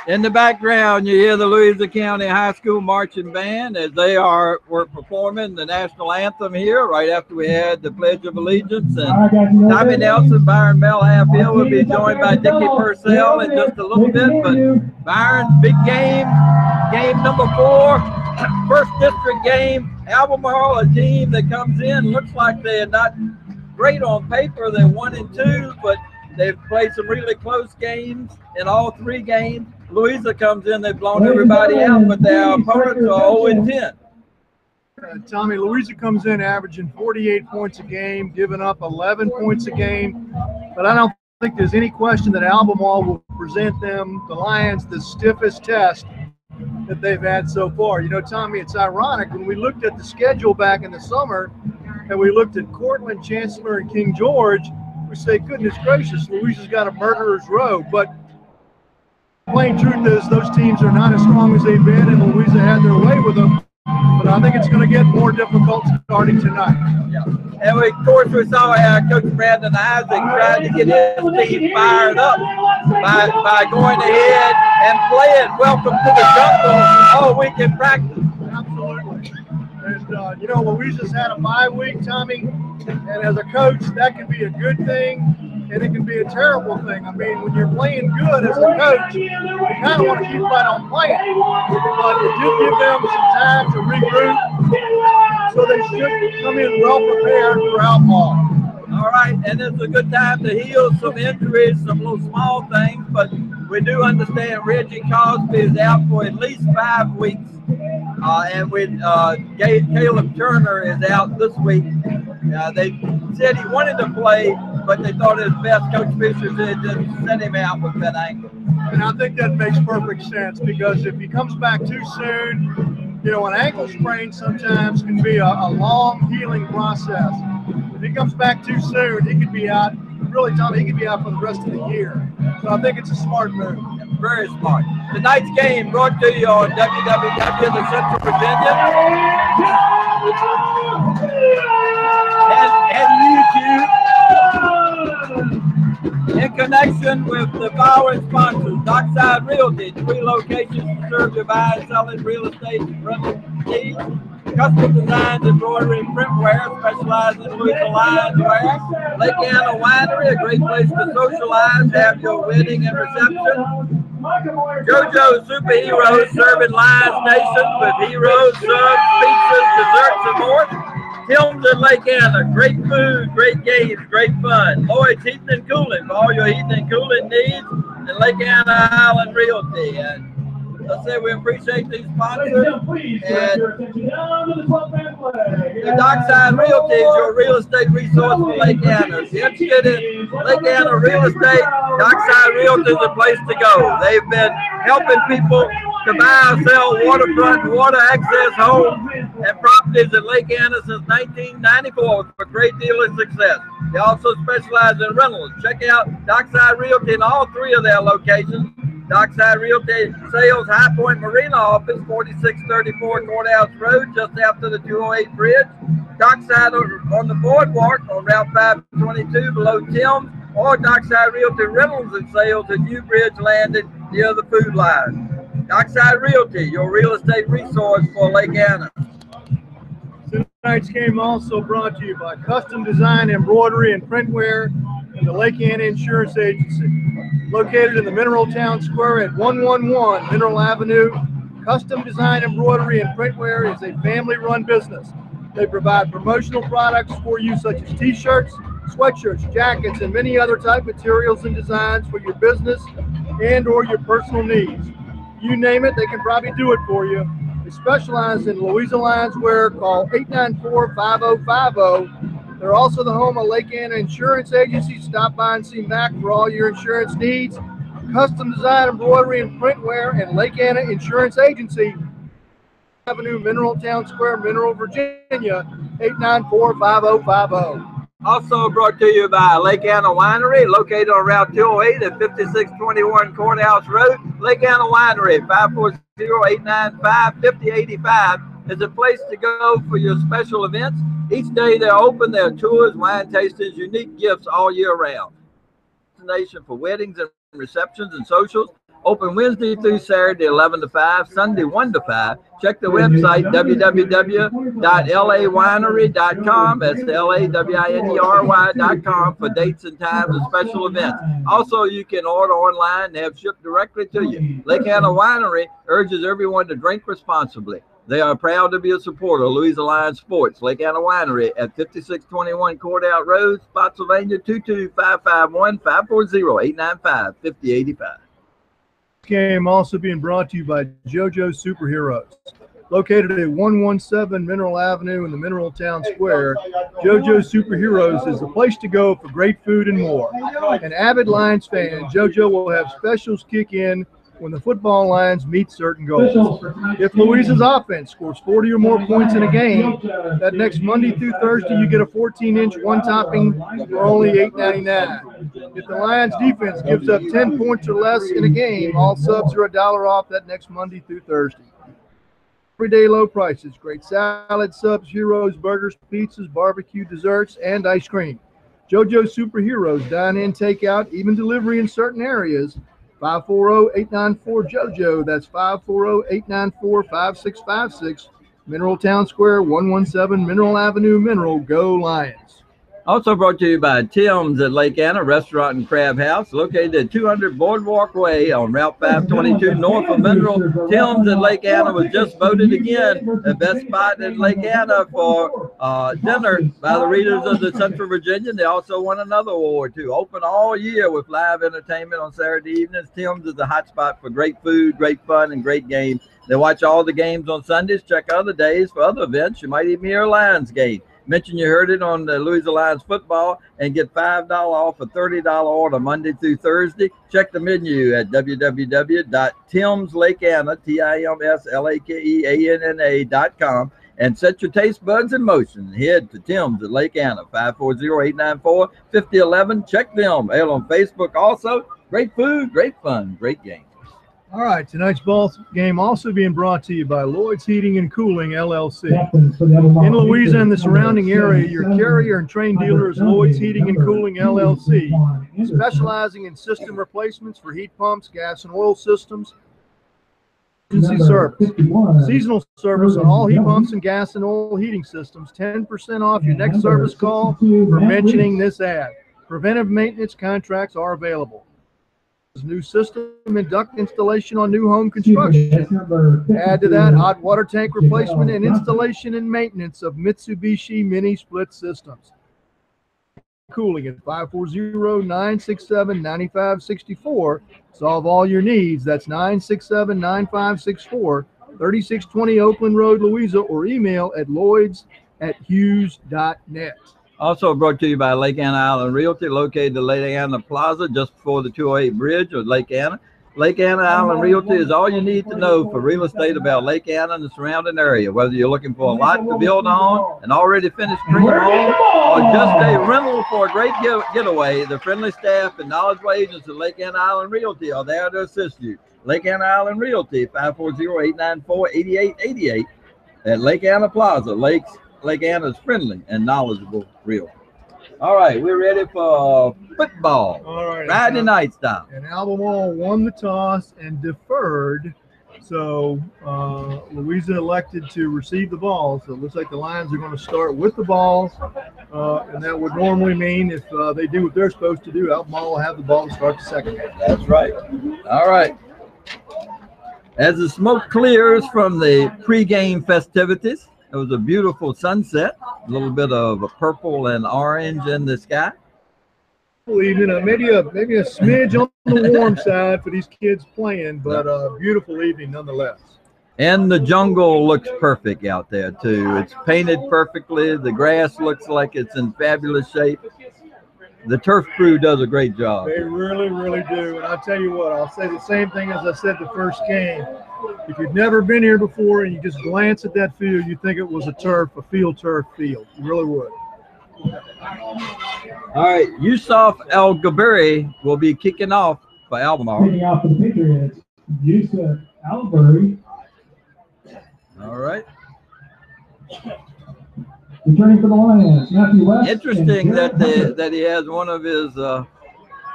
In the background, you hear the Louisa County High School Marching Band as they were performing the national anthem here right after we had the Pledge of Allegiance. And Tommy Nelson, Byron Mehlhaff here will be joined by Dickie Purcell in just a little bit. But Byron, big game number 4, first district game. Albemarle, a team that comes in, looks like they're not great on paper. They're 1-2, but they've played some really close games in all 3 games. Louisa comes in, they've blown everybody out, but their opponents are 0-10. Tommy, Louisa comes in averaging 48 points a game, giving up 11 points a game. But I don't think there's any question that Albemarle will present them, the Lions, the stiffest test that they've had so far. You know, Tommy, it's ironic. When we looked at the schedule back in the summer and we looked at Cortland, Chancellor, and King George, we say, goodness gracious, Louisa's got a murderer's row. But plain truth is those teams are not as strong as they've been, and Louisa had their way with them. But I think it's going to get more difficult starting tonight. Yeah. And of course, we saw Coach Brandon Isaac trying to get his team fired up by going ahead and playing Welcome to the Jungle all week in practice. Absolutely. And, you know, Louisa's had a bye week, Tommy, and as a coach, that can be a good thing. And it can be a terrible thing. I mean, when you're playing good as a coach, you kind of want to keep right on playing. But it did give them some time to regroup, so they should come in well prepared for Albemarle. All right, and it's a good time to heal some injuries, some little small things, but we do understand Reggie Cosby is out for at least 5 weeks. And with Caleb Turner is out this week. They said he wanted to play, but they thought it was best. Coach Fisher said just send him out with that ankle. And I think that makes perfect sense, because if he comes back too soon, you know, an ankle sprain sometimes can be a long healing process. If he comes back too soon, he could be out. Really, Tommy, he could be out for the rest of the year. So I think it's a smart move. Very smart. Tonight's game brought to you on WWW the Central Virginia and YouTube in connection with the following sponsors: Dockside Realty, 3 locations to serve your buying, selling real estate and rental needs. Custom designs, embroidery, and printwear, specialized in Louisa Lions wear. Lake Anna Winery, a great place to socialize, have your wedding and reception. JoJo Superheroes, serving Lions Nation with heroes, subs, pizzas, desserts, and more. Hills in Lake Anna, great food, great games, great fun. Lloyd's Heating and Cooling for all your heating and cooling needs. And Lake Anna Island Realty. And I say we appreciate these sponsors. And the Dockside Realty is your real estate resource for Lake Anna. If you're interested in Lake Anna real estate, Dockside Realty is the place to go. They've been helping people to buy or sell waterfront, water access homes and properties in Lake Anna since 1994 with a great deal of success. They also specialize in rentals. Check out Dockside Realty in all 3 of their locations. Dockside Realty Sales, High Point Marina Office, 4634 Courthouse Road, just after the 208 bridge. Dockside on the boardwalk on Route 522 below Tim's, or Dockside Realty Rentals and Sales at New Bridge Landing near the Food Line. Dockside Realty, your real estate resource for Lake Anna. Tonight's game also brought to you by Custom Design Embroidery and Printwear and the Lake Anna Insurance Agency. Located in the Mineral Town Square at 111 Mineral Avenue, Custom Design Embroidery and Printwear is a family-run business. They provide promotional products for you such as t-shirts, sweatshirts, jackets, and many other type materials and designs for your business and or your personal needs. You name it, they can probably do it for you. They specialize in Louisa Lions wear. Call 894-5050. They're also the home of Lake Anna Insurance Agency. Stop by and see Mac for all your insurance needs. Custom Design Embroidery and Printwear and Lake Anna Insurance Agency, Avenue, Mineral Town Square, Mineral, Virginia, 894-5050. Also brought to you by Lake Anna Winery, located on Route 208 at 5621 Courthouse Road. Lake Anna Winery, 540-895-5085 is a place to go for your special events. Each day they're open, there are tours, wine tastings, unique gifts all year round. Destination for weddings and receptions and socials. Open Wednesday through Saturday, 11 to 5, Sunday, 1 to 5. Check the website, www.lawinery.com. That's LAWINERY.com for dates and times of special events. Also, you can order online and have shipped directly to you. Lake Anna Winery urges everyone to drink responsibly. They are proud to be a supporter of Louisa Lions Sports. Lake Anna Winery at 5621 Cordout Road, Spotsylvania, 22551-540-895-5085. Game also being brought to you by JoJo Superheroes. Located at 117 Mineral Avenue in the Mineral Town Square, JoJo Superheroes is the place to go for great food and more. An avid Lions fan, JoJo will have specials kick in when the football Lions meet certain goals. If Louisa's offense scores 40 or more points in a game, that next Monday through Thursday you get a 14-inch one-topping for only $8.99. If the Lions defense gives up 10 points or less in a game, all subs are $1 off that next Monday through Thursday. Everyday low prices, great salad, subs, heroes, burgers, pizzas, barbecue, desserts, and ice cream. JoJo Superheroes, dine-in, takeout, even delivery in certain areas. 540-894-JoJo. That's 540-894-5656. Mineral Town Square, 117 Mineral Avenue, Mineral. Go Lions. Also brought to you by Tim's at Lake Anna Restaurant and Crab House, located at 200 Boardwalk Way on Route 522 north of Mineral. Tim's at Lake Anna was just voted again the best spot in Lake Anna for dinner by the readers of the Central Virginian. They also won another award too. Open all year with live entertainment on Saturday evenings. Tim's is a hot spot for great food, great fun, and great games. They watch all the games on Sundays. Check other days for other events. You might even hear a Lions game. Mention you heard it on the Louisa Lions football and get $5 off a $30 order Monday through Thursday. Check the menu at www.timslakeanna.com and set your taste buds in motion. Head to Tim's at Lake Anna, 540-894-5011. Check them out on Facebook also. Great food, great fun, great game. All right, tonight's ball game also being brought to you by Lloyd's Heating and Cooling, LLC. In Louisa and the surrounding area, your carrier and train dealer is Lloyd's Heating and Cooling, LLC, specializing in system replacements for heat pumps, gas and oil systems, emergency service, seasonal service on all heat pumps and gas and oil heating systems, 10% off your next service call for mentioning this ad. Preventive maintenance contracts are available. New system and duct installation on new home construction. Add to that hot water tank replacement and installation and maintenance of Mitsubishi mini split systems. Cooling at 540-967-9564. Solve all your needs. That's 967-9564, 3620 Oakland Road, Louisa, or email at lloyds@hughes.net. Also brought to you by Lake Anna Island Realty, located at Lake Anna Plaza, just before the 208 Bridge of Lake Anna. Lake Anna Island Realty is all you need to know for real estate about Lake Anna and the surrounding area. Whether you're looking for a lot to build on, an already finished dream home, or just a rental for a great getaway, the friendly staff and knowledgeable agents at Lake Anna Island Realty are there to assist you. Lake Anna Island Realty, 540-894-8888 at Lake Anna Plaza. Lake Anna's friendly and knowledgeable realtor. All right, we're ready for football. All right, Friday night style. And Albemarle won the toss and deferred, so Louisa elected to receive the ball. So it looks like the Lions are going to start with the ball, and that would normally mean if they do what they're supposed to do, Albemarle will have the ball to start the second half. That's right. All right. As the smoke clears from the pregame festivities, it was a beautiful sunset, a little bit of a purple and orange in the sky. Maybe a smidge on the warm side for these kids playing, but a beautiful evening nonetheless. And the jungle looks perfect out there too. It's painted perfectly. The grass looks like it's in fabulous shape. The turf crew does a great job. They really, really do. And I'll tell you what, I'll say the same thing as I said the first game. If you've never been here before and you just glance at that field, you think it was a field turf field. You really would. All right, Yusuf El-Gabiri will be kicking off for Albemarle. Kicking off for the Patriots, Yusuf El-Gabiri. All right. Returning for the Lions, Matthew West. Interesting that he has one of his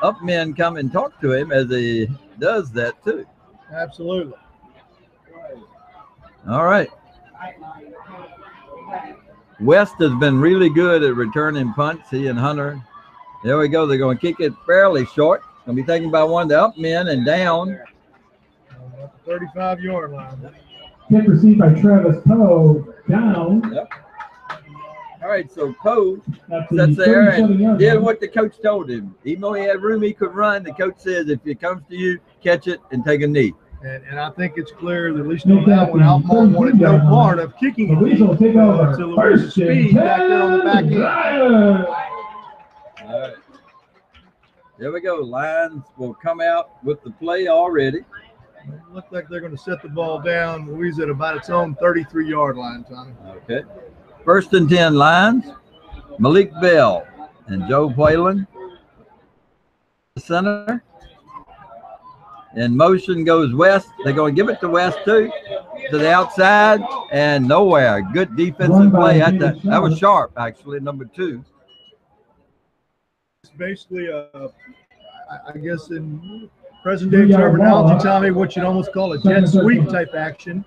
up men come and talk to him as he does that too. Absolutely. All right. West has been really good at returning punts, he and Hunter. There we go. They're going to kick it fairly short. Going to be taken by one of the up men and down. 35-yard line. Kick received by Travis Poe. Down. Yep. All right, so Poe At the sits there and 37-yard did line. what the coach told him. Even though he had room he could run, the coach says if it comes to you, catch it and take a knee. And I think it's clear that at least on that one, Albemarle wanted no part of kicking it Louisa will take over. to Louisa's speed back there on the back end. All right. There we go. Lions will come out with the play already. It looks like they're going to set the ball down. Louisa at about its own 33-yard line, Tommy. Okay. 1st and 10 Lions. Malik Bell and Joe Whalen. The center. In motion goes West. They're going to give it to West too. To the outside and nowhere. Good defensive play. That was sharp, actually, number 2. It's basically I guess in present day terminology, Tommy, what you'd almost call a jet sweep type action.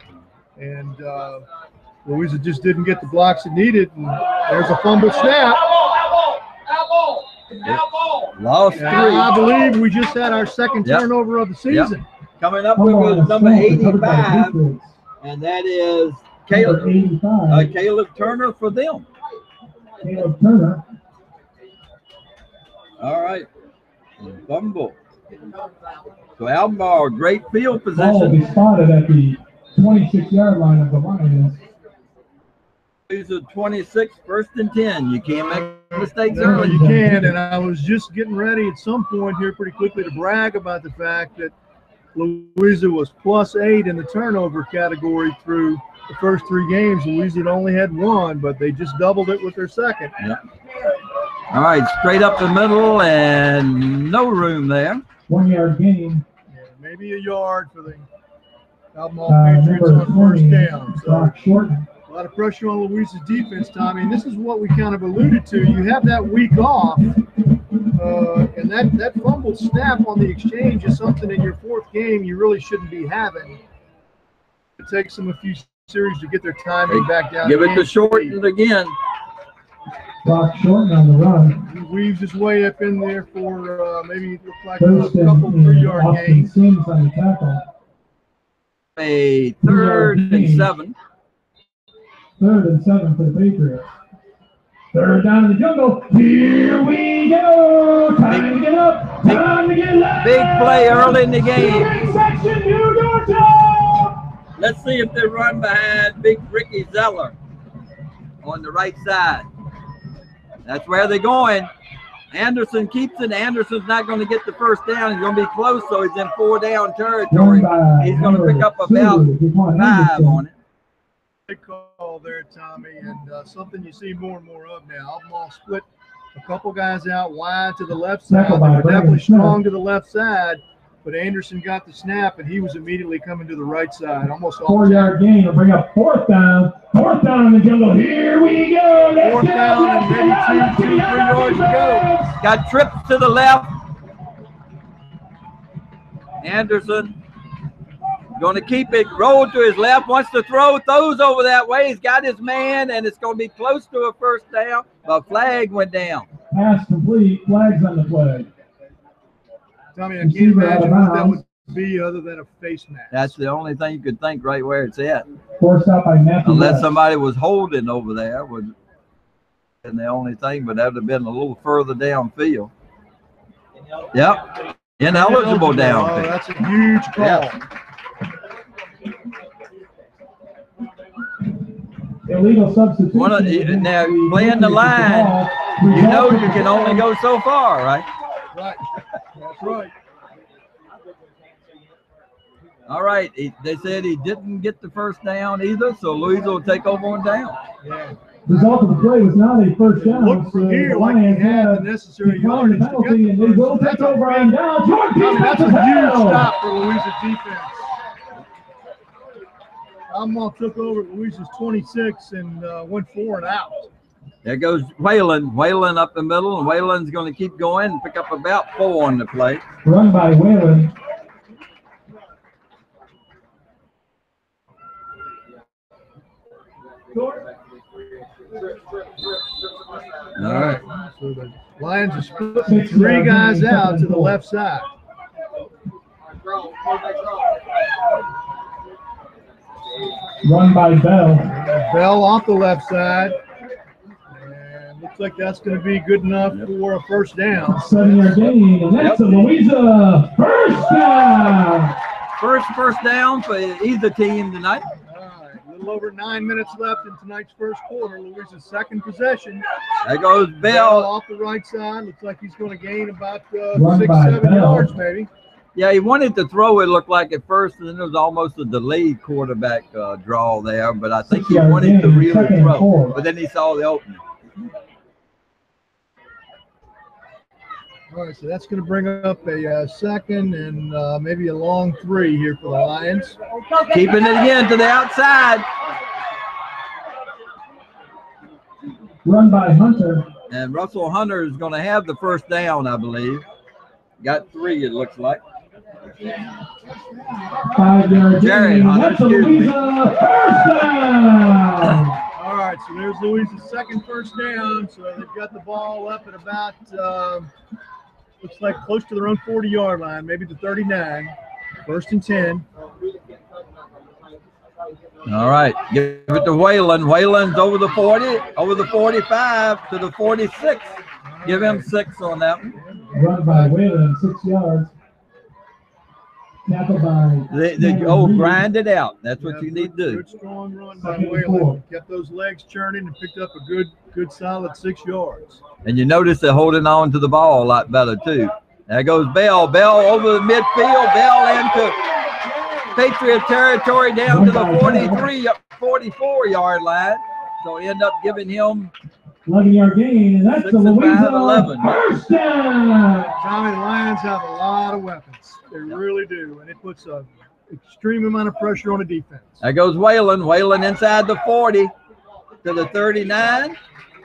And Louisa just didn't get the blocks it needed. And there's a fumble snap. Lost 3. I believe we just had our second turnover of the season. Yep. Coming up with number 85, and that is Caleb Turner for them. Caleb Turner. All right. Fumble. So Albemarle, great field Ball will position. be spotted at the 26-yard line of the Lions. These are 26, 1st and 10. You can't make mistakes No, early. you can. And I was just getting ready at some point here pretty quickly to brag about the fact that Louisa was +8 in the turnover category through the first 3 games. Louisa had only had 1, but they just doubled it with their second. Yep. All right, straight up the middle and no room there. 1-yard gain. Yeah, maybe a yard for the Albemarle Patriots on first down. So Clock shortened. a lot of pressure on Louisa's defense, Tommy. And this is what we kind of alluded to. You have that week off, and that fumbled snap on the exchange is something in your 4th game you really shouldn't be having. It takes them a few series to get their timing back down. Give it to Shorten again. Clock shortened on the run. He weaves his way up in there for maybe it looked like First a couple and 3-yard Austin gains. Sims on the tackle. A 3rd and 7. 3rd and 7 for the Patriots. 3rd down in the jungle. Here we go. Time to get up. Time to get left. Big play early in the game. Section, you go top. Let's see if they run behind Big Ricky Zeller on the right side. That's where they're going. Anderson keeps it. Anderson's not going to get the first down. He's going to be close, so he's in 4-down territory. He's going to pick up about 5 on it. Big call there, Tommy, and something you see more and more of now. Albemarle split a couple guys out wide to the left side. They were definitely strong to the left side, but Anderson got the snap, and he was immediately coming to the right side. Almost all 4-yard gain will bring up 4th down. 4th down in the jungle. Here we go. Let's 4th down and maybe 2, 3 yards to go. Got tripped to the left. Anderson going to keep it, roll to his left, wants to throw, throws over that way. He's got his man, and it's going to be close to a first down, but flag went down. Pass complete. Flags on the play. Tommy, I can't imagine what that would be other than a face mask. That's the only thing you could think right where it's at. Forced out by Matthew. Unless West. somebody was holding over there, and the only thing, but that would have been a little further downfield. Yep. Ineligible Oh, downfield. that's a huge call. Yeah. Illegal substitution. Now, playing the line, you know you can only go so far, right? Right. That's right. All right. They said he didn't get the first down either, so Louisa will take over on down. Yeah. Result of the play was not a first down. Look from here like he had the necessary yardage to get penalty, and they will take over on down. That's a huge stop for Louisa's defense. Albemarle took over Louisa's 26 and went 4 and out. There goes Whalen. Whalen up the middle, and Whalen's going to keep going and pick up about 4 on the play. Run by Whalen. All right. So the Lions are splitting 3 guys out to the left side. Run by Bell. Bell off the left side. And looks like that's going to be good enough for a first down. 7-yard gain, and that's a Louisa first down. First down for either team tonight. All right, a little over 9 minutes left in tonight's first quarter. Louisa's second possession. There goes Bell Bell. off the right side. Looks like he's going to gain about Run 6, by 7 Bell. yards maybe. Yeah, he wanted to throw it, looked like at first, and then there was almost a delayed quarterback draw there, but I think he 6-yard wanted to gain, really 2nd and throw. 4. But then he saw the opening. All right, so that's going to bring up a second and maybe a long 3 here for the Lions. Keeping it again to the outside. Run by Hunter. And Russell Hunter is going to have the first down, I believe. Got 3, it looks like. 5-yard Jerry gain, Hunter, that's a excuse me. Louisa first down. All right, so there's Louisa's second first down. So they've got the ball up at about, looks like close to their own 40-yard line, maybe the 39. 1st and 10. All right, give it to Whalen. Whalen's over the 40, over the 45 to the 46. Give him 6 on that one. Run by Whalen, 6 yards. Tackle by. Grind it out. That's what you need to do. Good strong run by 2nd and Whalen. 4. Kept those legs churning and picked up a good solid 6 yards. And you notice they're holding on to the ball a lot better, too. There goes Bell. Bell over the midfield. Bell into Patriot territory down to the 44-yard line. So end up giving him 11-yard gain, and that's 6 the and 5, Louisa 11. first down. Tommy, the Lions have a lot of weapons. They really do, and it puts an extreme amount of pressure on the defense. There goes Whalen. Whalen inside the 40 to the 39.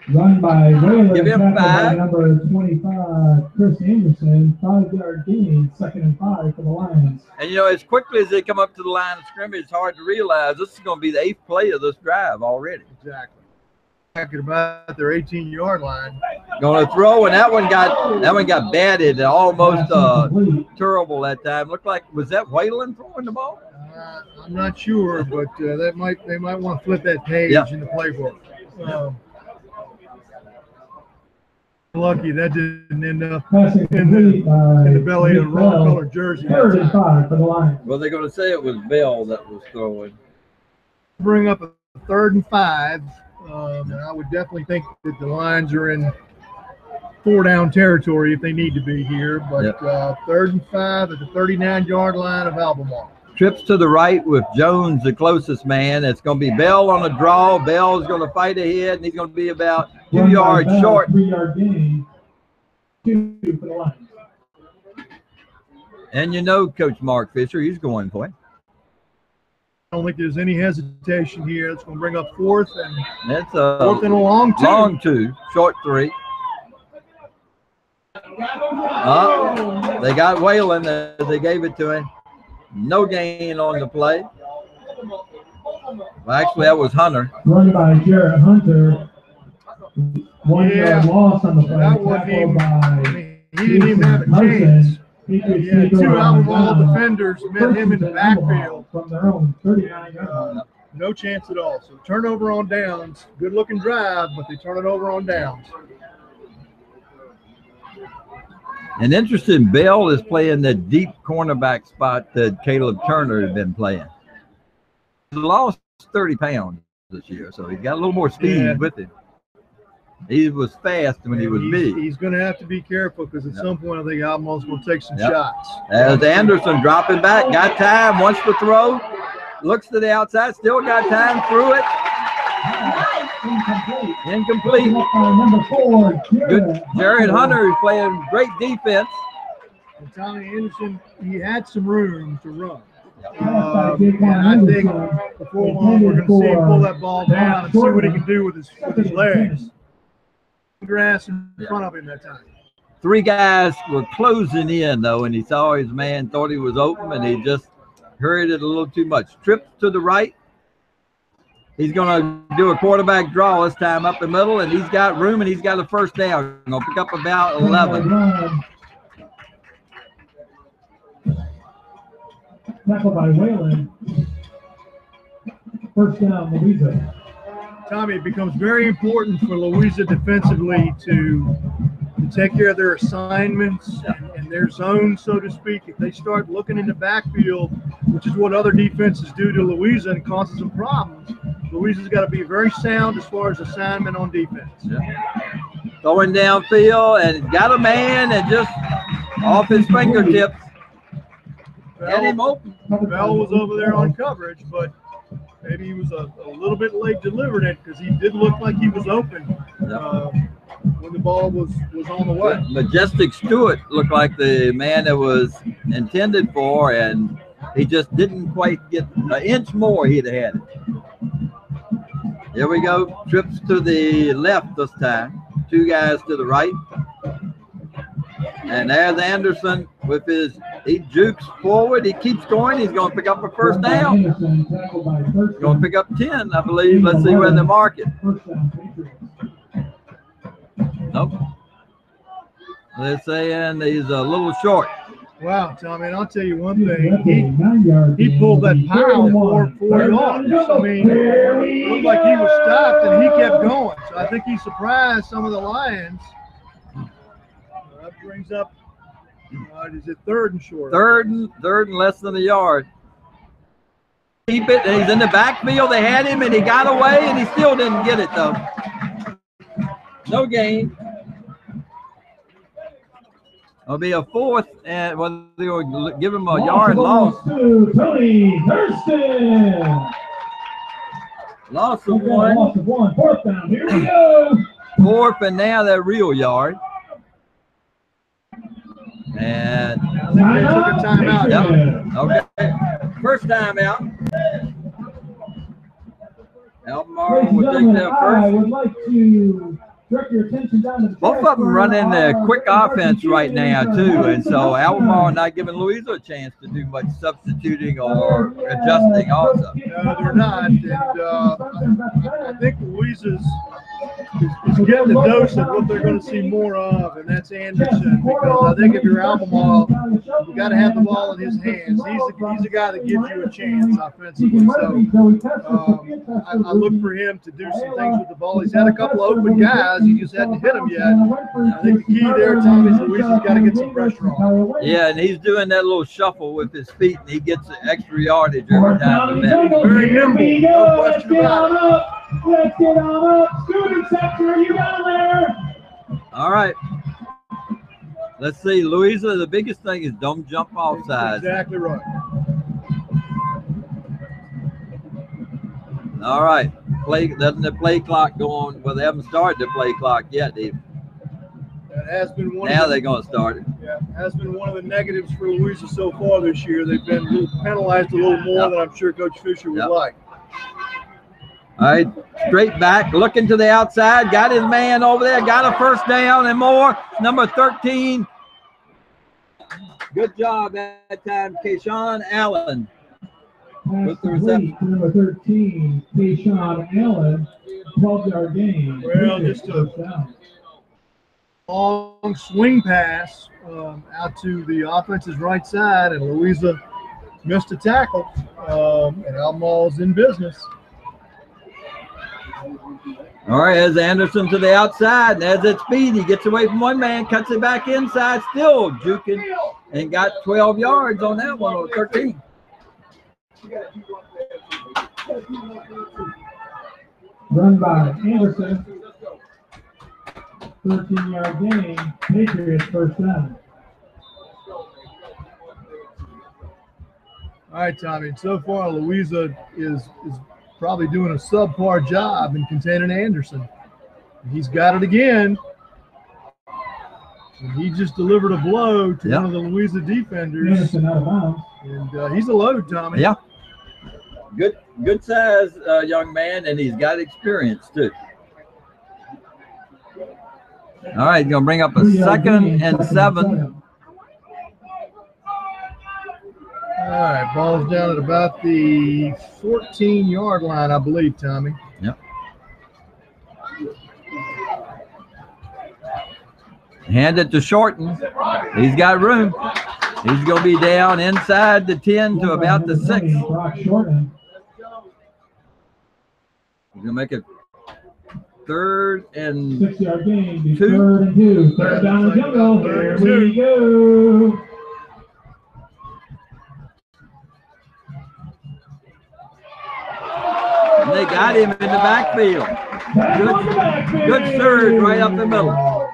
Run by Whalen, Give him tackled by 5. number 25, Chris Anderson. 5-yard gain, 2nd and 5 for the Lions. And, you know, as quickly as they come up to the line of scrimmage, it's hard to realize this is going to be the 8th play of this drive already. Exactly. Talking about their 18-yard line. Going to throw, and that one got batted, almost terrible that time. Looked like, was that Whalen throwing the ball? I'm not sure, but they might want to flip that page in the playbook. Lucky that didn't end up in the belly of the wrong color jersey. 3rd and 5 for the Lions. Well, they're going to say it was Bell that was throwing. Bring up a 3rd and 5. And I would definitely think that the Lions are in 4-down territory if they need to be here. But 3rd and 5 at the 39-yard line of Albemarle. Trips to the right with Jones, the closest man. It's going to be Bell on a draw. Bell's going to fight ahead, and he's going to be about 2 yards short. 3-yard gain, 2 for the Lions. And you know Coach Mark Fisher, he's going for it. I don't think there's any hesitation here. It's going to bring up 4th and That's 4th and a long 2. Long 2, short 3. They got Whalen. They gave it to him. No gain on the play. Well, actually, that was Hunter. Run by Jarrett Hunter. 1-yard loss on the play. That wasn't even, he didn't even have a chance. Yeah, 2 Albemarle defenders met him in the backfield. From their own 39-yard. No chance at all. So turnover on downs. Good looking drive, but they turn it over on downs. And interesting, Bell is playing the deep cornerback spot that Caleb Turner had been playing. He lost 30 pounds this year, so he's got a little more speed with him. He was fast when he was big. He's going to have to be careful because at some point I think Albemarle's going to take some shots. As Anderson dropping back, got time, wants to throw, looks to the outside, still got time, threw it. Incomplete. Number 4, Good. Jared Hunter is playing great defense. And Tommy Anderson, he had some room to run. And I think before long we're going to see him pull that ball down and see what he can do with his legs. grass in front of him that time. 3 guys were closing in, though, and he saw his man, thought he was open, and he just hurried it a little too much. Trips to the right. He's going to do a quarterback draw this time up the middle, and he's got room, and he's got a first down. Going to pick up about 11. Tackle by Whalen. First down, Louisa. Tommy, it becomes very important for Louisa defensively to take care of their assignments and their zone, so to speak. If they start looking in the backfield, which is what other defenses do to Louisa and causes them problems, Louisa's got to be very sound as far as assignment on defense. Going downfield and got a man and just off his fingertips. Get him open. Bell was over there on coverage, but maybe he was a little bit late delivering it because he did look like he was open when the ball was on the way. Majestic Stewart looked like the man that was intended for, and he just didn't quite get an inch more. He'd have had it. Here we go. Trips to the left this time. 2 guys to the right. And there's Anderson with he jukes forward. He keeps going. He's going to pick up a first down. He's going to pick up 10, I believe. Let's see where they mark it. Nope. They're saying he's a little short. Wow, Tommy, and I'll tell you one thing. He pulled that pile for 4 yards. I mean, it looked like he was stopped, and he kept going. So I think he surprised some of the Lions. That brings up, is it 3rd and short? Third and less than a yard. Keep it, and he's in the backfield. They had him, and he got away, and he still didn't get it, though. No gain. It'll be a 4th, and they'll give him a yard loss. Tony Thurston. Loss of 1. Loss of 1. 4th down. Here we go. 4th, and now that real yard. And I think they took a timeout. Yep. Okay. First timeout. Albemarle will take that first. I would like to direct your attention down to the both of them running the quick offense right now, too. And so Albemarle not giving Louisa a chance to do much substituting or adjusting also. No, they're not. And I think Louisa's is getting the dose of what they're going to see more of, and that's Anderson. Because I think if you're Albemarle, you got to have the ball in his hands. He's a guy that gives you a chance offensively. So I look for him to do some things with the ball. He's had a couple of open guys. He just hadn't hit them yet. I think the key there, Tommy, is Louisa's got to get some pressure on. Yeah, and he's doing that little shuffle with his feet, and he gets extra yardage every time. Very nimble, no question about it. Let's get on up. Student sector, you got there. All right. Let's see. Louisa, the biggest thing is don't jump off sides. Exactly right. All right. Doesn't the play clock go on? Well, they haven't started the play clock yet, Dave. That has been one. Now they're going to start it. Yeah, has been one of the negatives for Louisa so far this year. They've been penalized a little more than I'm sure Coach Fisher would like. All right, straight back, looking to the outside, got his man over there, got a first down and more. Number 13. Good job that time, Kayshawn Allen. With the reception. Number 13, Kayshawn Allen, 12-yard gain. Well, just a long swing pass out to the offense's right side, and Louisa missed a tackle, and Albemarle's in business. All right, as Anderson to the outside, and as it's speed, he gets away from one man, cuts it back inside, still juking, and got 12 yards on that one, or 13. Run by Anderson. 13-yard gain. Patriots first down. All right, Tommy. So far, Louisa is probably doing a subpar job in containing Anderson. He's got it again. And he just delivered a blow to one of the Louisa defenders. Anderson out of bounds. And he's a load, Tommy. Yeah. Good size young man, and he's got experience too. All right, he's going to bring up a 2nd and 7. All right, ball's down at about the 14-yard line, I believe, Tommy. Yep. Hand it to Shorten. He's got room. He's going to be down inside the 10 to about the 6. He's going to make it 3rd and 6-yard gain. 2. 3rd and 2. 3rd down the jungle. Here we go. And they got him in the backfield. Good surge right up the middle. All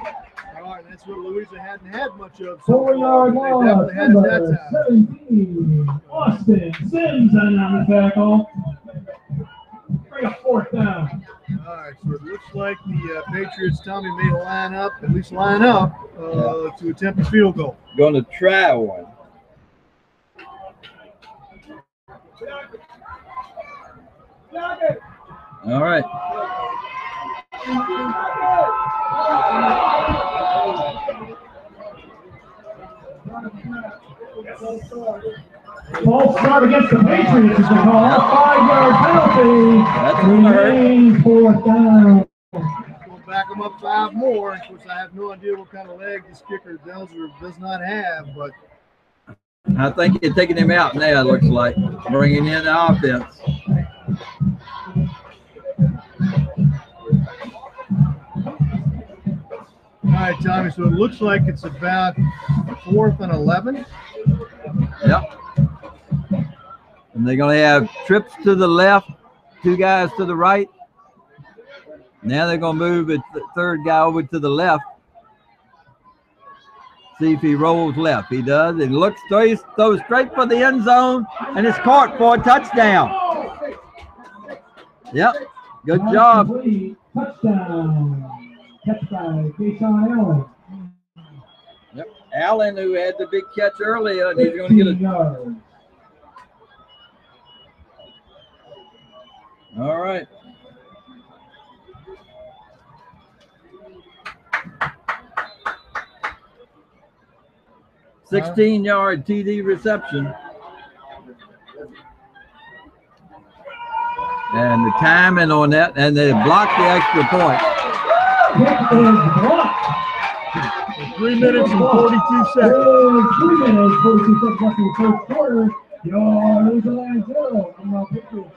right, that's what Louisa hadn't had much of. 4-yard loss. They definitely had it that time. 17. Austin Sims on the tackle. Bring a 4th down. All right, so it looks like the Patriots, Tommy, may line up to attempt a field goal. Going to try one. All right. False start against the Patriots is the call. 5-yard penalty. That's going to hurt. 4th down. We'll back them up 5 more. Of course, I have no idea what kind of leg this kicker does or does not have, but I think you're taking him out now, it looks like. Bringing in the offense. all right, Tommy, so it looks like it's about 4th and 11. Yep. And they're going to have trips to the left, 2 guys to the right. Now they're going to move the 3rd guy over to the left. See if he rolls left. He does. He looks, throws straight for the end zone, and it's caught for a touchdown. Yep. Good job. Touchdown. Catch by Keyshawn Allen. Yep. Allen, who had the big catch earlier, and he's going to get it. Yards. All right. Huh? 16-yard TD reception. And the timing on that, and they blocked the extra point. Kick is blocked. 3 minutes and 42 seconds. 3 minutes, 42 seconds left in the 1st quarter. Your Louisa line 0.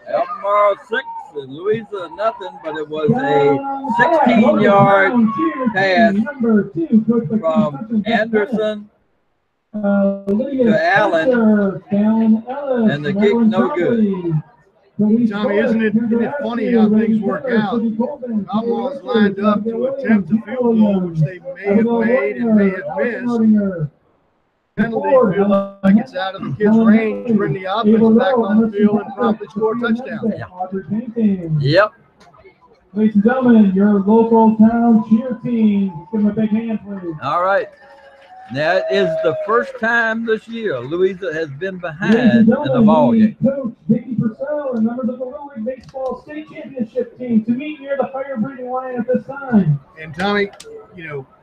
Albemarle 6 and Louisa nothing, but it was a 16-yard pass from Anderson to Allen, and the kick no good. Tommy, isn't it funny how things work out? Albemarle's lined up to attempt a field goal, which they may have made and may have missed. Penalty, feel like it's out of the kid's range, bring the offense back on the field and promptly score a touchdown. Yep. Ladies and gentlemen, your local town cheer team. Give them a big hand, please. All right. That is the first time this year Louisa has been behind in the ball game. Coach Dickie Purcell and members of the Little League Baseball State Championship team to meet near the fire-breathing line at this time. And Tommy,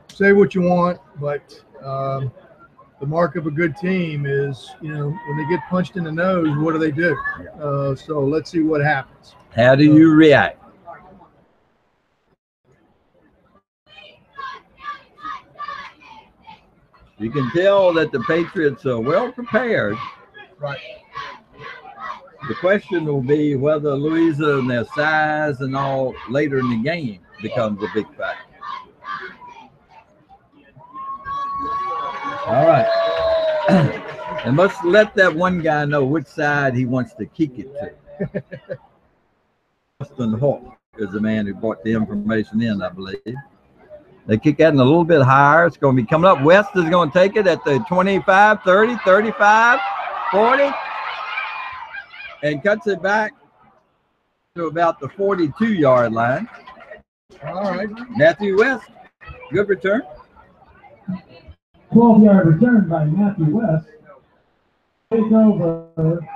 say what you want, but the mark of a good team is, when they get punched in the nose, what do? So let's see what happens. How do you react? You can tell that the Patriots are well prepared. Right. The question will be whether Louisa and their size and all later in the game becomes a big factor. All right. And let's let that one guy know which side he wants to kick it to. Justin Hawk is the man who brought the information in, I believe. They kick that in a little bit higher. It's going to be coming up. West is going to take it at the 25, 30, 35, 40. And cuts it back to about the 42-yard line. All right. Matthew West, good return. 12-yard return by Matthew West. Take over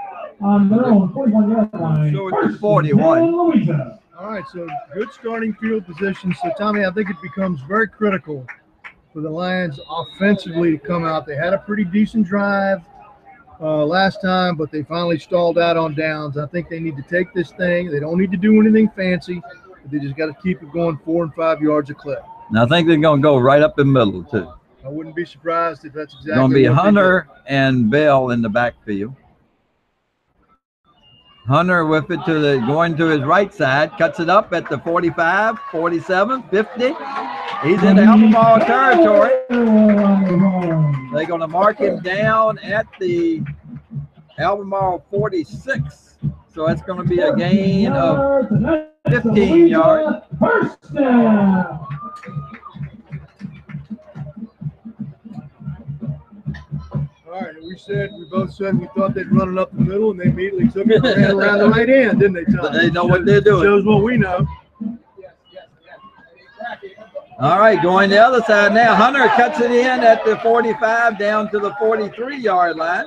on their own 41-yard line. So it's 41. Louisa. All right, so good starting field position. So, Tommy, I think it becomes very critical for the Lions offensively to come out. They had a pretty decent drive last time, but they finally stalled out on downs. I think they need to take this thing. They don't need to do anything fancy. They just got to keep it going 4 and 5 yards a clip. And I think they're going to go right up the middle, too. I wouldn't be surprised if that's exactly going to be what Hunter and Bell in the backfield. Hunter with it to the going to his right side, cuts it up at the 45, 47, 50. He's in Albemarle territory. They're going to mark him down at the Albemarle 46. So that's going to be a gain of 15 yards. First down. All right, we both said we thought they'd run it up the middle, and they immediately took it and ran around the right end, didn't they, Tom? They know what they're doing. Shows what we know. All right, going the other side now. Hunter cuts it in at the 45 down to the 43-yard line.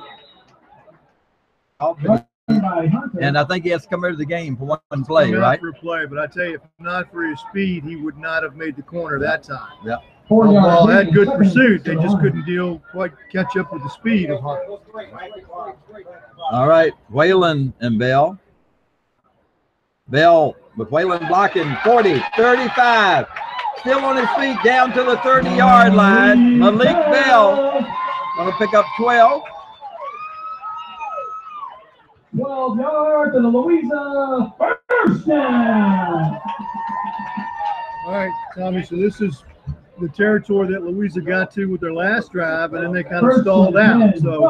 And I think he has to come into the game for one play, right? For a play, but I tell you, if not for his speed, he would not have made the corner that time. Yeah. Ball had good pursuit. They just couldn't catch up with the speed of Hunter. All right, Whalen and Bell. Bell with Whalen blocking 40, 35. Still on his feet down to the 30-yard line. Malik Bell going to pick up 12. 12 yards and the Louisa first down. All right, Tommy, so this is the territory that Louisa got to with their last drive, and then they kind of stalled out. So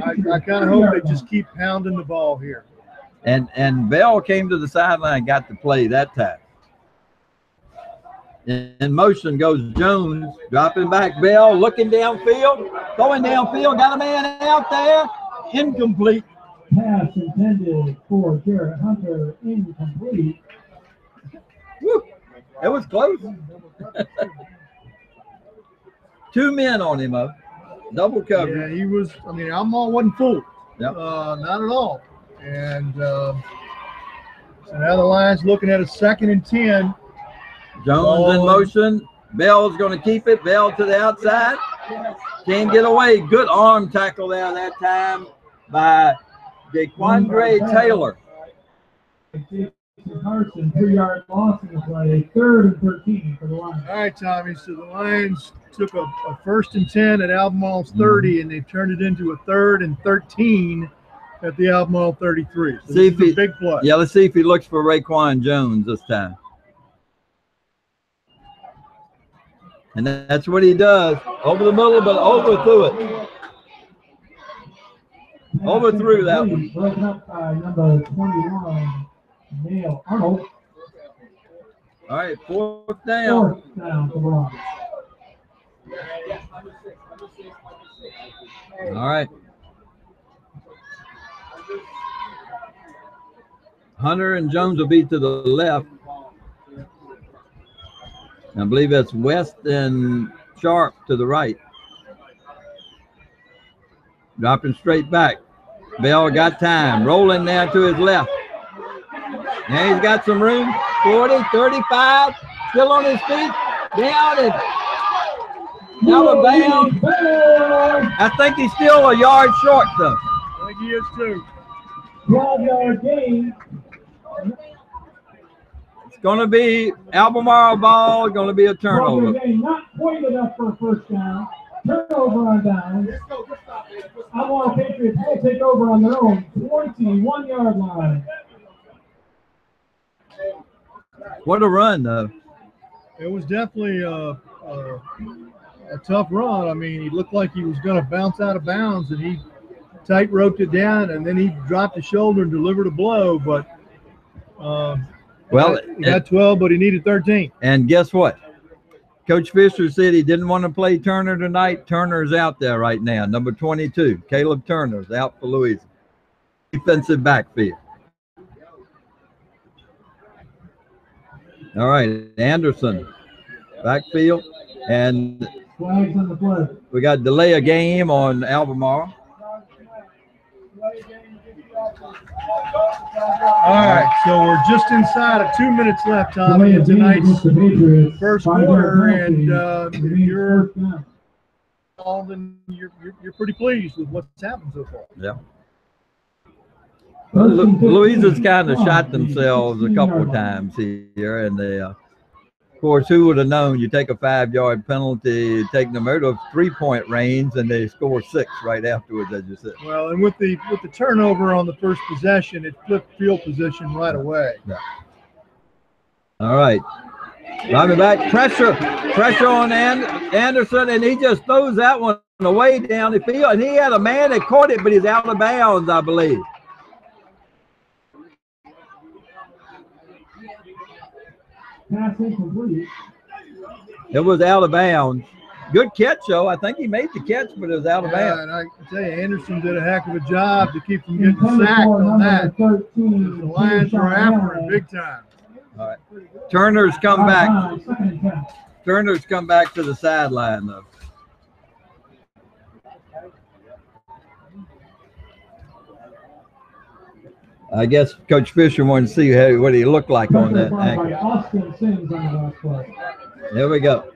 I kind of hope they just keep pounding the ball here. And Bell came to the sideline and got to play that time. In motion goes Jones, dropping back. Bell looking downfield, going downfield, got a man out there, incomplete. Pass intended for Garrett Hunter, incomplete. Woo, it was close. 2 men on him, double coverage. Yeah, he was. I mean, Albemarle wasn't fooled. Yep. Not at all. And so now the Lions looking at a 2nd and 10. Jones in motion. Bell's going to keep it. Bell to the outside. Can't get away. Good arm tackle there that time by DeQuandre Taylor. Carson, 3-yard loss in the play, 3rd and 13 for the Lions. All right, Tommy. So the Lions took a 1st and 10 at Albemarle's 30, and they turned it into a 3rd and 13 at the Albemarle 33. So this is a big play. Yeah, let's see if he looks for Raekwon Jones this time. And that's what he does. Over the middle, but overthrew it. Overthrew that one. Broken up by number 21, Neil Arnold. All right, 4th down. 4th down for the Lions. All right. Hunter and Jones will be to the left. I believe that's West and Sharp to the right. Dropping straight back. Bell got time. Rolling down to his left. Now he's got some room. 40, 35. Still on his feet. Down and out of bounds. I think he's still a yard short, though. I think he is, too. 12-yard gain. It's going to be Albemarle ball. Going to be a turnover. Not quite enough for a first down. Turnover on downs. Albemarle Patriots will take over on their own 21-yard line. What a run, though. It was definitely a tough run. I mean, he looked like he was going to bounce out of bounds, and he tight-roped it down, and then he dropped the shoulder and delivered a blow. But he got 12, but he needed 13. And guess what? Coach Fisher said he didn't want to play Turner tonight. Turner's out there right now, number 22. Caleb Turner's out for Louisa. Defensive backfield. All right, Anderson, backfield. And Flags on the play. we got delay a game on Albemarle. All right, so we're just inside of 2 minutes left, Tommy, in tonight's first quarter, and you're pretty pleased with what's happened so far. Yeah. Louisa's kind of shot themselves a couple of times here, and they, of course, who would have known? You take a 5-yard penalty, take them out of 3-point range, and they score 6 right afterwards, as you said. Well, and with the turnover on the first possession, it flipped field position right away. Yeah. All right, driving back, pressure on Anderson, and he just throws that one away down the field, and he had a man that caught it, but he's out of bounds, I believe. It was out of bounds. Good catch, though. I think he made the catch, but it was out of bounds. And I can tell you, Anderson did a heck of a job to keep from getting sacked on that. The Lions were after him big time. All right. Turner's come back. Turner's come back to the sideline, though. I guess Coach Fisher wanted to see what he looked like on that angle. There we go.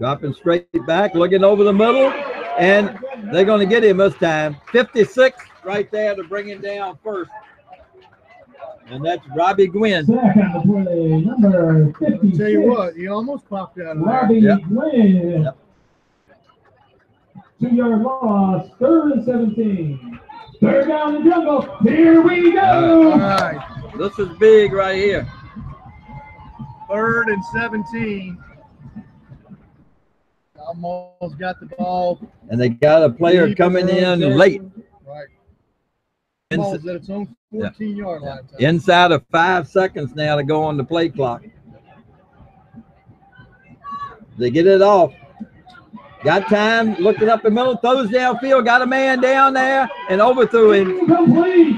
Dropping straight back, looking over the middle, and they're going to get him this time. 56 right there to bring him down first. And that's Robbie Gwynn. Number 56. Tell you what, he almost popped out of there. Robbie Gwynn. Yep. 2-yard loss, 3rd and 17. Third down in the jungle. Here we go. All right. This is big right here. 3rd and 17. Almost got the ball. And they got a player coming in late. Right. The ball is at its own 14-yard line. Inside of 5 seconds now to go on the play clock. They get it off. Got time, looking up the middle, throws downfield, got a man down there, and overthrew him. Incomplete.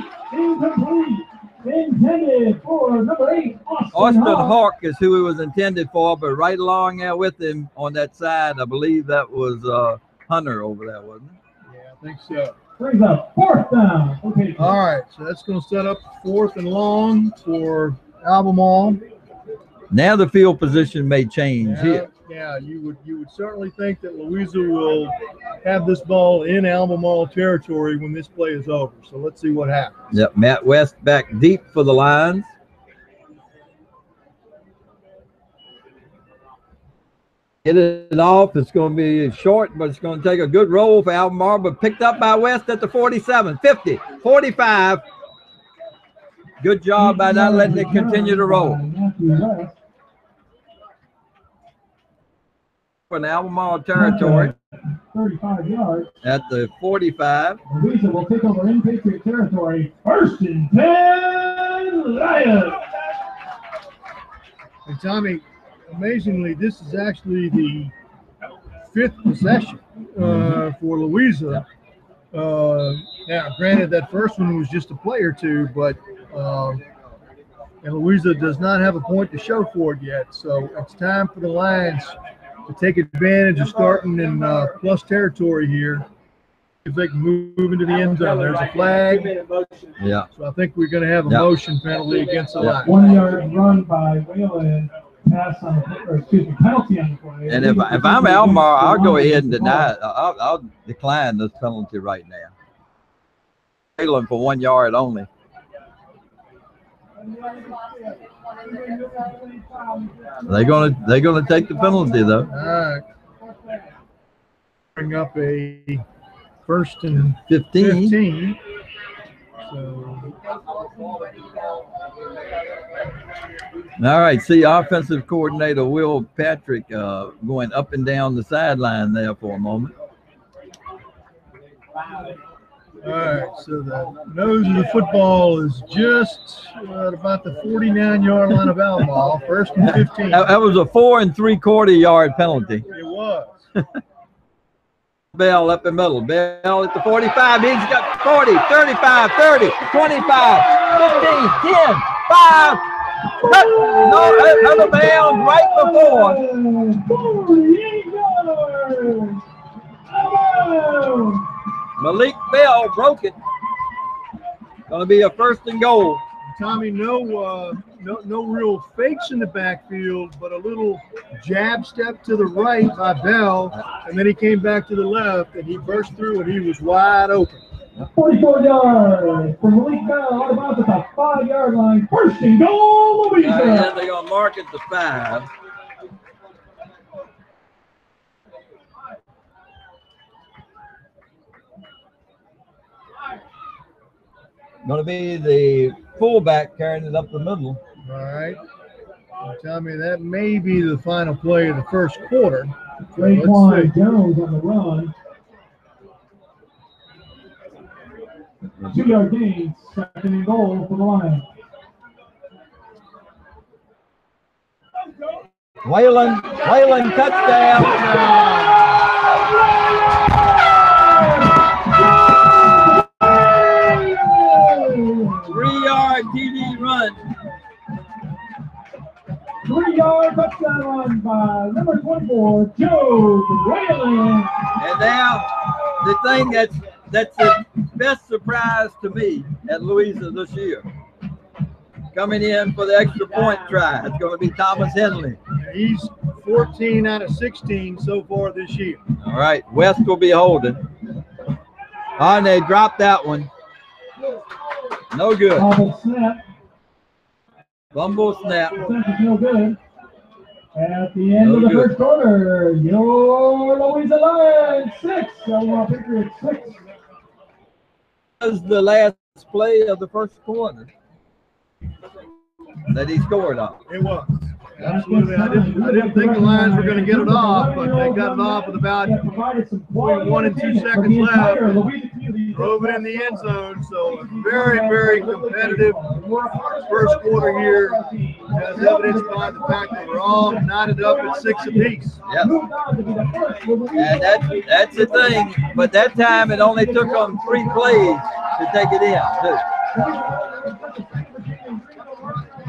Intended for number 8, Austin Hawk is who it was intended for, but right along there with him on that side, I believe that was Hunter over there, wasn't it? Yeah, I think so. Brings up 4th down. Okay. All right, so that's going to set up 4th and long for Albemarle. Now the field position may change here. Yeah, you would certainly think that Louisa will have this ball in Albemarle territory when this play is over. So let's see what happens. Yep, Matt West back deep for the Lions. Get it off. It's going to be short, but it's going to take a good roll for Albemarle, but picked up by West at the 47, 50, 45. Good job by not letting it continue to roll. In Albemarle territory 35 yards at the 45. Louisa will take over in Patriot territory. 1st and 10, Lions. And Tommy, amazingly, this is actually the 5th possession for Louisa. Now, granted, that first one was just a play or two, but and Louisa does not have a point to show for it yet. So it's time for the Lions to take advantage of starting in plus territory here. If they can move into the end zone, there's a flag. Yeah. So I think we're going to have a motion penalty against the Lions. 1-yard run by Whalen. Pass on penalty on the play. And if I'm Albemarle, I'll go ahead and deny it. I'll decline this penalty right now. Whalen for 1 yard only. They're gonna take the penalty though. All right. Bring up a 1st and 15. So. All right, see offensive coordinator Will Patrick going up and down the sideline there for a moment. All right, so the nose of the football is just at about the 49-yard line of Albemarle. 1st and 15. That was a 4 3/4 yard penalty. It was. Bell up the middle. Bell at the 45. He's got 40, 35, 30, 25, 15, 10, 5. No, out of bounds right before. 48 yards. down. Malik Bell broke it. Going to be a 1st and goal. Tommy, no real fakes in the backfield, but a little jab step to the right by Bell, and then he came back to the left, and he burst through, and he was wide open. 44 yards from Malik Bell, out of bounds at the 5-yard line. 1st and goal, Louisa. And they're going to mark it to 5. Going to be the fullback carrying it up the middle. All right. Tommy, that may be the final play of the first quarter. Raekwon Jones on the run. 2-yard gain, 2nd and goal for the Lions. Whalen touchdown. 3-yard TD run. 3-yard touchdown run by number 24, Joe Whalen. And now the thing that's the best surprise to me at Louisa this year, coming in for the extra point try, it's going to be Thomas Henley. He's 14 out of 16 so far this year. All right, West will be holding. Oh, and they dropped that one. No good. Fumble snap. Snap is no good. At the end of the first quarter, your Louisa Lions 6, Albemarle Patriots 6. That was the last play of the first quarter that he scored on. It was. Absolutely. I didn't think the Lions were going to get it off, but they got it off with about 1 and 2 seconds left. Drove it in the end zone, so a very, very competitive first quarter here, as evidenced by the fact that we're all knotted up at 6 apiece. Yep. And that's the thing. But that time it only took them 3 plays to take it in, too.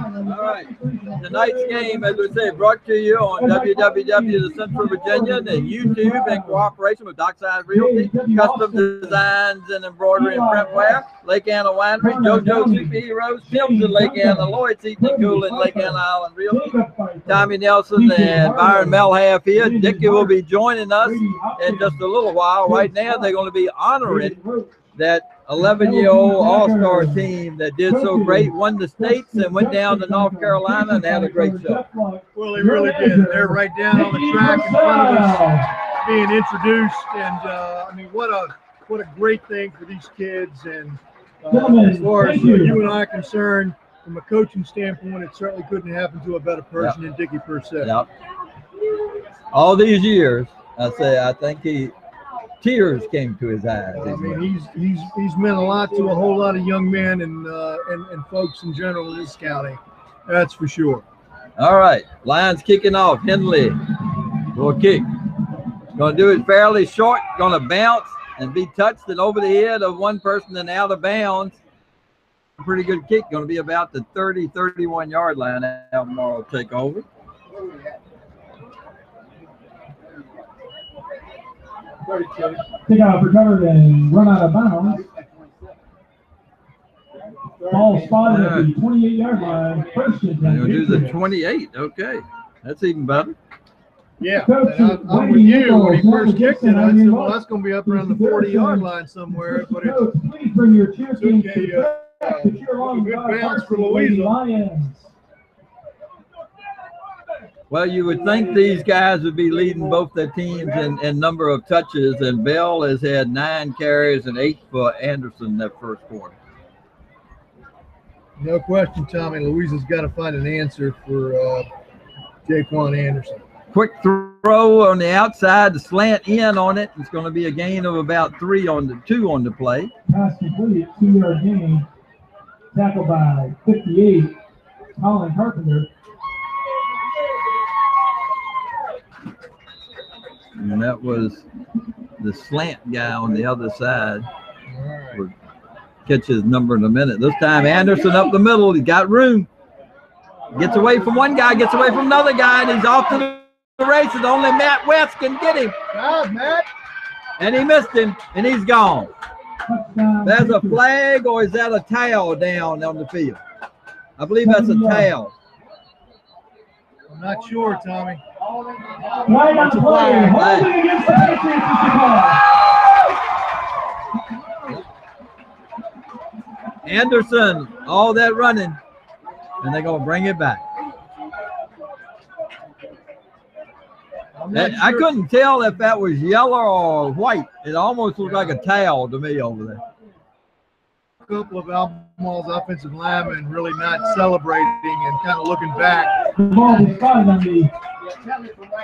All right. Tonight's game, as we say, brought to you on WWW Central Virginia and YouTube in cooperation with Dockside Realty, Custom Designs and Embroidery and Printwear, Lake Anna Winery, JoJo Superheroes, Tim's in Lake Anna, Lloyd's Eating and Cool in Lake Anna Island Realty, Tommy Nelson and Byron Mehlhaff here. Dickie will be joining us in just a little while. Right now, they're going to be honoring that 11-year-old all-star team that did so great, won the states and went down to North Carolina and had a great show. Well, they really did. They're right down on the track in front of us, being introduced, and I mean, what a great thing for these kids. And as far as you and I are concerned, from a coaching standpoint, it certainly couldn't happen to a better person than Dickie Purcell. Yep. All these years, I think tears came to his eyes. I mean, he's meant a lot to a whole lot of young men and folks in general in this county. That's for sure. All right, Lions kicking off. Henley will kick. Going to do it fairly short. Going to bounce and be touched and over the head of one person and out of bounds. Pretty good kick. Going to be about the 30, 31-yard line. Albemarle will take over. Kickoff recovered and run out of bounds. Ball spotted at the 28-yard line. 1st and 10. You'll do the 28. Okay, that's even better. Yeah, I'm with you. When he first kicked it, I said, well, that's going to be up around the 40-yard line somewhere. But please bring your cheer team to cheer on. Good bounce for Louisa. Lions. Well, you would think these guys would be leading both their teams in number of touches, and Bell has had 9 carries and 8 for Anderson that first quarter. No question, Tommy. Louisa's got to find an answer for Jaquan Anderson. Quick throw on the outside, the slant in on it. It's going to be a gain of about 2 on the play. Pass complete, 2-yard gain. Tackle by 58, Colin Carpenter. And that was the slant guy on the other side. We'll catch his number in a minute. This time Anderson up the middle. He got room. Gets away from one guy, gets away from another guy, and he's off to the races. Only Matt West can get him. God, Matt. And he missed him, and he's gone. There's a flag, or is that a towel down on the field? I believe that's a towel. I'm not sure, Tommy. Flag on the play. Holding against the Patriots is the call. Anderson, all that running, and they're going to bring it back. I couldn't tell if that was yellow or white. It almost looked like a towel to me over there. A couple of Albemarle's offensive linemen really not celebrating and kind of looking back. The ball is spotted on the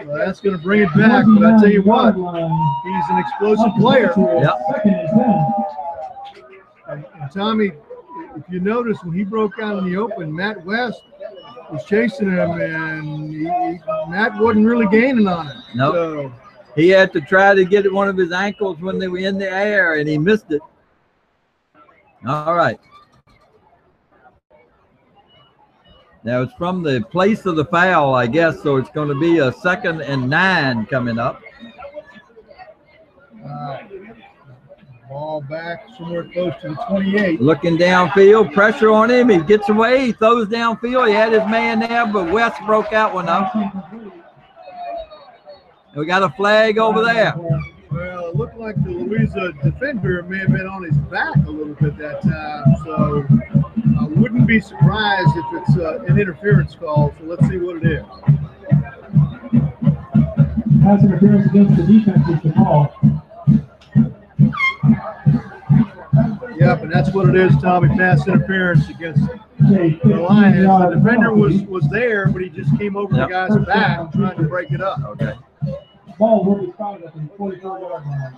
Well, that's going to bring it back, but I tell you what, he's an explosive player. Yep. Second and 10. And Tommy, if you notice, when he broke out in the open, Matt West was chasing him, and Matt wasn't really gaining on him. Nope. So, He had to try to get one of his ankles when they were in the air, and he missed it. All right. Now, it's from the place of the foul, I guess, so it's going to be a 2nd and 9 coming up. ball back somewhere close to the 28. Looking downfield, pressure on him. He gets away. He throws downfield. He had his man there, but West broke that one up. We got a flag over there. Well, it looked like the Louisa defender may have been on his back a little bit that time, so I wouldn't be surprised if it's an interference call, so let's see what it is. Pass interference against the defense is the call. Yep, and that's what it is, Tommy. Pass interference against the Lions. The defender was there, but he just came over the guy's back trying to break it up. Okay. Ball will be spotted at the 44-yard line.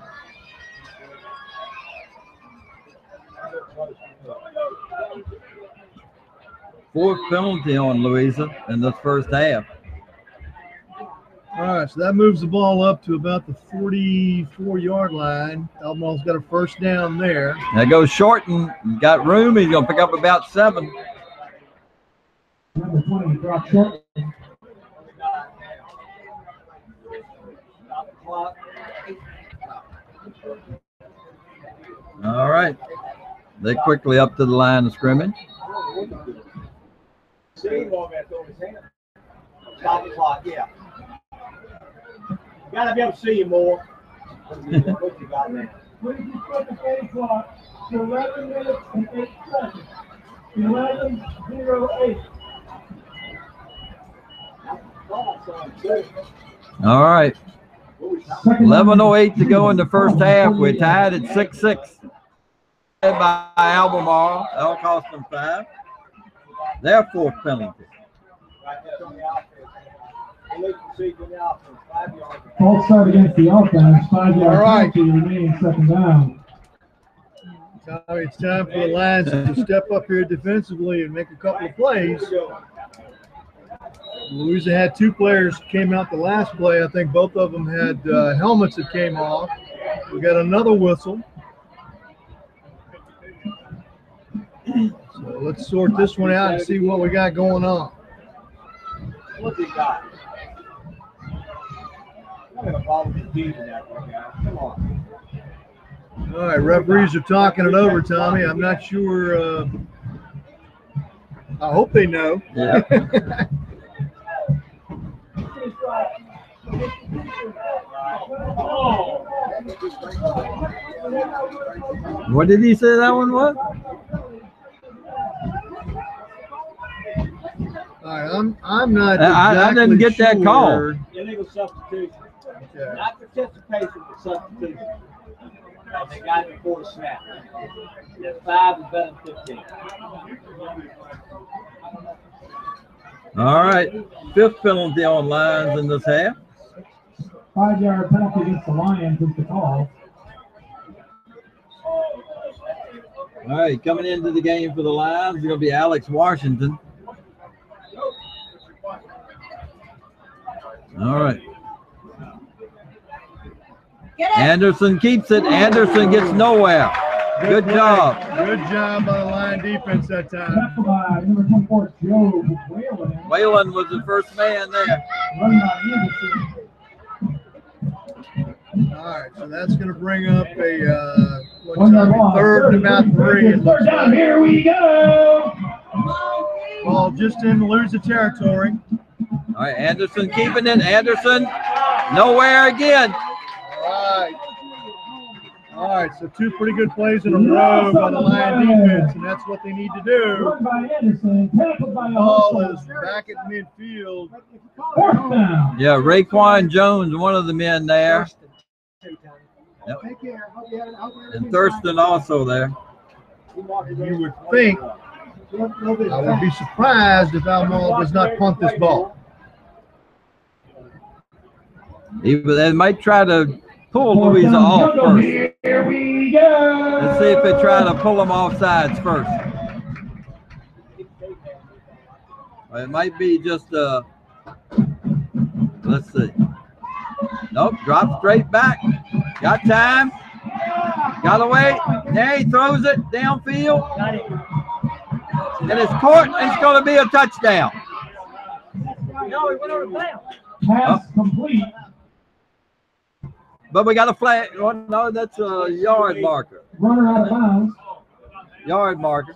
Fourth penalty on Louisa in this first half. All right, so that moves the ball up to about the 44-yard line. Albemarle's got a first down there. That goes Shorten. Got room. He's going to pick up about 7. Number 20, drop short. All right. They quickly up to the line of scrimmage. Stop the clock, yeah. Gotta be able to see you more. What you got there? Please put the game clock to 11 minutes and 8 seconds. 11:08. All right. 11:08 to go in the first half. We're tied at 6-6. Led by Albemarle. That'll cost them 5. Their fourth penalty. False start against the offense. 5-yard penalty remaining second down. Tommy, it's time for the Lions to step up here defensively and make a couple of plays. Louisa had 2 players came out the last play. I think both of them had helmets that came off. We got another whistle. So let's sort this one out and see what we got going on. What's he got? I'm gonna follow the team in that one, guys. Come on. All right, referees are talking it over, Tommy. I'm not sure. I hope they know. Yeah. What did he say that one was? All right, I'm not. I didn't get that call. Illegal substitution. Okay. Not participation, but substitution. They got it before the snap. 5 is better than 15. All right. 5th penalty on Lions in this half. 5-yard penalty against the Lions is the call. All right. Coming into the game for the Lions is going to be Alex Washington. All right. Anderson keeps it. Anderson gets nowhere. Good job. Good job by the line defense that time. Tackled by number 24, Joe Whalen. Whalen was the first man there. Run by Anderson. right, so that's going to bring up a One yard loss. third and about 3. It looks Third down. like. Here we go. Ball just in Louisa territory. All right, Anderson keeping it. Anderson nowhere again. All right, so 2 pretty good plays in a row by the Lion defense, and that's what they need to do. Run by Anderson. Tackled by Ball Albemarle. is back at midfield. Fourth down. Yeah, Raekwon Jones, one of the men there. Yep. And Thurston also there. You would think, I would be surprised if Albemarle does not punt this ball. They might try to pull Louisa off first. Here we go. Let's see if they try to pull them off sides first. It might be just let's see. Nope, drop straight back. Got time. Got away. There he throws it downfield. And it's caught. It's going to be a touchdown. No, he went over the bound. Pass complete. But we got a flag. Oh, no, that's a yard marker. Runner out of bounds. Yard marker.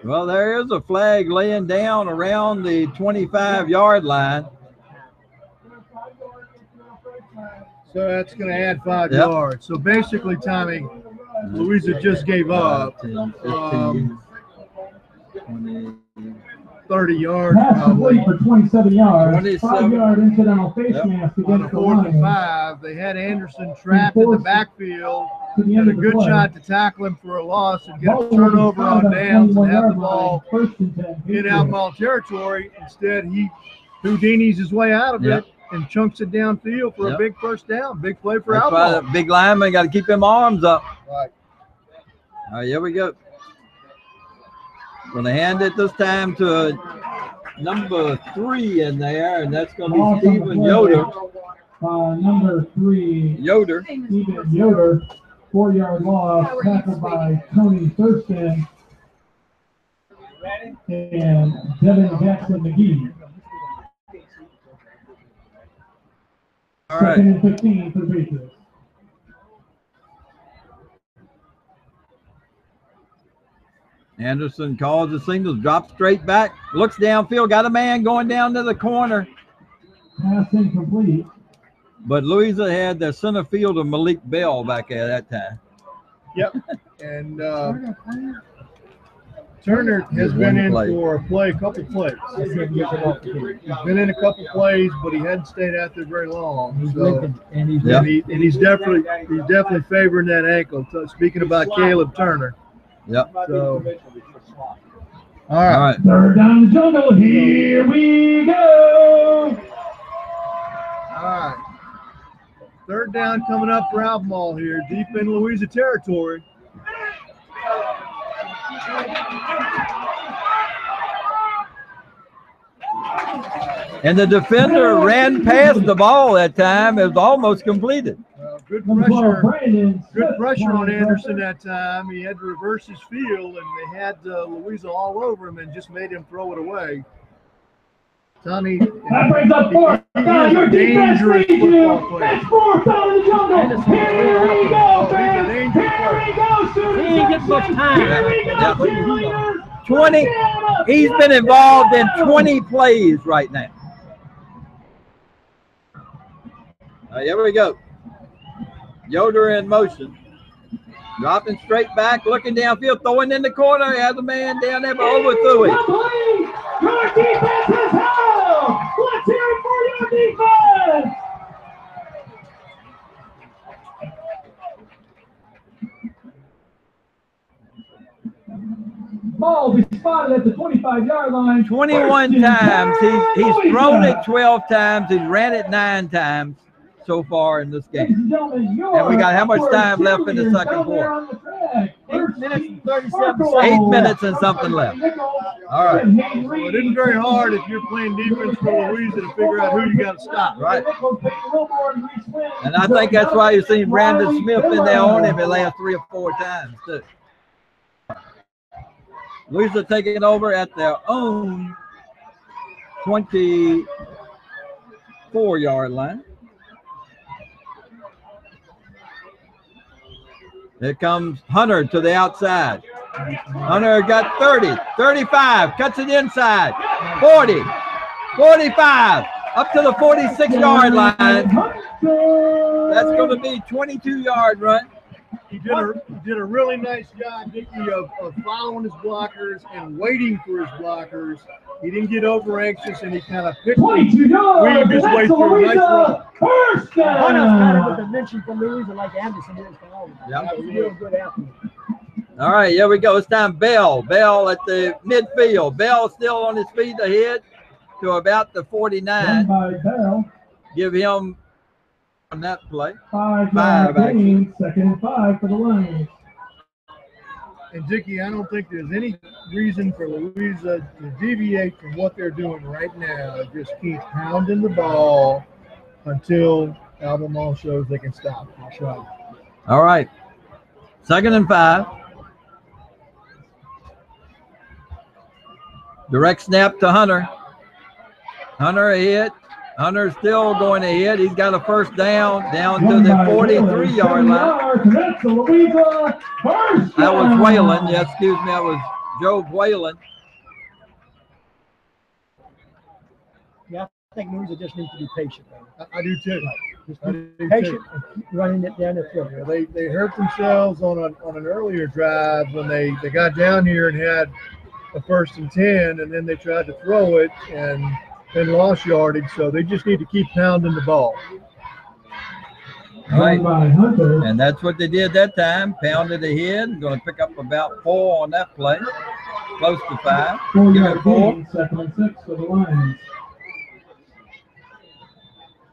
Well, there is a flag laying down around the 25-yard line. So that's going to add 5 yards. So basically, Tommy, Louisa just gave up 10, 15, 20. 30 yards. Pass complete for 27 yards. 27. 5-yard incidental face mask On against the 4th and Lions. 5, they had Anderson trapped in the backfield. Had a good shot to tackle him for a loss and get a turnover on downs and have the ball in Albemarle territory. Instead, he Houdini's his way out of it and chunks it downfield for a big first down. Big play for Albemarle. Right, big lineman got to keep them arms up. Right. All right, here we go. Going to hand it this time to number 3 in there, and that's going to be Stephen Yoder. Number 3. Yoder. Stephen Yoder. 4-yard loss, tackled by Tony Thurston and Devin Jackson McGee. All right. 2nd and 15 for the Patriots. Anderson calls the signals, drops straight back, looks downfield, got a man going down to the corner. Pass incomplete. But Louisa had the center fielder Malik Bell back at that time. Yep. And Turner has been in for a couple plays. He's been in a couple plays, but he hadn't stayed out there very long. So, and he's definitely favoring that ankle. So speaking about Caleb Turner. Yep. So, all right. Third down in the jungle. Here we go. All right. Third down coming up for Albemarle here, deep in Louisa territory. And the defender ran past the ball that time. It was almost completed. Good pressure on Anderson that time. He had to reverse his field, and they had Louisa all over him and just made him throw it away. Tommy, that brings up 4th down. Your defense needs you. That's 4th down in the jungle. Here we go, fans. Here we go, students. He ain't getting much time. Here we go, cheerleaders. 20. He's been involved in 20 plays right now. Here we go. Yoder in motion. Dropping straight back, looking downfield, throwing in the corner. He has a man down there, but overthrew it. Your defense is held. Let's hear it for your defense. Ball will be spotted at the 25-yard line. 21 times. He's thrown it 12 times. He's ran it 9 times so far in this game. And we got how much time left in the second quarter? 8 minutes and 37 seconds. 8 minutes and something left. All right. Well, it isn't very hard if you're playing defense for Louisa to figure out who you got to stop. Right. And I think that's why you've seen Brandon Smith in there on him the last 3 or 4 times, too. Louisa taking over at their own 24-yard line. Here comes Hunter to the outside. Hunter got 30, 35, cuts it inside, 40, 45, up to the 46-yard line. That's going to be 22-yard run. He did a really nice job, Dickie, of following his blockers and waiting for his blockers. He didn't get over anxious, and he kind of picked 22 yards. his way through a nice run. First down. Hunter's kind of with the mention from Louisa like Anderson is for all. Yep. He's real good athlete. All right, here we go. It's time Bell. Bell at the midfield. Bell still on his feet ahead to about the 49. Run by Bell. Give him on that play. 5 actually. gain, 2nd and 5 for the Lions. And Dickie, I don't think there's any reason for Louisa to deviate from what they're doing right now. Just keep pounding the ball until Albemarle shows they can stop. That's right. All right. 2nd and 5. Direct snap to Hunter. Hunter ahead. Hunter's still going ahead. He's got a first down to the 43-yard line. That's the Louisa first That was down. Whalen. Yes, excuse me. That was Joe Whalen. Yeah, I think Louisa just needs to be patient. Man. I do too. Just I be do patient too. and keep running it down the field. Yeah, they hurt themselves on an earlier drive when they got down here and had a 1st and 10, and then they tried to throw it and then lost yardage. So they just need to keep pounding the ball. All right. Run by Hunter. And that's what they did that time. Pounded ahead. Going to pick up about 4 on that play. Close to 5. 4 Give yard it 4. gain, 2nd and 6 for the Lions.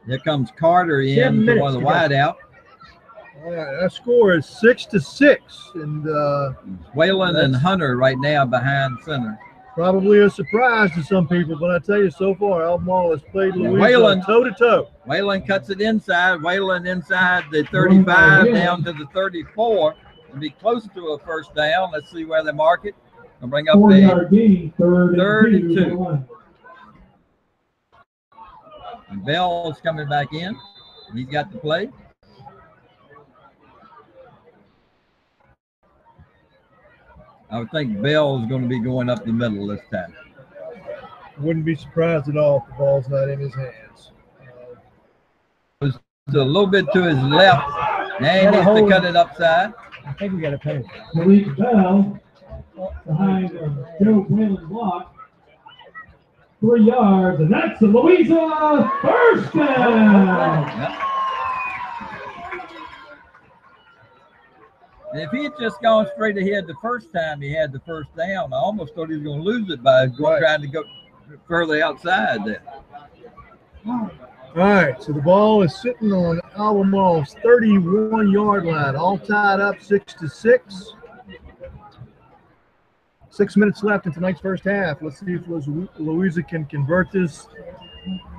Here comes Carter 7 in to minutes one of the to go. wide out. All right, that score is 6-6, and Whalen and Hunter right now behind center. probably a surprise to some people. But I tell you, so far, Albemarle has played Louisa Whalen. toe-to-toe. Whalen cuts it inside. Whalen inside the 35 down to the 34. It'll be close to a first down. Let's see where they mark it. I'll bring up 4 the yard gain, 3rd and 2 for 32. the Lions. and Bell's coming back in. He's got the play. I would think Bell's going to be going up the middle this time. Wouldn't be surprised at all if the ball's not in his hands. It's a little bit to his left. Now he needs to cut it upside. I think we got to pay. Malik Bell behind Joe Whalen's block. 3 yards, and that's the Louisa first down. Yep. And if he had just gone straight ahead the first time he had the first down, I almost thought he was going to lose it by trying to go further outside there. All right, so the ball is sitting on Albemarle's 31-yard line, all tied up 6-6. 6 minutes left in tonight's first half. Let's see if Louisa can convert this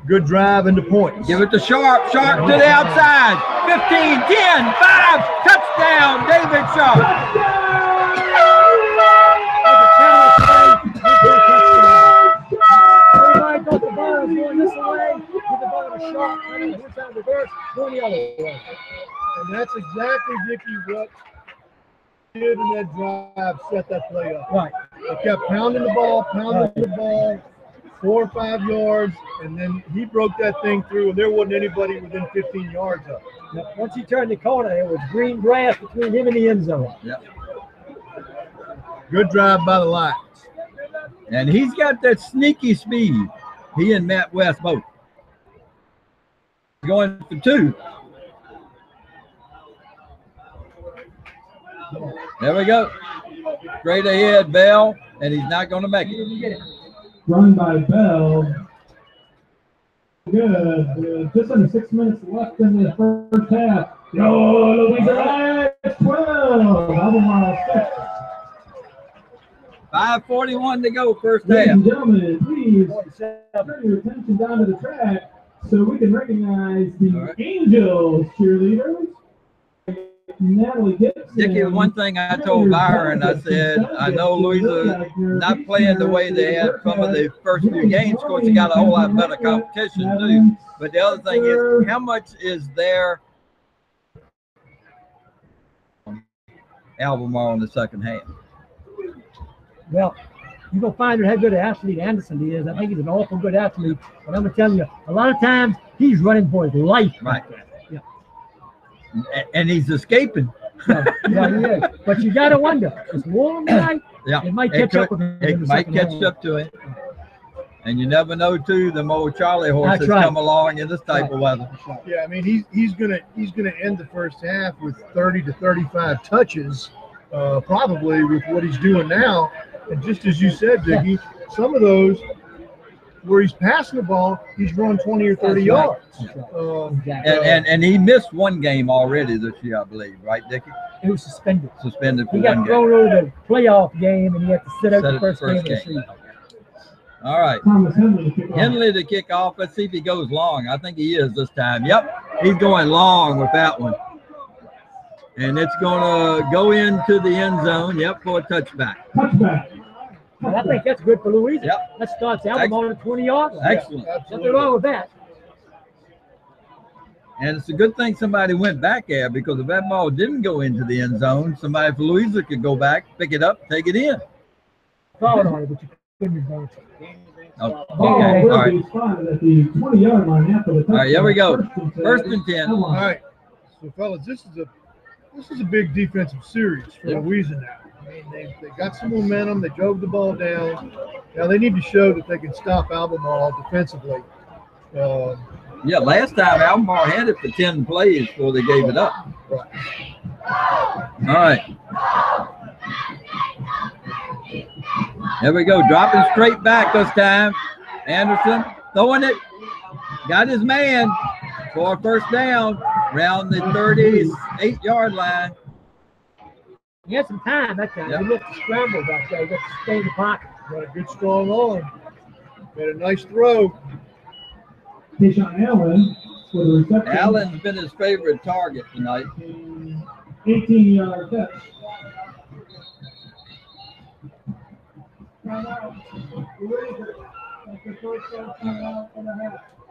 good drive into points. Give it to Sharp. Sharp to the outside. 15, 10, 5. Touchdown, David Sharp. Everybody thought the ball was going this way. Get the ball to Sharp. And then once out reverse, going the other way. And that's exactly, Dickie, what did in that drive set that play up. Right. They kept pounding the ball, 4 or 5 yards, and then he broke that thing through, and there wasn't anybody within 15 yards of it. Now, once he turned the corner, there was green grass between him and the end zone. Yep. Good drive by the Lions. And he's got that sneaky speed. He and Matt West both. Going for 2. There we go. Straight ahead, Bell, and he's not going to make it. Run by Bell. Good. Just under 6 minutes left in the first half. Yo, Louisa Lions 12. Albemarle 6. 5:41 to go, first Ladies half. and gentlemen, please turn your attention down to the track so we can recognize the Angels cheerleaders. Dickie, one thing I told Byron, I said, I know Louisa not playing the way they had some of the first few games. Of course, you got a whole lot better competition too. But the other thing is, how much is there Albemarle in the second half? Well, you're going to find out how good an athlete Anderson is. I think he's an awful good athlete. But I'm going to tell you, a lot of times he's running for his life. Right. Yeah. And he's escaping. Yeah, he is. But you got to wonder, is Warren right? Yeah. It might catch up with him. It might catch up to him. And you never know, too, the old Charlie horses come along in this type of weather. Yeah, I mean, he's gonna end the first half with 30 to 35 touches, probably with what he's doing now. And just as you said, Dickie, some of those where he's passing the ball, he's run 20 or 30 yards. And he missed one game already this year, I believe, right, Dickie? He was suspended. Suspended for he got one thrown game. over the playoff game, and he had to sit out the first game of the season. All right. Henley to kick off. Let's see if he goes long. I think he is this time. Yep, he's going long with that one. And it's going to go into the end zone. Yep, for a touchback. Well, I think that's good for Louisa. Yep. That starts Albemarle at 20 yards. Excellent. Nothing wrong with that. And it's a good thing somebody went back there, because if that ball didn't go into the end zone, somebody for Louisa could go back, pick it up, take it in. Followed on it, but you couldn't advance it. Oh, okay. All right. All right, here we go. First and 10. All right. So, fellas, this is a big defensive series for Louisa now. I mean, they got some momentum. They drove the ball down. Now they need to show that they can stop Albemarle defensively. Yeah, last time Albemarle had it for 10 plays before they gave it up. All right. Here we go. Dropping straight back this time. Anderson throwing it. Got his man for a first down around the 38-yard line. He had some time that time. Yep. He looked to scramble back there. He got to stay in the pocket. Got a good strong arm. Made a nice throw. Allen's been his favorite target tonight. 18-yard catch.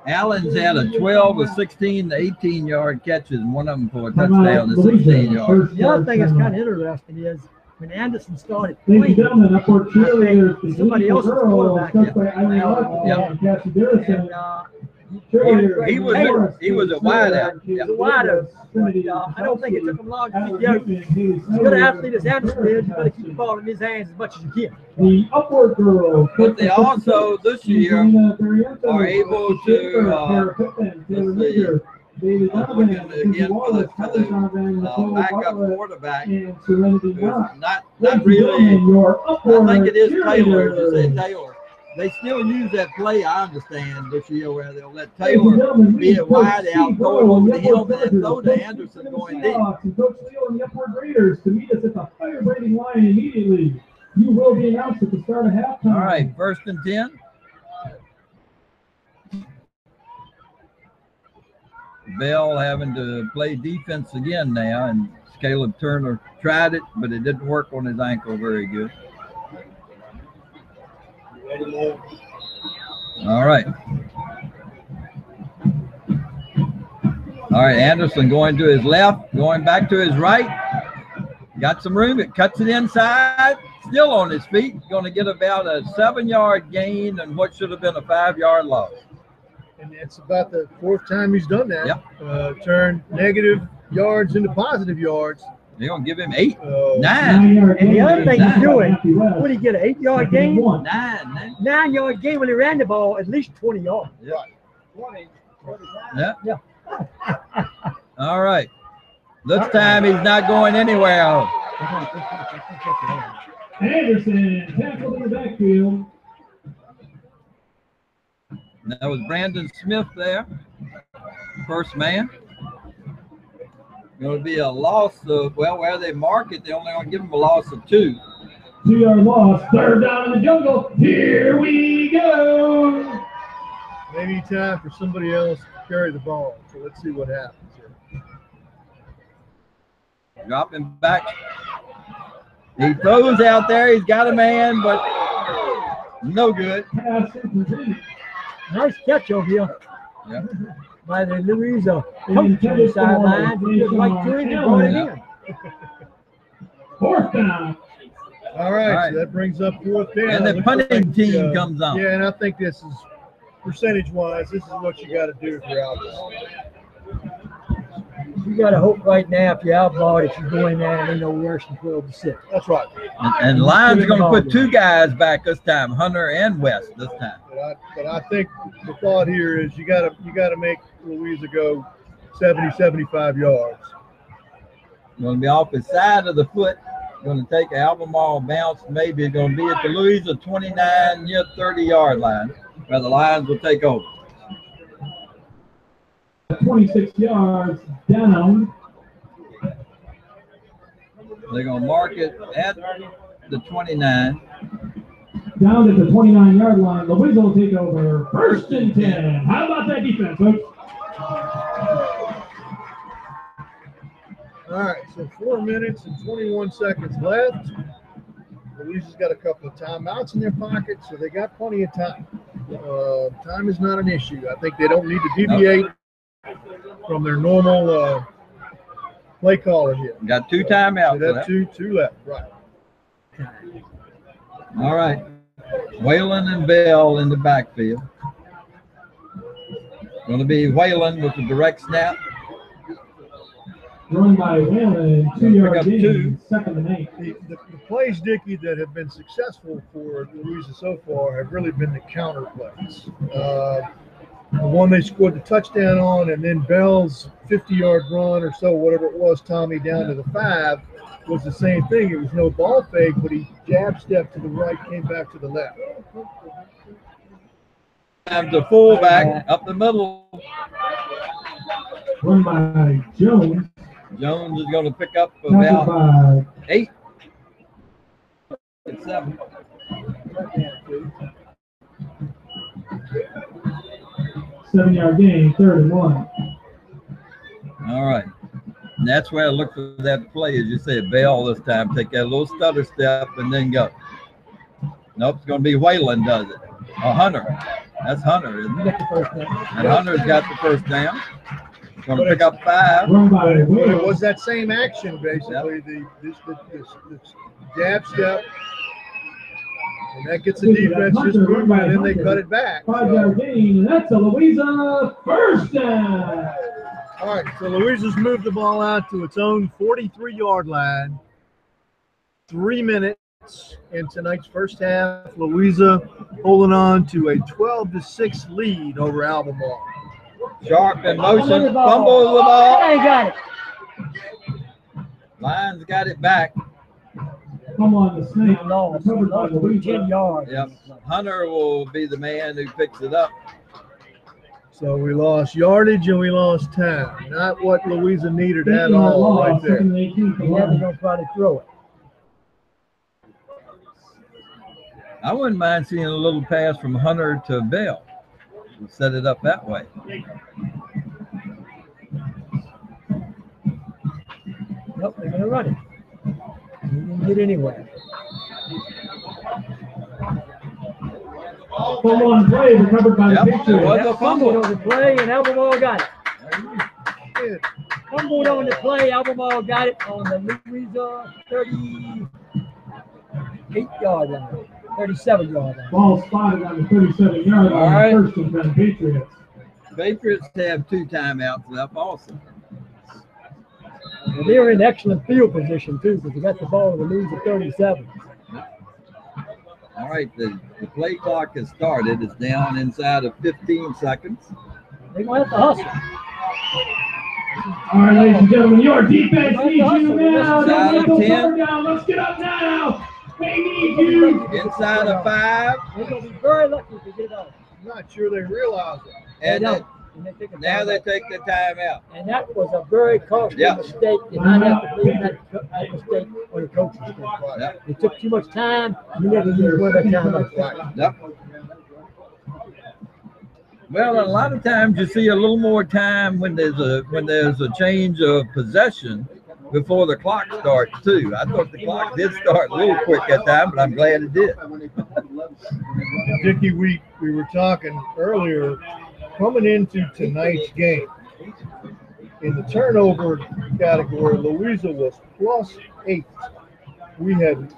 Allen's had a 12, a 16, to 18-yard catches, and one of them for a touchdown to 16 yards. The other thing that's kind of interesting is when Anderson started Ladies and playing, gentlemen, upward cheerleaders. somebody else's quarterback. He was a wideout. He was a wideout. I don't think it took him long to get out. As good an athlete as Anderson is, you better keep the ball in his hands as much as you can. The upward girl. But they also this year are able to I'm looking again for the backup quarterback. Not really. I think it is Taylor. To say Taylor. They still use that play, I understand, this year, where they'll let Taylor be a wide out, throw it over to him, and then throw to Anderson going deep. Coach Steele and the Upward Raiders to meet us at the fire breathing line immediately. You will be announced at the start of halftime. All right, first and 10. Bell having to play defense again now, and Caleb Turner tried it, but it didn't work on his ankle very good. All right. All right, Anderson going to his left, going back to his right. Got some room. It cuts it inside. Still on his feet. Going to get about a 7-yard gain and what should have been a 5-yard loss. And it's about the 4th time he's done that. Yep. Turned negative yards into positive yards. They're going to give him 8, 9. And the other thing he's doing, what did he get, an 8-yard gain? 9 9-yard gain when he ran the ball, at least 20 yards. Yeah. All right. This time he's not going anywhere. Anderson tackled in the backfield. That was Brandon Smith there. First man. Going to be a loss of, well, where they mark it, they only going to give him a loss of 2. 2-yard loss. 3rd down in the jungle. Here we go. Maybe time for somebody else to carry the ball. So let's see what happens here. Dropping back. He throws out there. He's got a man, but no good. Pass incomplete. Nice catch over here. Yep. By the Louisa coach on the sideline. He just right to him and brought it in. Fourth down. All right, All right. so that brings up fourth down. And the Looks punting like, team comes on. Yeah, and I think this is percentage-wise, this is what you got to do for Albemarle. You got to hope right now if you're Albemarle that you go in there and ain't no worse than 12-6. That's right. And Lions are going to put two guys back this time, Hunter and West this time. But I think the thought here is you got to make Louisa go 70, 75 yards. Going to be off the side of the foot. Going to take an Albemarle bounce. Maybe it's going to be at the Louisa 29 near 30-yard line, where the Lions will take over. 26 yards down. They're going to mark it at the 29. Down at the 29-yard line. Louisa will take over. First and 10. How about that defense, folks? All right, so 4 minutes and 21 seconds left. Louisa's got a couple of timeouts in their pocket, so they got plenty of time. Time is not an issue. I think they don't need to deviate from their normal play calling here. Got two timeouts. So that's two left, right. All right. Whalen and Bell in the backfield. Going to be Whalen with the direct snap. Run by Whalen, 2-yard up gain, two. 2nd and 8. The plays, Dickie, that have been successful for Louisa so far have really been the counter plays. The one they scored the touchdown on, and then Bell's 50-yard run or so, whatever it was, Tommy, down to the 5, was the same thing. It was no ball fake, but he jab stepped to the right, came back to the left. Have the fullback up the middle. Run by Jones. Jones is going to pick up Tackled about by 8. 7. 7-yard gain, 3rd and 1. All right. And that's where I look for that play, as you said, Bell this time. Take that little stutter step and then go. Nope, it's going to be Whalen does it. Oh, Hunter. That's Hunter, isn't it? And Hunter's got the first down. Going to pick up 5. Run by But it Whalen. was that same action, basically, the jab step. And that gets the defense just moving, and then they cut it back. 5-yard gain, and that's a Louisa first down. All right, so Louisa's moved the ball out to its own 43-yard line. 3 minutes in tonight's first half. Louisa holding on to a 12-6 lead over Albemarle. Sharp in motion. Fumbles the ball. I got it. Lions got it back. Come on, the snake. Lost. Covered by Lost Louisa. 10 yards. Yep. Hunter will be the man who picks it up. So we lost yardage and we lost time. Not what Louisa needed at 18-yard all right loss, there. 2nd and 18 for Yeah, they're Lions. going to try to throw it. I wouldn't mind seeing a little pass from Hunter to Bell. We'll set it up that way. Nope, they're going to run it. He didn't get anywhere. Fumble on play, recovered by Yep, the it Patriots. was. That fumbled on the play, and Albemarle got it. Good. Fumbled on the play, Albemarle got it on the Louisa 38-yard line, 37-yard line. Ball spotted on the 37-yard All line. right. First and 10 Patriots. Patriots have 2 timeouts left also. And they're in excellent field position, too, because they got the ball on the Louisa 37. All right, the play clock has started. It's down inside of 15 seconds. They're going to have to hustle. All right, ladies and gentlemen, your defense needs you now. Inside Don't let of those 10. cover down. Let's get up now. They need you. Inside of 5. They're going to be very lucky if they get it off. I'm not sure they realize it. And They then, don't. And they take a now they timeout. take the timeout. And that was a very costly Yeah. mistake. They not have to leave that mistake on the coach's mistake. Yep. They took too much time. You never use one of that time like that. Yep. Well, a lot of times you see a little more time when there's a change of possession before the clock starts too. I thought the clock did start a little quick that time, but I'm glad it did. Dickie, we were talking earlier, coming into tonight's game, in the turnover category, Louisa was +8. We had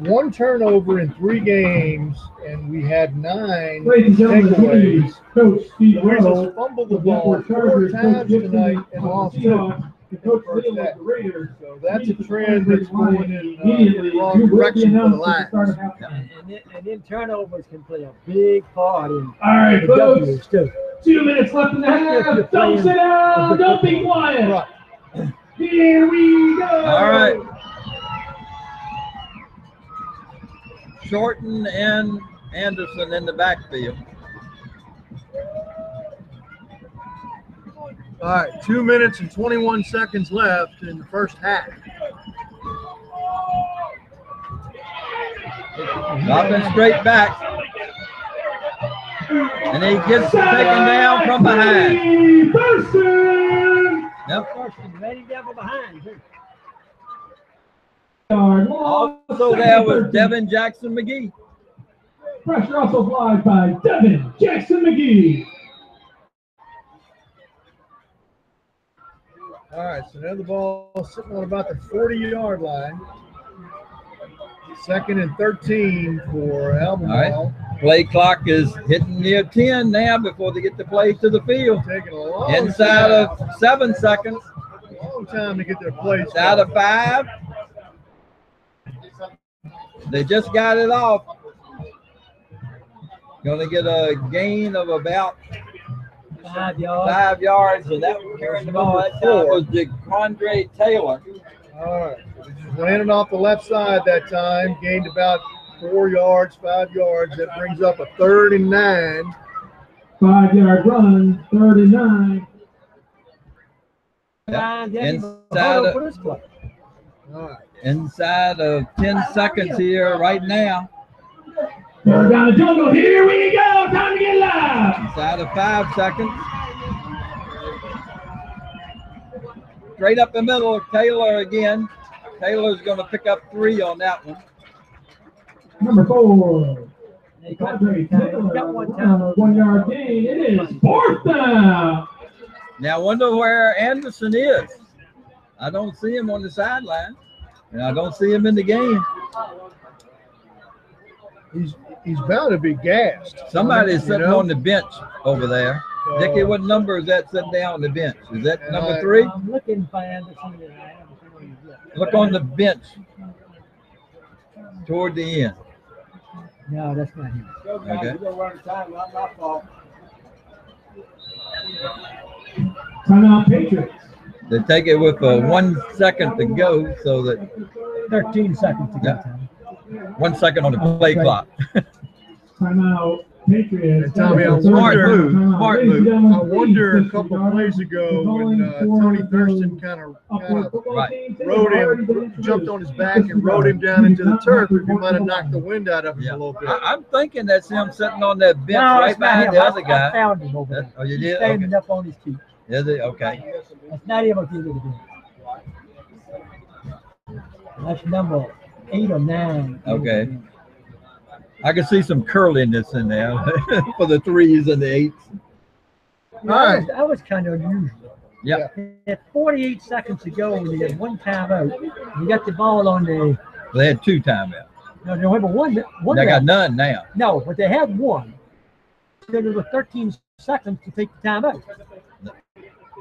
one turnover in 3 games, and we had 9 takeaways. Louisa fumbled the ball 4 times tonight and lost 2. So that's a trend that's going in the wrong direction for the Lions. And then turnovers can play a big part in All right, the folks. W's too. 2 minutes left in the half. Don't sit down. Don't be quiet. Right. Here we go. All right. Shorten and Anderson in the backfield. All right, 2 minutes and 21 seconds left in the first half. Dropping straight back. And he gets taken down from behind. Purcell. Yep. Ready down from behind. Also there was Devin Jackson McGee. Pressure also applied by Devin Jackson McGee. All right, so now the ball sitting on about the 40-yard line. 2nd and 13 for Albemarle. All right. Play clock is hitting near 10 now before they get the play to the field. Taking a long Inside of 7 seconds. long time to get their plays. Inside of 5. They just got it off. Going to get a gain of about 5 yards. 5 yards, and that carrying the ball that time was DeQuandre Taylor. All right, so just landed off the left side that time, gained about 4 yards, 5 yards. That brings up a 3rd and 9. 5-yard run, 3rd and 9. Inside of 10 seconds here right now. Third down the jungle. Here we go. Time to get live. Inside of 5 seconds. Straight up the middle, Taylor again. Taylor's going to pick up 3 on that one. Number 4. Taylor, 1 yard gain. It is 4th down. Now I wonder where Anderson is. I don't see him on the sideline, and I don't see him in the game. He's bound to be gassed. Somebody's sitting on the bench over there. Dickie, what number is that sitting down on the bench? Is that number 3? I'm looking for Anderson. Look on the bench toward the end. No, that's not him. Okay. Timeout Patriots. They take it with 1 second to go, so that 13 seconds to go. Yeah. 1 second on the play clock. Timeout Patriots. And Tommy, I Smart wonder, move. Smart move. I wonder a couple of plays ago when Tony Thurston kind of Right. rode him, jumped on his back and rode him down into the turf, if he might have knocked the wind out of him Yeah. a little bit. I'm thinking that's him sitting on that bench No, right it's not behind him. the other I guy. found him over there. Oh, you He's did? standing Okay. up on his feet. Is it? Okay. That's not him up here to the bench. That's number 8 or 9. Okay. I can see some curliness in there for the 3s and the 8s. All right. That was kind of unusual. Yeah. At 48 seconds to go, when you had 1 timeout, you got the ball on the. They had 2 timeouts. No, they have one. They got none now. No, but they had 1. Then there was 13 seconds to take the timeout.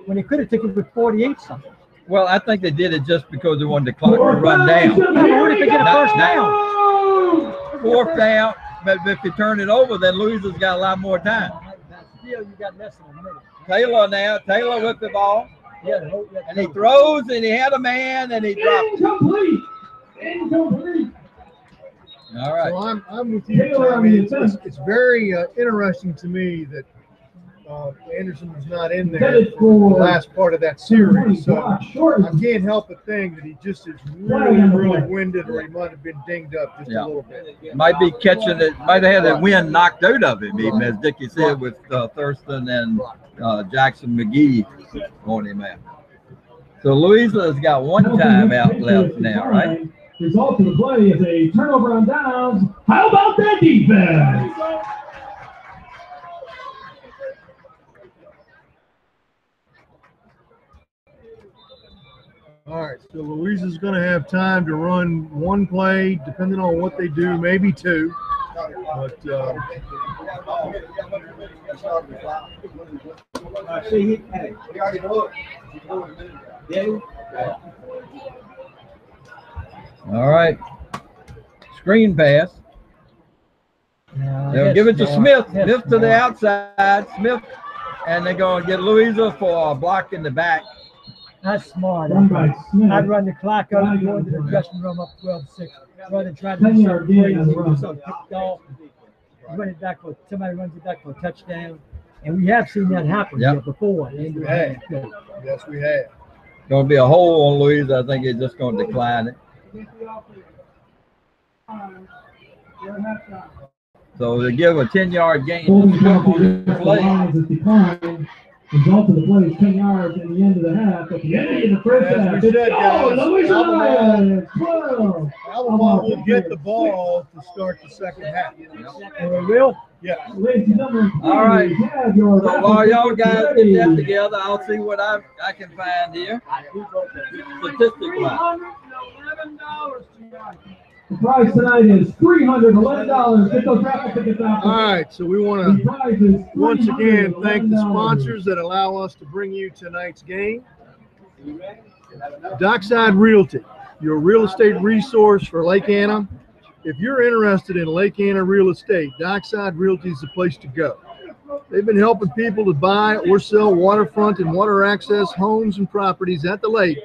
When they could have taken it with 48 seconds. Well, I think they did it just because they wanted the clock to run down. Yeah, but what if they get a first down? 4th down, but if you turn it over, then Louisa's got a lot more time. Still, you got less than a minute. Taylor now. Taylor with the ball. Yeah, And he throws, and he had a man, and he dropped it. Incomplete. Incomplete. All right. So I'm with you, Tommy. It's very interesting to me that Anderson was not in there for the last part of that series. So I can't help but think that he just is really winded, or he might have been dinged up just a little bit. Might be catching it. Might have had the wind knocked out of him, even as Dickie said, with Thurston and Jackson McGee on him out. So Louisa's got one timeout left now, right? Result of the play is a turnover on downs. How about that defense? All right, so Louisa's going to have time to run one play, depending on what they do, maybe two. But All right. Screen pass. They'll give it to Smith. Smith to the outside. Smith. And they're going to get Louisa for a block in the back. That's smart. Run by Smith. I'd run the clock out and go into the dressing room up 12-6. Rather than try to do something crazy, do something picked off. Run it back for somebody runs it back for a touchdown. And we have seen that happen here before. yes, we have. Going to be a hole on Louisa. I think it's just going to decline it. So they give a 10-yard gain. Result of the play is 10 yards in the end of the half. At the end of the first half, As we said, guys, Albemarle will get the ball to start the second half. And we will? Yeah. All right. So while y'all guys get that together, I'll see what I can find here. Statistic-wise. The prize tonight is $311. Get those raffle tickets out. All right, so we want to once again thank the sponsors that allow us to bring you tonight's game. Dockside Realty, your real estate resource for Lake Anna. If you're interested in Lake Anna real estate, Dockside Realty is the place to go. They've been helping people to buy or sell waterfront and water access homes and properties at the lake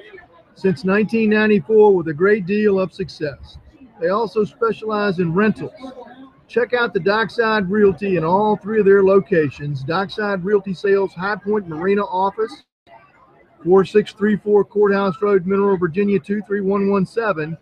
since 1994 with a great deal of success. They also specialize in rentals. Check out the Dockside Realty in all three of their locations. Dockside Realty Sales, High Point Marina Office, 4634 Courthouse Road, Mineral, Virginia 23117,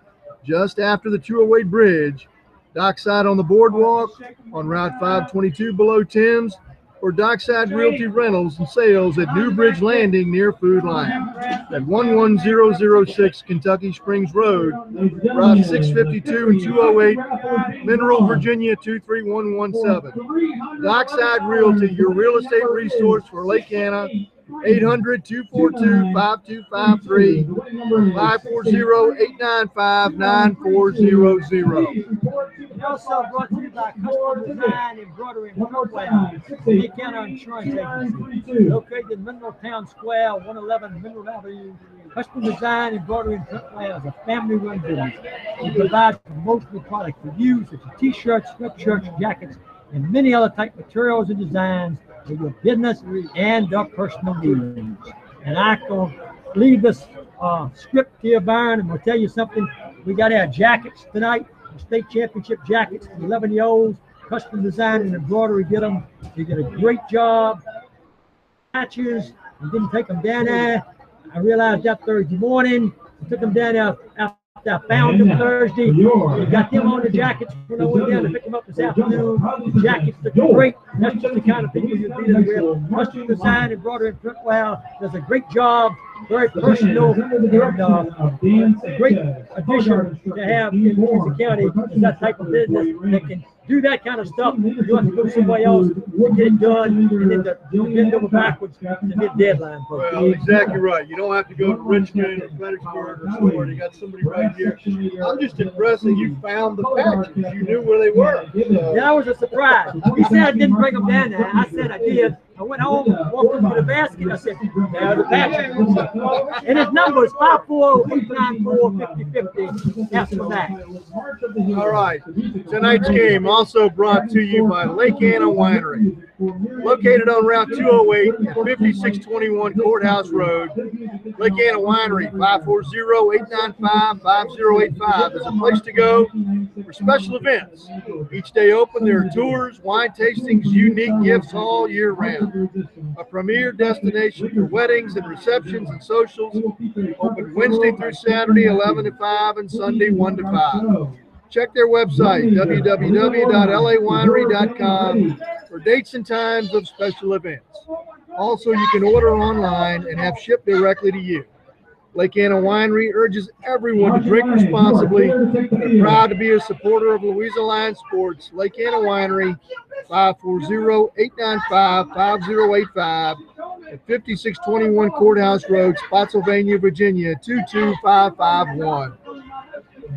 just after the 208 Bridge. Dockside on the Boardwalk, on Route 522 below Thames, or Dockside Realty Rentals and Sales at New Bridge Landing near Food Lion at 11006 Kentucky Springs Road, Route 652 and 208, Mineral, Virginia 23117. Dockside Realty, your real estate resource for Lake Anna. 800-242-5253, 540-895-9400. Also brought to you by Custom Design Embroidery and Footwear, Lake Anna Insurance Agency, located in Mineral Town Square, 111 Mineral Avenue. Custom Design Embroidery and Footwear is a family-run business. We provide promotional products for you, such as t-shirts, sweatshirts, jackets, and many other type materials and designs for your business and your personal needs. And I can leave this script here, Byron, and we'll tell you something. We got our jackets tonight, state championship jackets, 11-year-olds, custom design and embroidery. Get them. They did a great job. Patches, we didn't take them down there. I realized that Thursday morning. I took them down there after I found them Thursday. We got them on the jackets when I went down to pick them up this afternoon. The jackets look great. That's just the kind of people you're dealing with. Custom design, embroidery, and printwell does a great job. Very personal, and a great addition to have in the county is that type of business that can do that kind of stuff. You have to go somewhere else to get it done, and then to bend over backwards to get deadline. Well, exactly right. You don't have to go to Richmond or Fredericksburg or somewhere. You got somebody right here. I'm just impressed that you found the patches. You knew where they were. So. That was a surprise. He said I didn't bring them down there. I said I did. I went home, walked into the basket. I said, "There's the patches." And his number is 540-894-5050. That's for that. All right. Tonight's game also brought to you by Lake Anna Winery. Located on Route 208 at 5621 Courthouse Road. Lake Anna Winery, 540-895-5085 is a place to go for special events. Each day open, there are tours, wine tastings, unique gifts all year round. A premier destination for weddings and receptions and socials. Open Wednesday through Saturday, 11 to 5, and Sunday, 1 to 5. Check their website, www.lawinery.com, for dates and times of special events. Also, you can order online and have shipped directly to you. Lake Anna Winery urges everyone to drink responsibly and proud to be a supporter of Louisa Lions Sports. Lake Anna Winery, 540-895-5085 at 5621 Courthouse Road, Spotsylvania, Virginia, 22551.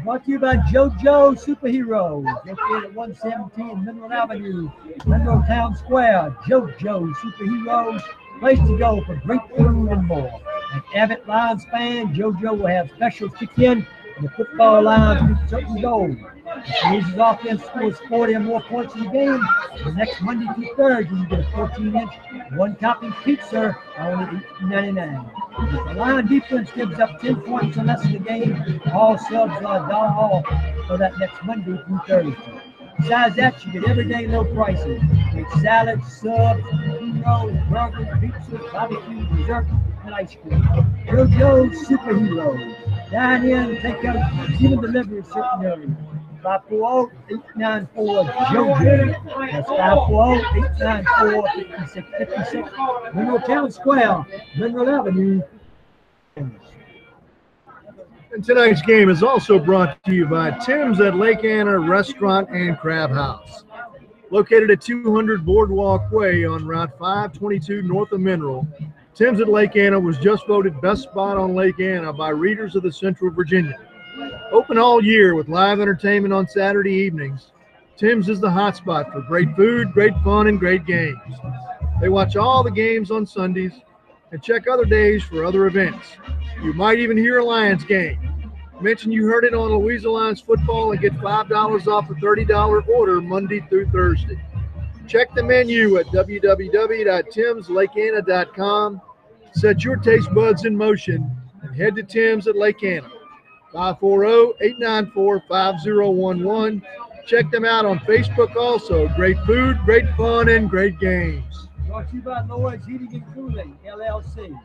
Brought to you by JoJo Superheroes, located at 117 Mineral Avenue, Monroe Town Square. JoJo Superheroes, place to go for great food and more. An avid Lions fan, JoJo will have specials kick in and the football Lions reach certain goals. If Louisa's offense scores 40 or more points in the game, the next Monday through Thursday, you get a 14-inch, one-topping pizza for only $18.99. If the Lion defense gives up 10 points or less in the game, all subs are $1 off for that next Monday through Thursday. Besides that, you get everyday low prices. With salads, subs, heroes, burgers, pizzas, barbecue, dessert, and ice cream. JoJo's Superheroes. Dine in, take out, even delivery in certain areas. 540-894-JoJo. That's 540-894-5656. Monroe Town Square, Mineral Avenue. And tonight's game is also brought to you by Tim's at Lake Anna Restaurant and Crab House. Located at 200 Boardwalk Way on Route 522 north of Mineral, Tim's at Lake Anna was just voted best spot on Lake Anna by readers of the Central Virginia. Open all year with live entertainment on Saturday evenings, Tim's is the hot spot for great food, great fun, and great games. They watch all the games on Sundays and check other days for other events. You might even hear a Lions game. Mention you heard it on Louisa Lions football and get $5 off a $30 order Monday through Thursday. Check the menu at www.timslakeanna.com. Set your taste buds in motion and head to Tim's at Lake Anna. 540-894-5011. Check them out on Facebook also. Great food, great fun, and great games. Brought to you by Lloyd's Heating and Cooling, LLC.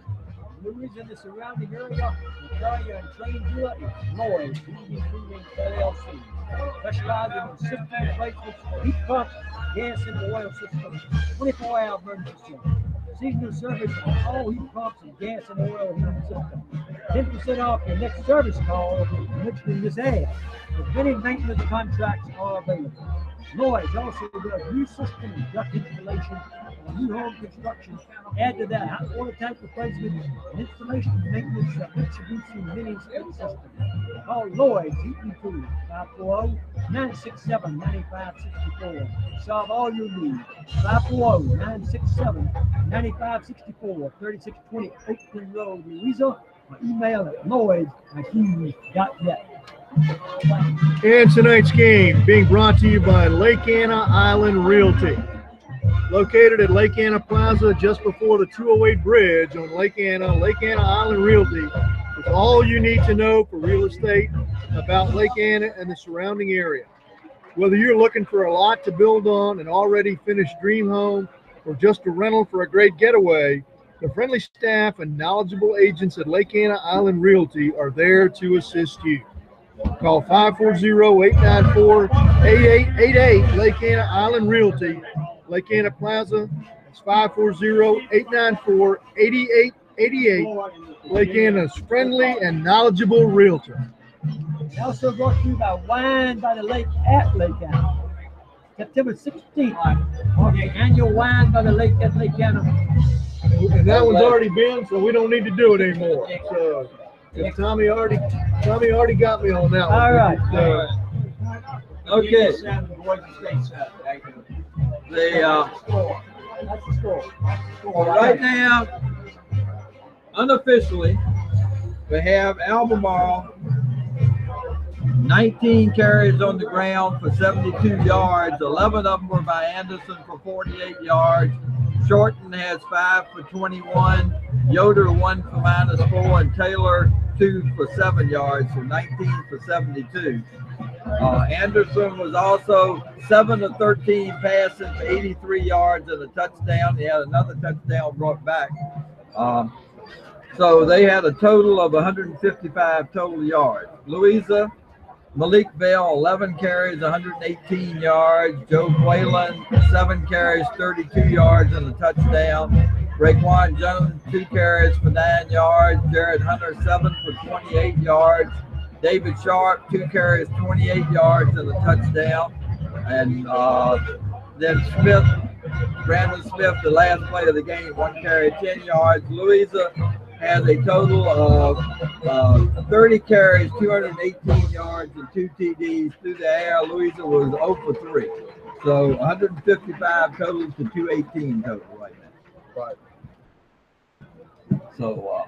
Louisa and the surrounding area, the carrier and train dealer is Lloyd's Heating and Cooling, LLC. Specializing in system replacements, heat pumps, gas and oil systems, 24-hour emergency service. Seasonal service on all heat pumps and gas and oil heating systems. 10% off your next service call mentioning this ad. Many maintenance contracts are available. Lloyd's also does new system and duct installation on new home construction. Add to that hot water tank replacement and installation and maintenance of Mitsubishi mini split system. Call Lloyd's Heating and Cooling, 540-967-9564. Solve all your needs. 540-967-9564, 3620 Oakland Road, Louisa, or email at lloyds@hughes.net. And tonight's game being brought to you by Lake Anna Island Realty. Located at Lake Anna Plaza just before the 208 bridge on Lake Anna Island Realty is all you need to know for real estate about Lake Anna and the surrounding area. Whether you're looking for a lot to build on, an already finished dream home, or just a rental for a great getaway, the friendly staff and knowledgeable agents at Lake Anna Island Realty are there to assist you. Call 540-894-8888, Lake Anna Island Realty, Lake Anna Plaza. It's 540-894-8888, Lake Anna's friendly and knowledgeable realtor. Also brought to you by Wine by the Lake at Lake Anna. September 16th, the annual Wine by the Lake at Lake Anna. And that one's already been, so we don't need to do it anymore. So Tommy already got me on that one. All right. Okay. That's the score. Right now, unofficially, we have Albemarle, 19 carries on the ground for 72 yards. 11 of them were by Anderson for 48 yards. Shorten has 5 for 21. Yoder 1 for -4, and Taylor 2 for 7 yards, so 19 for 72. Anderson was also 7 of 13 passing for 83 yards and a touchdown. He had another touchdown brought back. So they had a total of 155 total yards. Louisa, Malik Bell, 11 carries, 118 yards. Joe Whalen, 7 carries, 32 yards and a touchdown. Raekwon Jones, 2 carries for 9 yards. Jared Hunter, 7 for 28 yards. David Sharp, 2 carries, 28 yards and a touchdown. And then Smith, Brandon Smith, the last play of the game, 1 carry, 10 yards. Louisa has a total of 30 carries, 218 yards, and 2 TDs through the air. Louisa was 0 for 3. So 155 total to 218 total right now. Right. So,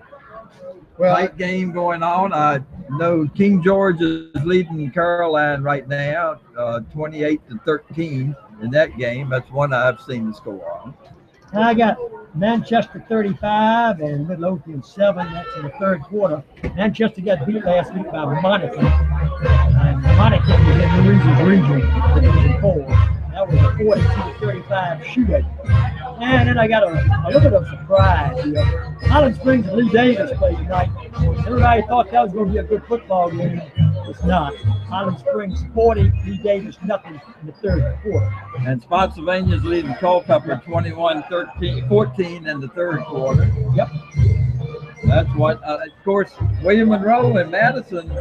Well, tight game going on. I know King George is leading Caroline right now, 28-13 in that game. That's one I've seen the score on. I got Manchester 35 and Midlothian 7. That's in the third quarter. Manchester got beat last week by Monaco. And Monaco was in Louisa's region, Division 4. That was a 42-35 shootout. And then I got a little bit of surprise here. Highland Springs and Lee Davis played tonight. Everybody thought that was going to be a good football game. It's not. Highland Springs 40, Lee Davis nothing in the third quarter. And Spotsylvania's leading Culpeper 21-14 in the third quarter. Yep. That's what, of course, William Monroe and Madison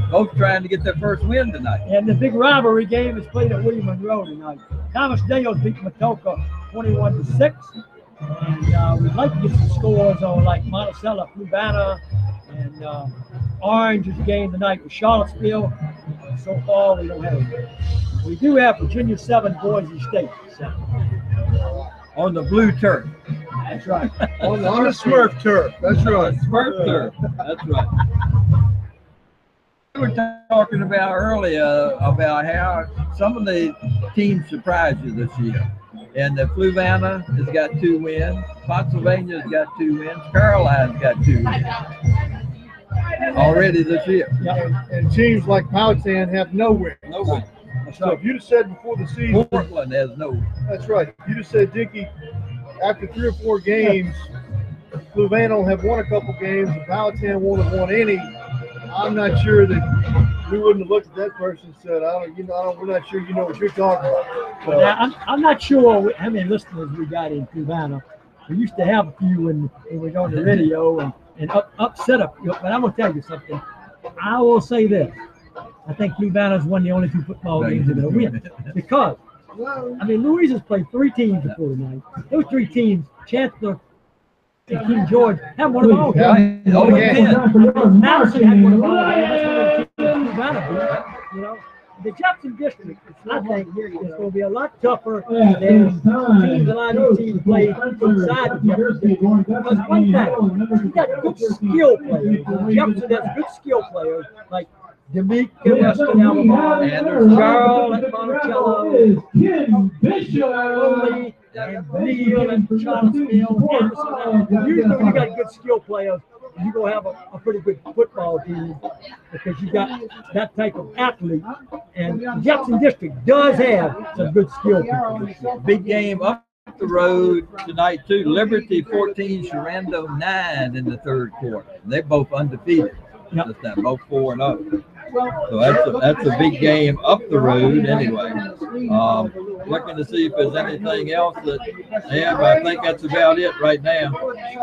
both trying to get their first win tonight. And the big rivalry game is played at William Monroe tonight. Thomas Dales beat Matoka 21-6. And we'd like to get some scores on like Monticello, Fluvanna, and Orange's game tonight with Charlottesville. So far, we don't have it. We do have Virginia 7, Boise State 7. On the blue turf. That's right. on the Smurf turf. That's right. Smurf turf. That's right. We were talking about earlier about how some of the teams surprised you this year. And the Fluvanna has got 2 wins. Spotsylvania's got 2 wins. Caroline's got 2 wins already this year. Yep. And teams like Powhatan have no win. No win. So if you'd have said before the season, Portland has no win. that's right. If you'd have said, Dickie, after 3 or 4 games, Fluvanna will have won a couple games, and Powhatan won't have won any, I'm not sure that we wouldn't have looked at that person and said, we're not sure you know what you're talking about. So, Now, I'm not sure how many listeners we got in Fluvanna. We used to have a few when we were on the radio and upset up. But I'm going to tell you something. I will say this. I think Fluvanna's won the only 2 football games they're going to win. Because, I mean, Louisa's played 3 teams before tonight. Those 3 teams, Chancellor and King George, have won them all. Yeah. Oh, yeah. Madison had one of them. Fluvanna beat, you know. The Jefferson District, I think, is going to be a lot tougher than teams a lot of these teams play inside the Jefferson District. Because one thing, you got good skill players. Jefferson has good skill players like Demick and Weston Albemarle, and Charles at Monticello, Foley and Neal and Charlottesville, Anderson. Usually you got good skill players, and you're going to have a pretty good football team because you got that type of athlete. And Jefferson District does have some good skill people. Big game up the road tonight, too. Liberty 14, Sharando 9 in the third quarter. They're both undefeated. Yep. This time, both 4-0. So that's a big game up the road anyway. Looking to see if there's anything else that they have. I think that's about it right now.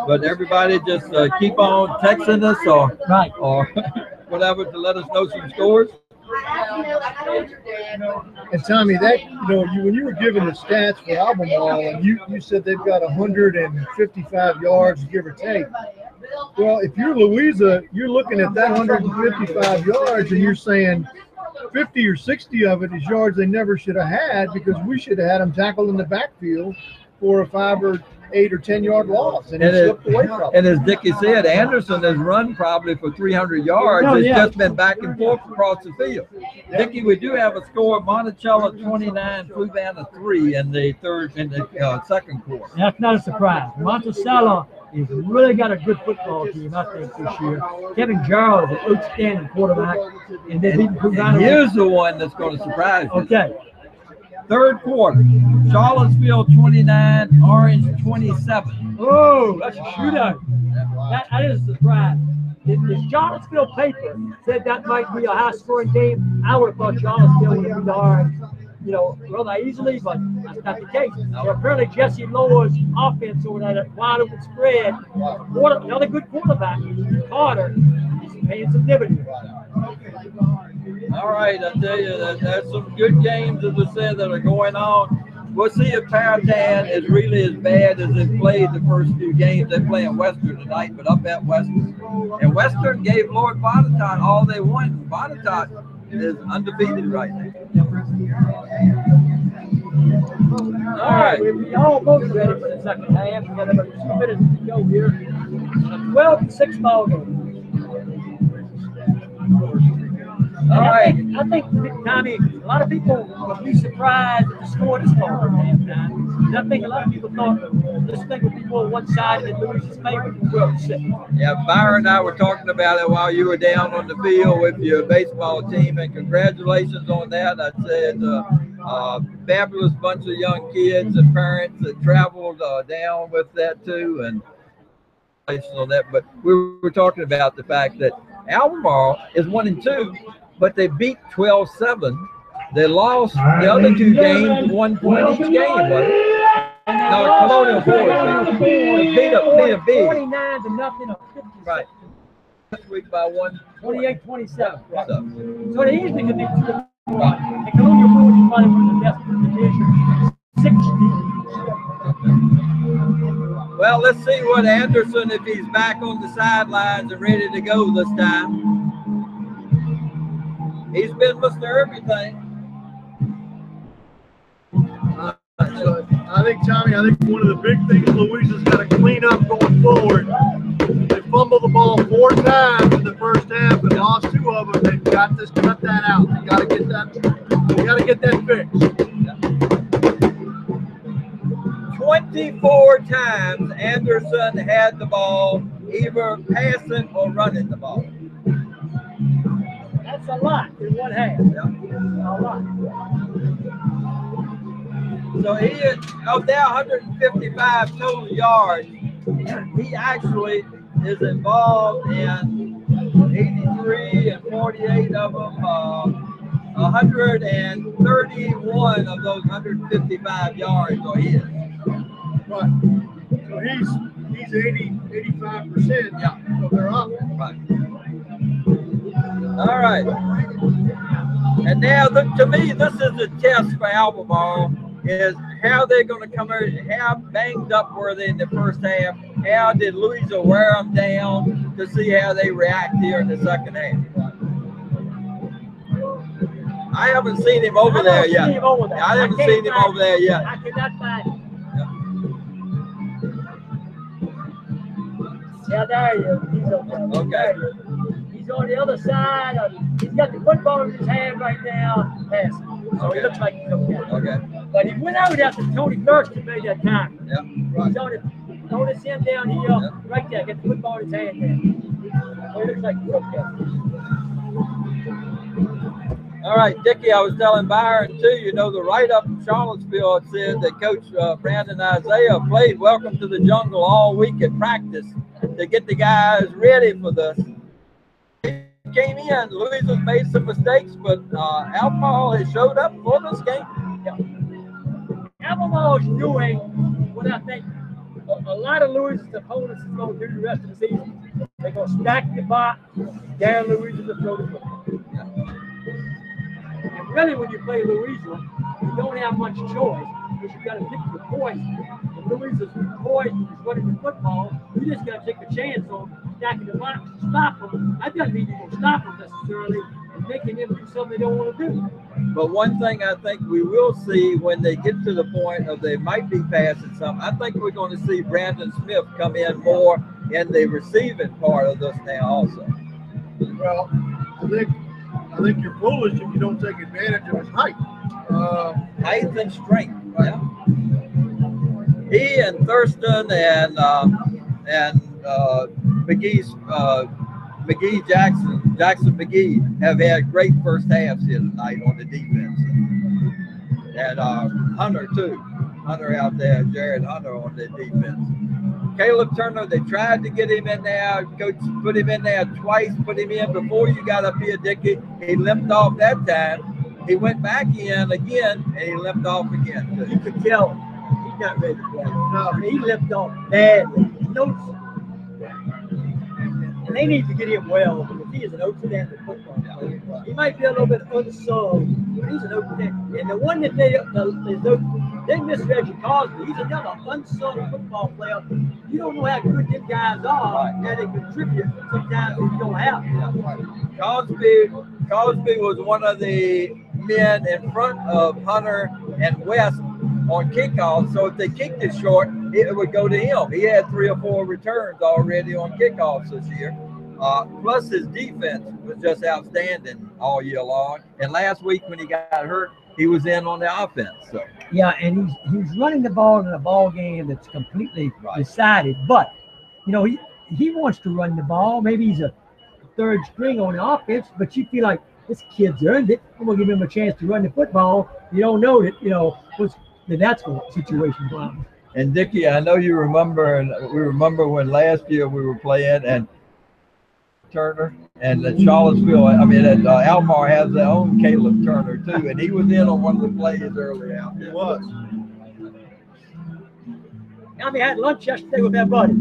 But everybody just keep on texting us or whatever to let us know some scores. and Tommy, that when you were giving the stats for Albemarle, and you said they've got 155 yards, give or take. Well, if you're Louisa, you're looking at that 155 yards, and you're saying 50 or 60 of it is yards they never should have had because we should have had them tackled in the backfield for a 5 or 8 or 10 yard loss, and it slipped away from them. And as Dickie said, Anderson has run probably for 300 yards. It's just been back and forth across the field. Dickie, we do have a score: Monticello 29, Fluvanna 3 in the second quarter. That's not a surprise. Monticello has really got a good football team, I think, this year. Kevin Jarrell is an outstanding quarterback, and they've beaten Fluvanna. Here's the one that's going to surprise you. Okay. Third quarter, Charlottesville 29, Orange 27. Oh, that's a shootout. That is a surprise. If the Charlottesville paper said that might be a high-scoring game, I would have thought Charlottesville would have beat the Orange. you know, rather easily, but that's not the case. So apparently Jesse Lower's offense over that wide open spread, another good quarterback, Carter, is paying some dividends. All right, I tell you, there's some good games, as I said, that are going on. We'll see if Powhatan is really as bad as they played the first few games. They're playing Western tonight, but up at Western. And Western gave Lord Botetourt all they want. Botetourt is undefeated right now. All right. We're almost ready for the second half. We've got about 2 minutes to go here. A 12-6 ball game. All right. I think, Tommy, a lot of people would be surprised at the score this far at halftime. I think a lot of people thought this thing would be more one-sided and Louisa's favorite than 12-6. Yeah, Byron and I were talking about it while you were down on the field with your baseball team, and congratulations on that. I said fabulous bunch of young kids and parents that traveled down with that too, and congratulations on that. But we were talking about the fact that Albemarle is 1-2. But they beat 12-7. They lost the other 2 games, 1 point each game. No, Colonial Forest. They beat up big. 49-0. Right. This week by 28-27. Right. So they easily could be 2. And Colonial Forest is probably one of the best in the division. 60. Well, let's see what Anderson, if he's back on the sidelines and ready to go this time. He's been Mr. Everything. I think, Tommy, one of the big things Louisa's got to clean up going forward. They fumbled the ball 4 times in the first half and lost 2 of them. They've got to cut that out. They got to get that. They got to get that fixed. 24 times Anderson had the ball, either passing or running the ball. That's a lot in one half. A lot. So he is, of that 155 total yards, he actually is involved in 83 and 48 of them, 131 of those 155 yards are his. Right. So he's 85% of their offense. Right. All right. And now, to me, this is the test for Albemarle, is how they're going to come out, how banged up were they in the first half, how did Louisa wear them down, to see how they react here in the second half. I haven't seen him over there yet. I haven't seen him over there yet. I cannot find him. Yeah, there he is. He's okay. Okay. He's on the other side. He's got the football in his hand right now. Passing. So Okay. He looks like he's okay. Okay. But he went over there to Tony Thurston made that time. Yeah. Right. Notice him down here, right there. Get the football in his hand there. So he looks like he's okay. All right, Dickie, I was telling Byron, too, you know, the write-up from Charlottesville said that Coach Brandon Isaiah played Welcome to the Jungle all week at practice to get the guys ready for this. He came in, Louisa's made some mistakes, but Albemarle has showed up for this game. Yeah. Albemarle's doing what I think a lot of Louisa's opponents is going to do the rest of the season. They're going to stack the box, dare Louisa to throw the football. And really, when you play Louisa, you don't have much choice because you've got to pick your poison. If Louisa's poison is running the football, you just got to take a chance on stacking the box to stop them. That doesn't mean you're going to stop them necessarily and making them do something they don't want to do. But one thing I think we will see when they get to the point of they might be passing something, I think we're going to see Brandon Smith come in more in the receiving part of this now also. Well, I think you're foolish if you don't take advantage of his height. Height and strength. Right? Yeah. He and Thurston and Jackson McGee have had great first halves here tonight on the defense. And Hunter too. Hunter out there, Jared Hunter on the defense. Caleb Turner, they tried to get him in there. Coach put him in there twice, put him in before you got up here, Dickie. He limped off that time. he went back in again and he left off again. You could tell he's not ready to play. No, I mean, he left off badly. Notice. And they need to get him well because he is an outstanding football player. He might be a little bit unsung, but he's an outstanding. And the one that they misread Cosby. He's another unsung football player. You don't know how good them guys are, and they contribute sometimes if you don't have them. Cosby was one of the men in front of Hunter and West on kickoff. So if they kicked it short, it would go to him. He had 3 or 4 returns already on kickoffs this year. Plus his defense was just outstanding all year long. And last week when he got hurt, he was in on the offense. So yeah, and he's running the ball in a ball game that's completely decided. But you know, he wants to run the ball. Maybe he's a third string on the offense, but you feel like this kid's earned it. I'm gonna give him a chance to run the football. You don't know that, you know, that's what situation going on. And Dickie, I know you remember, and we remember when last year we were playing and Turner and Charlottesville. I mean, Albemarle has their own Caleb Turner too, and he was in on one of the plays early out there. He was. I mean, I had lunch yesterday with that buddy,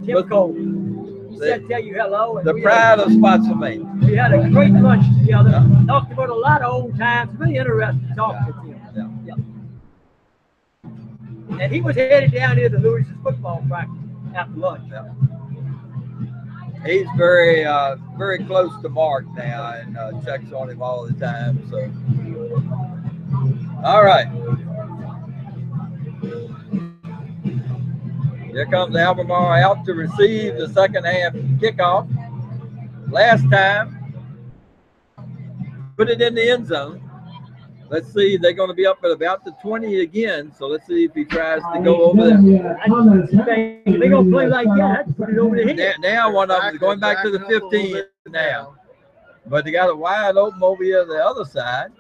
Tim Cole. He said, tell you hello. And the pride of Spotsylvania. We had a great lunch together. Talked about a lot of old times. Really interesting talking with him. And he was headed down here to Louisa's football practice after lunch. He's very, very close to Mark now and checks on him all the time. So, all right. Here comes Albemarle out to receive the second half kickoff. Last time, put it in the end zone. Let's see, they're going to be up at about the 20 again. So let's see if he tries to go over there. They're going to play like that. Put it over the head. Now one of them is going back to the 15 now. But they got it wide open over here the other side.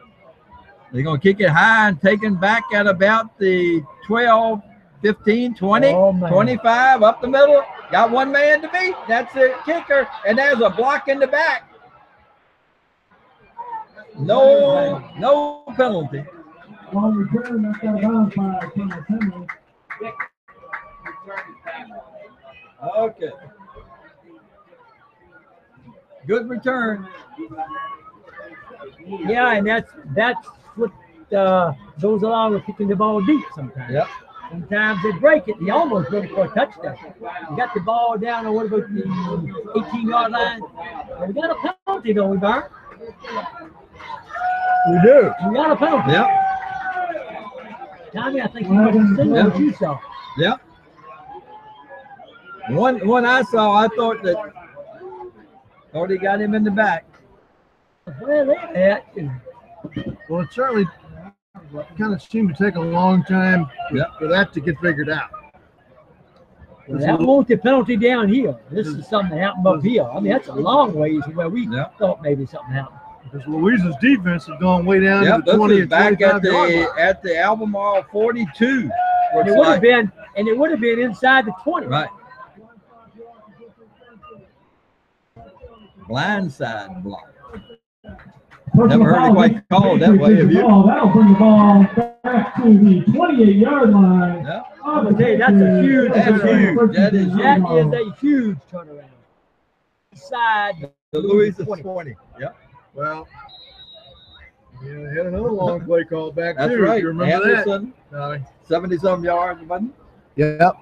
They're going to kick it high and taken back at about the 12, 15, 20, 25, up the middle. Got one man to beat. That's the kicker. And there's a block in the back. No penalty. On return, that's got a bounce by Colonel Henry. Okay. Good return. Yeah, and that's what goes along with kicking the ball deep sometimes. Yep. Sometimes they break it. They almost ready for a touchdown. You got the ball down on what about the 18-yard line? We got a penalty, don't we, Byron? We do. We got a penalty. Yep. Tommy, I think you might have seen what you saw. Yep. One I saw, I thought he got him in the back. Well, it certainly kind of seemed to take a long time for that to get figured out. Well, that won't the penalty down here. This is something that happened up here. I mean, that's a long ways from where we thought maybe something happened. Because Louisa's defense has gone way down to the 20 and back at 25 at the Albemarle 42. And it would have been inside the 20. Right. Blindside block. Never heard it quite called that way. Have you? That'll bring the ball back to the 28-yard line. Yeah. That's a huge turnaround. That is a huge turnaround. Inside the Louisa 20. Yep. Well, they had another long play call back That's too. right. You remember Anderson, that? 70-some yards, wasn't it? Yep.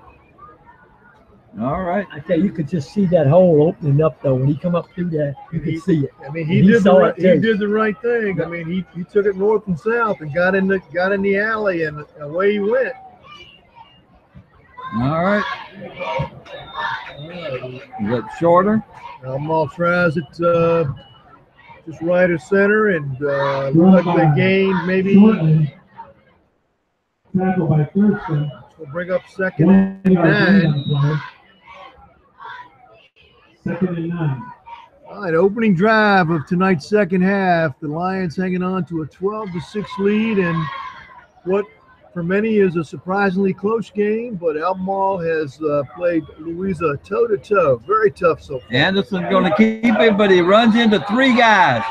All right. I tell you, you could just see that hole opening up though. When he come up through there, you could see it. I mean, he did the right thing. I mean, he took it north and south and got in the alley, and away he went. All right. Is that shorter? Albemarle tries it just right of center, and look like they gained maybe. Tackle by Thurston. We'll bring up second and 9. Second and 9. All right, opening drive of tonight's second half. The Lions hanging on to a 12-6 lead, and what for many is a surprisingly close game, but Albemarle has played Louisa toe-to-toe. Very tough so far. Anderson's going to keep it, but he runs into 3 guys.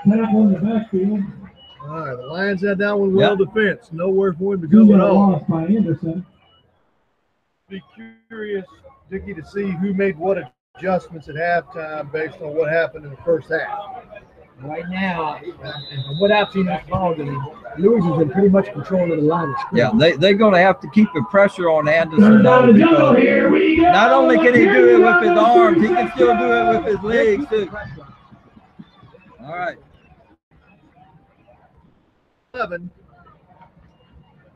tackle in the backfield. All right, the Lions had that one well defense. Nowhere for him to go at all. Lost by Anderson. Be curious, Dickie, to see who made what adjustments at halftime based on what happened in the first half. Right now, and from what I've seen in this ball game, Louisa's in pretty much control of the line of scrimmage. Yeah, they're going to have to keep the pressure on Anderson though, because Here we go. not only can he do it with his arms, he can still do it with his legs too. All right. 11.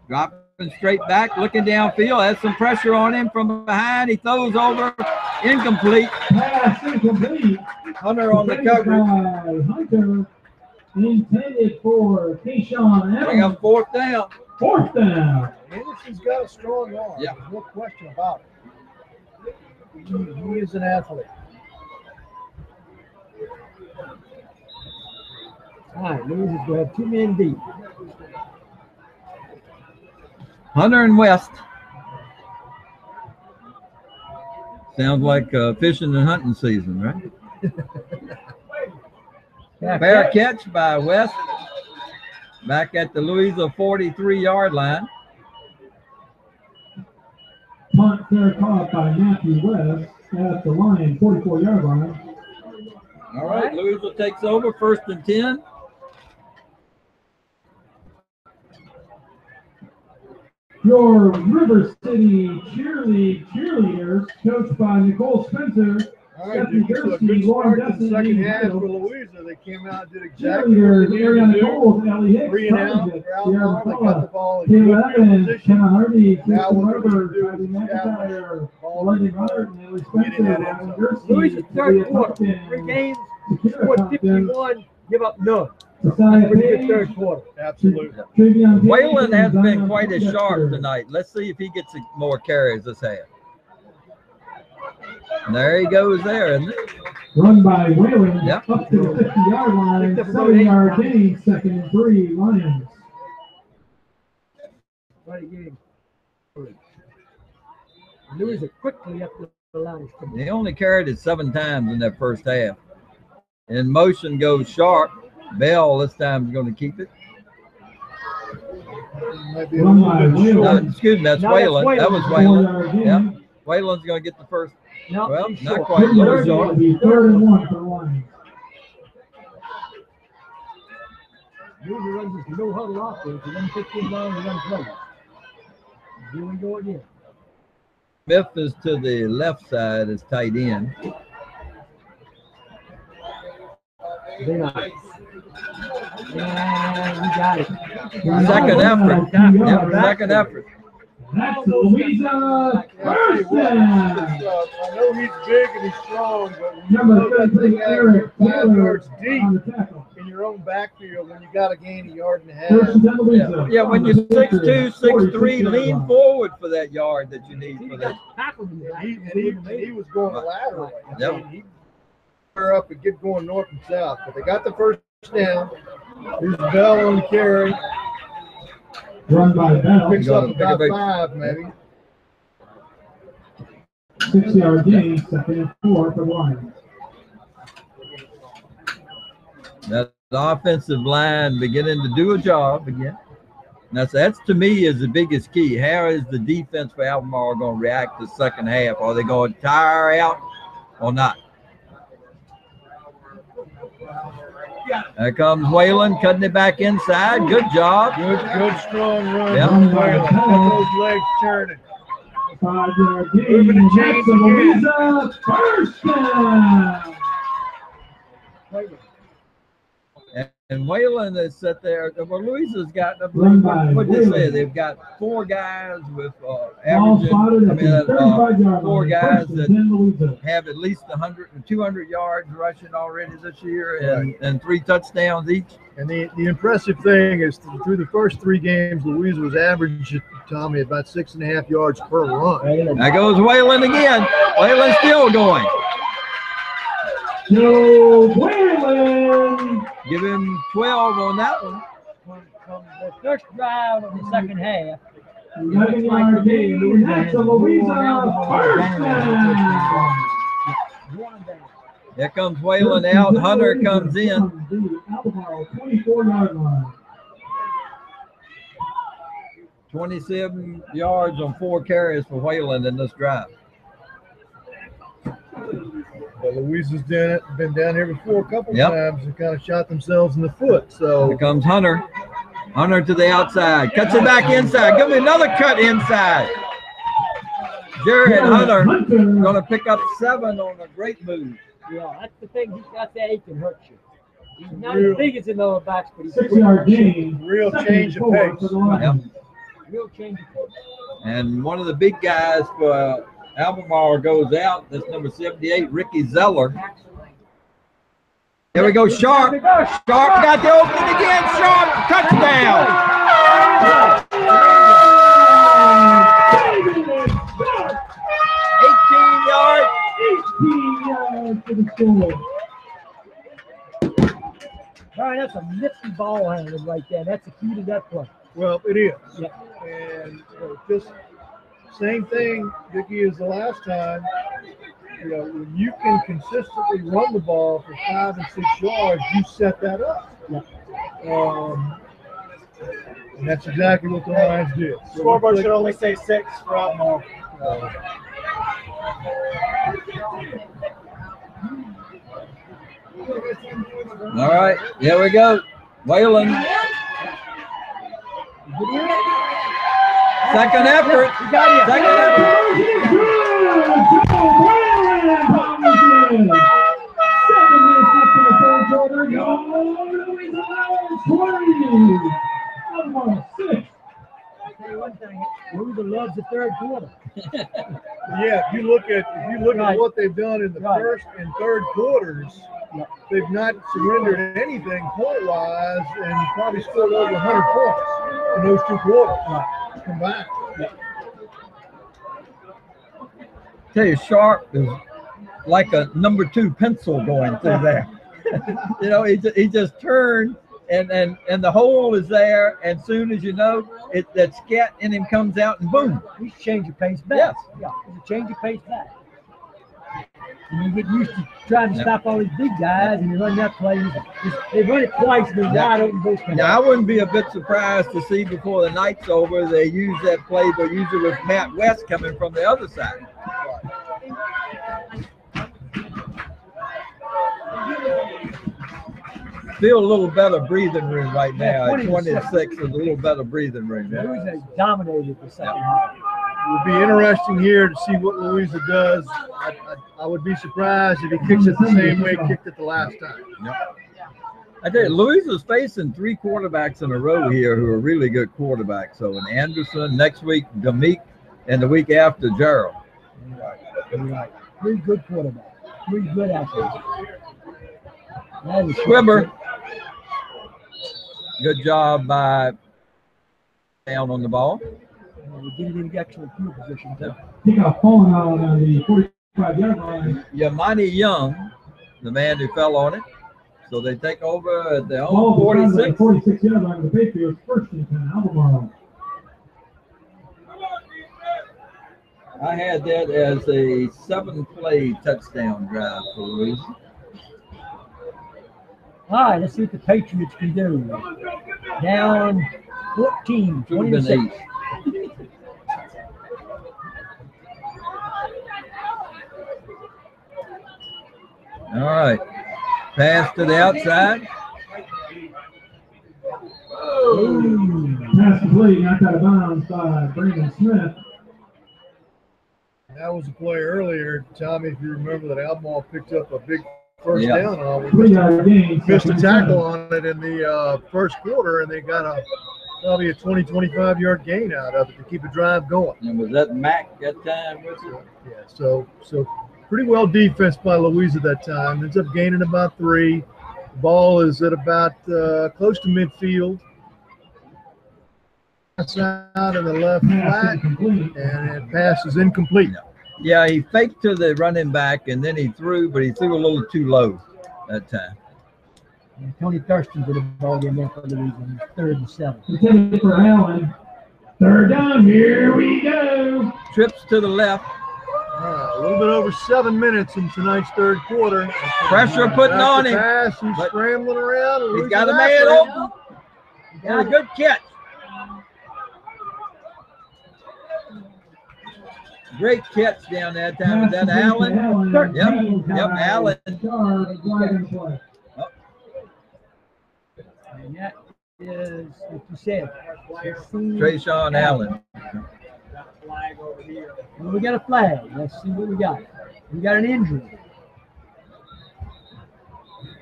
Dropping straight back, looking downfield, has some pressure on him from behind. He throws over, incomplete. Pass incomplete. Hunter on the coverage. Hunter intended for Keyshawn Bring Evans. up 4th down. 4th down. Anderson's got a strong arm. Yeah. There's no question about it. He is an athlete. All right, Louisa's going to have 2 men deep. Hunter and West. Sounds like fishing and hunting season, right? Fair catch by West. Back at the Louisa 43-yard line. Punt fair caught by Matthew West at the line, 44-yard line. All right, Louisa takes over, 1st and 10. Your River City cheerleaders, coached by Nicole Spencer. All right, Dickie, so a good start in the second half for Louisa. They came out and did exactly what Cheerleaders, they needed Ariana to do. Coles, Ellie Hicks, 3 and out. Target, They're out Sierra long. They got the McCullough, ball in Taylor good field Evans, position. Kenna Hardy, Now Kristen what they're Weber, gonna do Ivy is McIntyre, ball Lundy in Hunter, and Ellie Get in Spencer, that Ryan end Gerske, Louisa's Sophia 3rd quarter, Compton, 3 games, Shakira scored Compton, 51, give up none. Josiah Pretty good Page, 3rd quarter. Absolutely. Travion Waylon Page, has and been Zion quite as sharp Poindexter. tonight. Let's see if he gets more carries this half. And there he goes there, isn't it? Run by Whalen, Yep. up to the 50-yard line, Picked up about 7-yard 8 gain, 2nd and 3, Lions. Right game. Louisa quickly up the line of scrimmage. He only carried it 7 times in that first half. In motion goes Sharp. Bell this time is going to keep it. Might be a Run little by bit Whalen. short. Excuse me, that's No, that's Waylon. Waylon. That was 4-yard Waylon. gain. Yeah. Waylon's going to get the first. No, Well, he's not short. quite. Good Little yard gain. short. It'll be 3rd and 1 for the Lions. Louisa runs this no huddle offense. They run 15 long and run plays. Here we go again. Smith is to the left side as tight end. Very nice. Yeah, we got it. Second effort. Yep, second effort. That's Louisa Yeah, I tell you what, Purcell. I know he's big and he's strong, but when you Number throw that 13, thing out Eric 5 Taylor yards on deep the tackle. in your own backfield, when you got to gain 1.5 yards. 1st and 10 Louisa. Yeah, when you're 6'2", 6'3", 46-yard lean line. forward for that yard that you need for that. Tackled him. And he was going laterally. Yep. I mean, he her up and get going north and south. But they got the first down. Here's Bell on the carry. Run by Bell. Picks up Pick about up 5, maybe. 6-yard gain, 2nd and 4 for the Lions. That offensive line beginning to do a job again. That's to me is the biggest key. How is the defense for Albemarle going to react to the second half? Are they going to tire out or not? There comes Waylon cutting it back inside. Good job. Good strong run. Yep. From Waylon. Got those legs turning. 5-yard Moving gain. the chains That's again. Louisa Purcell. And Waylon is set there. Well, Louisa's got, Run by what did they say? Waylon. They've got 4 guys with Ball averaging, spotted at the 35-yard 4 line. guys 1st and that 10 Louisa. have at least 100 and 200 yards rushing already this year and 3 touchdowns each. And the impressive thing is through the first 3 games, Louisa was averaging, Tommy, about 6.5 yards per run. There goes Waylon again. Waylon's still going. Joe Whalen. Give him 12 on that one. From the first drive of the second half, 11-yard gain. That's Louisa Purcell. one down. Here comes Whalen out. Hunter comes in. Albemarle, 24-yard line. 27 yards on 4 carries for Whalen in this drive. But Louisa's been down here before a couple Yep. times and kind of shot themselves in the foot. So Here comes Hunter. Hunter to the outside. Cuts it back inside. Give me another cut inside. Jared Hunter going to pick up 7 on a great move. Yeah, that's the thing. He's got that he can hurt you. He's not as big as the lower backs, but he's 6-yard gain. real change of Second and 4 pace. for the Lions. real change of pace. And one of the big guys for Albemarle goes out. That's number 78, Ricky Zeller. Here we go, Sharp. Sharp got the opening again. Sharp, touchdown. 18 yards. 18 yards for the score. All right, that's a nifty ball handling right there. That's the key to that play. Well, it is. Yeah. And just same thing, Dickie, as the last time. When you can consistently run the ball for 5 and 6 yards, you set that up. Yeah. And that's exactly what the Lions did. So Scoreboard should only say 6 for Albemarle. All right, here we go. Whalen. Second effort. Second effort. Louisa loves the third quarter. Yeah, if you look at what they've done in the first and third quarters, they've not surrendered anything point-wise and probably scored over 100 points in those 2 quarters combined. Tell you, Sharp is like a number 2 pencil going through there. He just turned and the hole is there, and soon as you know it, that scat in him comes out and boom. He's changing pace back. Yes. Yeah, he's a change of pace back. And you get used to trying to stop all these big guys, and you run that play. They run it twice, and they're wide open both times. Now, I wouldn't be a bit surprised to see before the night's over they use that play, but use it with Matt West coming from the other side. Feel a little better breathing room right now. 26 is a little better breathing room. Louisa dominated the second half. It will be interesting here to see what Louisa does. I would be surprised if he kicks it the same way he kicked it the last time. Yep. I tell you, Louisa's facing 3 quarterbacks in a row here who are really good quarterbacks. So, in Anderson, next week, Demick, and the week after, Gerald. Right. 3 good quarterbacks. 3 good athletes. Schwimmer. Good job by down on the ball. We didn't even get to a field position. Kickoff falling out on the 45-yard line. Yamani Young, the man who fell on it. So they take over at their own 46. 46-yard line of the Patriots, first and 10, Albemarle. I had that as a 7-play touchdown drive for Louisa. All right, let's see what the Patriots can do. Down 14, 26. All right. Pass to the outside. Pass complete, knocked out of bounds by Brandon Smith. That was a play earlier, Tommy, if you remember, that Albemarle picked up a big first Yeah. down on. We 3-yard gain. missed a tackle on it in the first quarter, and they got probably a 20, 25-yard gain out of it to keep a drive going. And was that Mac that time with you? Yeah, so pretty well defense by Louisa that time. Ends up gaining about 3. The ball is at about close to midfield. Pass out in the left flat, and it pass is incomplete. Yeah, he faked to the running back, and then he threw, but he threw a little too low that time. And Tony Thurston did a ball game there for Louisa. 3rd and 7. Intended for Allen. 3rd down, here we go. Trips to the left. A little bit over 7 minutes in tonight's third quarter. Pressure putting on him. Pass, he's but scrambling around. He's got a man open. And a good catch. Great catch down that time. Is that Allen? Yep, Allen. And that is, like you said, Trayshawn Allen. Well, we got a flag. Let's see what we got. We got an injury.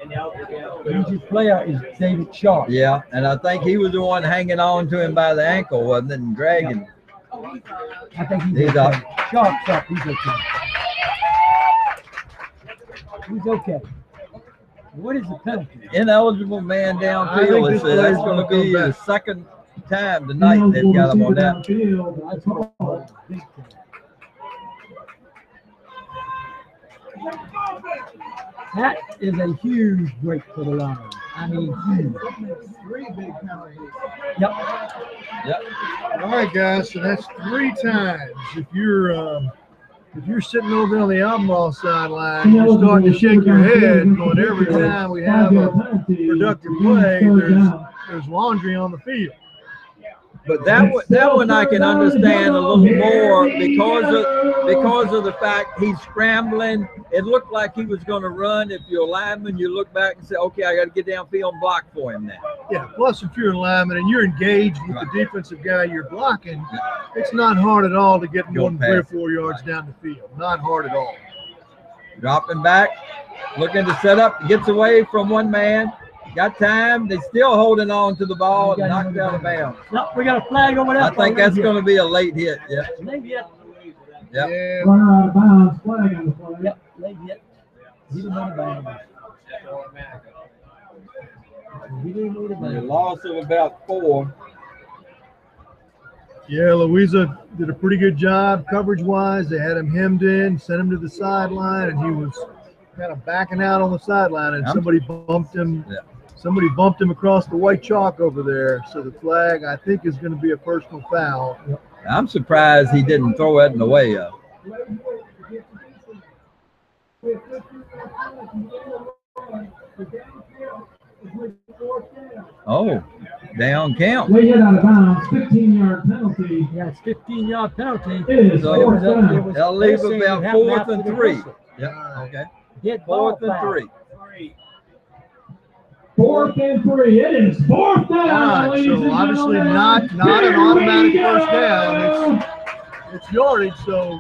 The injured player is David Sharp. Yeah, and I think he was the one hanging on to him by the ankle, wasn't it, and dragging. I think He's okay. up. Sharp's up. He's okay. He's okay. What is the penalty? Ineligible man I downfield. think It this says that's play's going to gonna be come the back. second time tonight they've got him on that. That's what big time. That is a huge break for the Lions. I mean, huge. 3 big penalties. Yep. Yep. All right, guys. So that's 3 times. If you're sitting over on the Albemarle sideline, you're starting to shake your head. Going every time we have a productive play, there's laundry on the field. But that one I can understand a little more because of the fact he's scrambling. It looked like he was going to run. If you're a lineman, you look back and say, okay, I got to get downfield and block for him now. Yeah, plus if you're a lineman and you're engaged with the defensive guy you're blocking, it's not hard at all to get more than 3 or 4 yards down the field. Not hard at all. Dropping back, looking to set up, gets away from one man. Got time. They're still holding on to the ball and knocked out of bounds. No, we got a flag over there. I think that's going to be a late hit. Yeah. Late hit. Yep. Yeah. Runner out of bounds, flag on the play. Yep, late hit. He didn't know the bounds. He didn't know the A bounds. loss of about 4. Yeah, Louisa did a pretty good job coverage-wise. They had him hemmed in, sent him to the sideline, and he was kind of backing out on the sideline, and somebody bumped him. Yeah. Somebody bumped him across the white chalk over there. So the flag, I think, is going to be a personal foul. I'm surprised he didn't throw it in the way of. Oh, down count. Way hit out of bounds, 15-yard penalty. Yeah, it's 15-yard penalty. It is So fourth down. they'll leave about 4th and 3. Yep. Okay. Hit ball 4th and foul. 3. 4th and 3. It is 4th down. All right, ladies so and obviously gentlemen. not an automatic Here we first down. go. It's yardage, so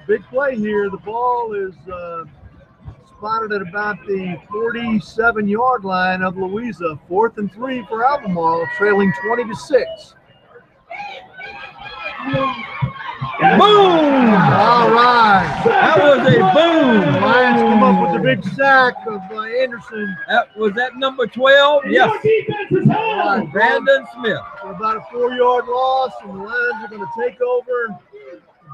big play here. The ball is spotted at about the 47-yard line of Louisa. 4th and 3 for Albemarle, trailing 20-6. Boom! All right. That was a The boom. Lions come up with the big sack of Anderson. Was that number 12? Your Yes. defense is held. Brandon Smith. For about a 4-yard loss, and the Lions are going to take over.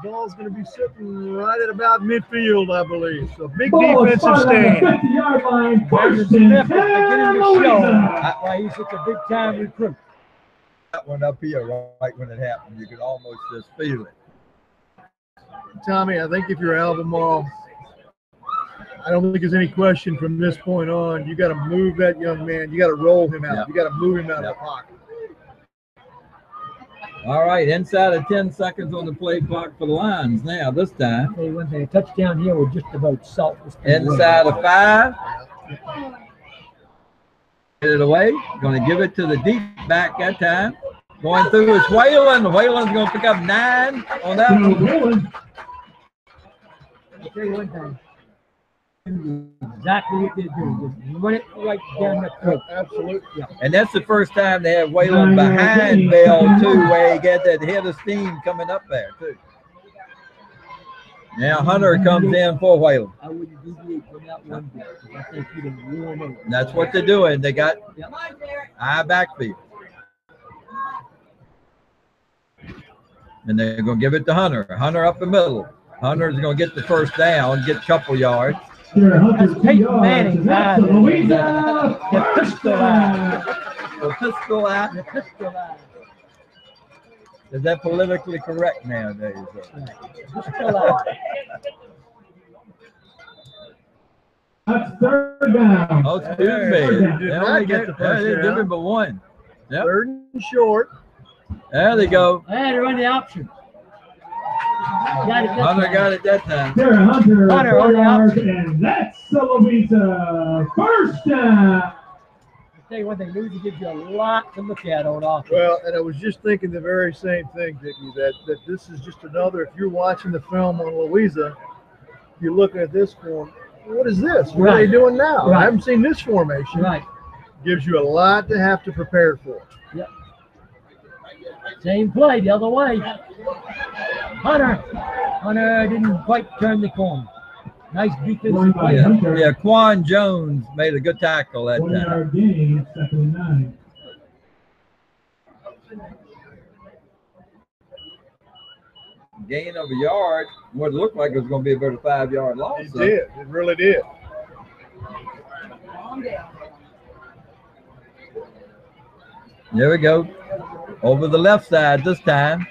The ball's going to be sitting right at about midfield, I believe. So big Ball is defensive spotted on the stand. 50-yard line. Brandon First Smith and is beginning 10, to show Louisa. why he's such a big-time recruit. That one up here right when it happened. You could almost just feel it. Tommy, I think if you're Albemarle, I don't think there's any question from this point on. You got to move that young man. You got to roll him out. Yep. You got to move him out Yep. of the pocket. All right, inside of 10 seconds on the play clock for the Lions now this time. They went a touchdown here with just about salt. Inside of 5. Get it away. Going to give it to the deep back that time. Going through is Whalen. Whalen's going to pick up 9 on that one. I'll tell you one thing. Exactly what they're doing. Just run it right down the throat. Absolutely. Yeah. And that's the first time they have Whalen behind Bell, too, where he got that head of steam coming up there, too. Now Hunter comes in for Whalen. I wouldn't deviate from that one bit. I think you'd have worn over. And that's what they're doing. They got high backfield. And they're going to give it to Hunter. Hunter up the middle. Hunter's going to get the first down, get a couple yards. Here, Hunter's That's 2 Peyton yards. Manning, And that's guys. a Louisa. The pistol eye. The pistol out. The pistol eye. Is that politically correct nowadays? Pistol eye. That's third down. Oh, excuse me. Did They not only get the first they down. did it but one. Yep. Third and short. There they go. I had to run the option. Got it that Hunter time. got it that time. Darren Hunter, Hunter 4 on the yards, option. and that's the Louisa first down. I'll tell you one thing, Louisa gives you a lot to look at on offense. Well, and I was just thinking the very same thing, Dickie, that this is just another, if you're watching the film on Louisa, you're looking at this form. What is this? What are they Right. doing now? Right. I haven't seen this formation. Right. Gives you a lot to have to prepare for. Yep. Same play the other way. Hunter didn't quite turn the corner. Nice Run defensive by play. Hunter. Yeah, Quan Jones made a good tackle that 1 time. yard gain, second and 9. Gain of a yard. What it looked like it was going to be about a 5-yard loss. It did. It really did. There we go. Over the left side this time.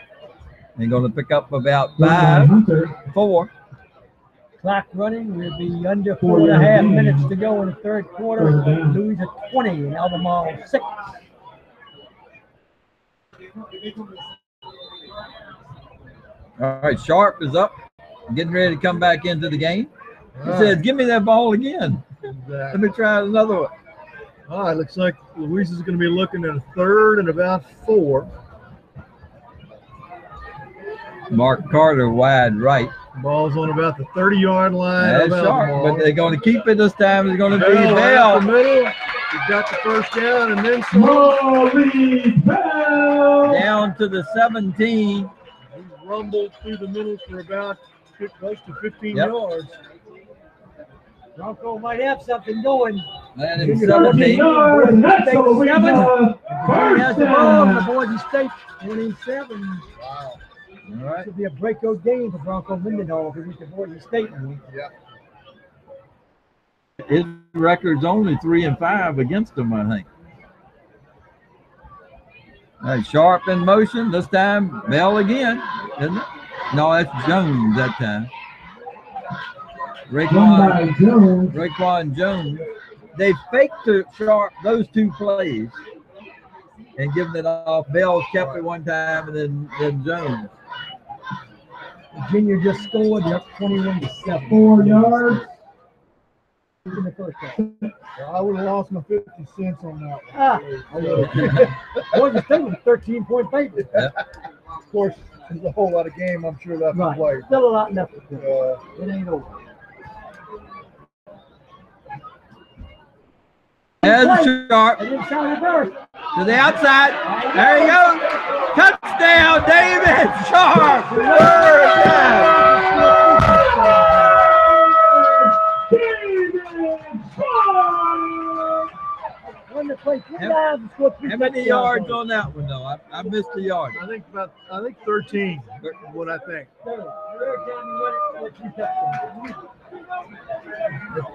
They're going to pick up about Run by 5, Hunter. 4. Clock running. We'll be under 4 4.5 yard minutes gain. to go in the third quarter. Third down. Louisa 20 and Albemarle 6. All right, Sharp is up, getting ready to come back into the game. He All says, right. give me that ball again. Let Exactly. me try another one. All right, looks like Louisa's going to be looking at a third and about 4. Mark Carter wide right. Ball's on about the 30-yard line. That's of Sharp, Albemarle. but they're going to keep it this time. It's going to be Bell out the Bell middle. He got the first down and then some. Molly Bell. down to the 17. He rumbled through the middle for about close to 15 Yep. yards. Bronco might have something going. Landing 13 17. yards, and that's the Louisa He has first the ball in the down. Boise State 27. Wow. All right. Should be a breakout game for Bronco Mindenhall if we reach the Boise State one. Yeah. His record's only 3-5 against them, I think. All right, Sharp in motion. This time, Bell again, isn't it? No, that's Jones that time. Run by Jones. Raekwon Jones. They faked to Sharp those 2 plays and given it off. Bell kept it one time, and then Jones. Virginia just scored. They're up 21-7. 4 yards. In the first half. Well, I would have lost my 50 cents on that one. Ah. Boise State was a 13-point favorite. Of course, there's a whole lot of game I'm sure left to Right. play. Still a lot left to play. Uh, It ain't over. There's Sharp They didn't sound reverse. to the outside. There you go. Touchdown, David Sharp. Third down. When they played 3 times and scored 3 How many touchdowns. yards on that one, though? I missed the yard. I think 13 is what I think. Third time you win it, scored 3 touchdowns.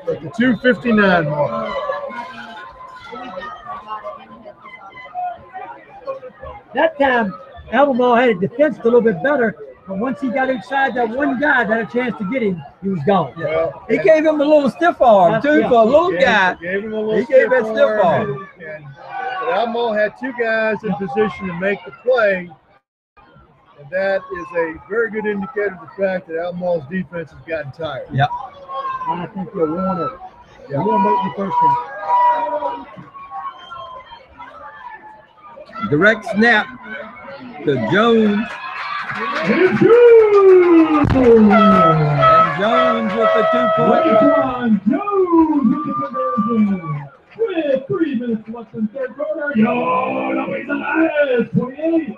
At the 2:59 mark. That time, Albemarle had it defensed a little bit better, but once he got inside that one guy that had a chance to get him, he was gone. Well, He gave him a little stiff arm, too, for a little guy. Gave him a little He gave that stiff stiff arm. arm. But Albemarle had 2 guys in position to make the play. And that is a very good indicator of the fact that Albemarle's defense has gotten tired. Yep. I think you're worn out. Yeah. You're going to make the first one. Direct snap to Jones. And Jones. And Jones with the 2-point run. Raekwon Jones with the conversion. With 3 minutes left in third quarter. Yo, Louisa Myers, 28.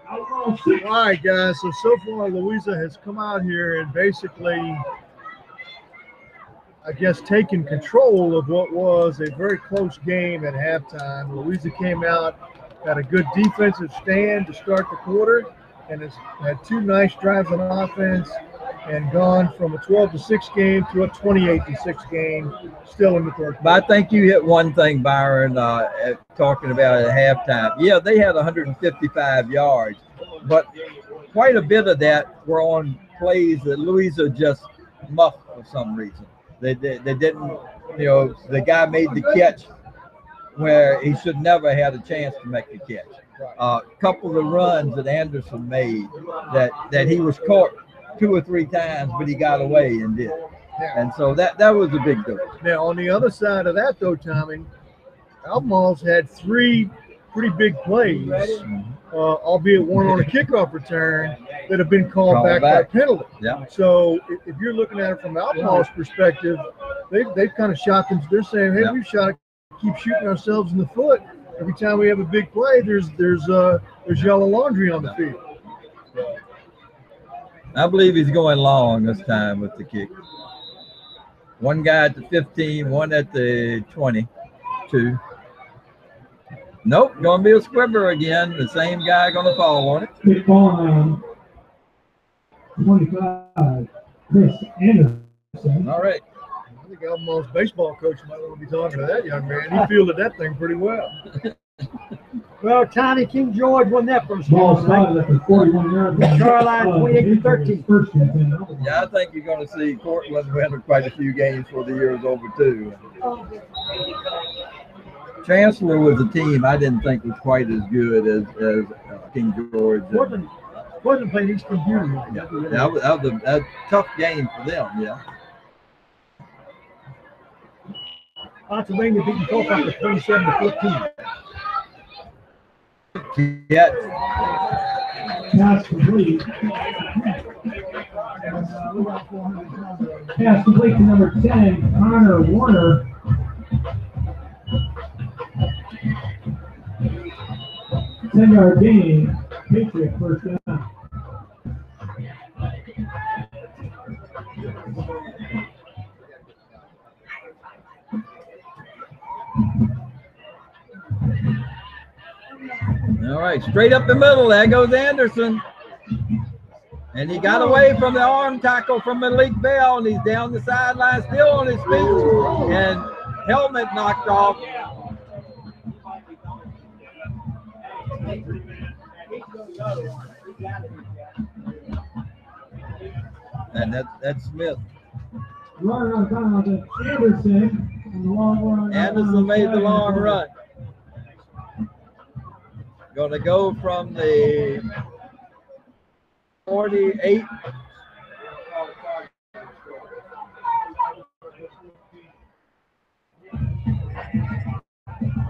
Outlaw 6. All right, guys. So far, Louisa has come out here and basically, I guess, taken control of what was a very close game at halftime. Louisa came out, got a good defensive stand to start the quarter, and has had 2 nice drives on offense and gone from a 12-6 game to a 28-6 game still in the third quarter. But I think you hit one thing, Byron, talking about at halftime. Yeah, they had 155 yards, but quite a bit of that were on plays that Louisa just muffed for some reason. They didn't you know, the guy made the catch where he should never had a chance to make the catch. A couple of the runs that Anderson made that he was caught 2 or 3 times, but he got away and did. And so that was a big difference. Now, on the other side of that, though, Tommy, Albemarle's had 3 pretty big plays, albeit one on a kickoff return, that have been called back by penalty. Yeah. So if you're looking at it from Albemarle's perspective, they've kind of shot them. They're saying, hey, we've shot, keep shooting ourselves in the foot. Every time we have a big play, there's yellow laundry on the field. I believe he's going long this time with the kick. One guy at the 15, one at the 22. Nope, going to be a squibber again. The same guy going to fall on it. Kick ball on 25, Chris Anderson. All right. I think Albemarle's baseball coach might want to be talking to that young man. He fielded that thing pretty well. Well, Tommy King George won that first Ball game. started at the 41-yard line. Carolina 28-13. Yeah, I think you're going to see Cortland win quite a few games before the year is over, too. Chancellor was a team I didn't think was quite as good as King George. Wasn't playing Eastern Junior. Yeah, that was a tough game for them, yeah. Pennsylvania beating Kickoff for 27-14. Yeah. Pass complete. Pass complete to number 10, Connor Warner. Ten-yard gain. Patriots first down. All right, straight up the middle. There goes Anderson. And he got away from the arm tackle from Malik Bell, and he's down the sideline, still on his feet, and helmet knocked off. And that's Smith. Runner on time to Anderson. On the long run. Anderson made the long run. Going to go from the 48.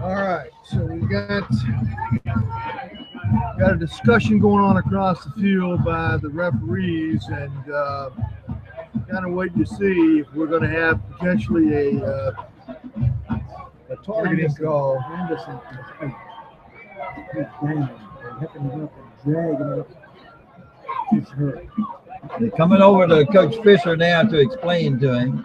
All right, so we got a discussion going on across the field by the referees, and kind of waiting to see if we're going to have potentially a targeting call. Anderson is down. They're hooking him up and dragging him up. He's hurt. They're coming over to Coach Fisher now to explain to him.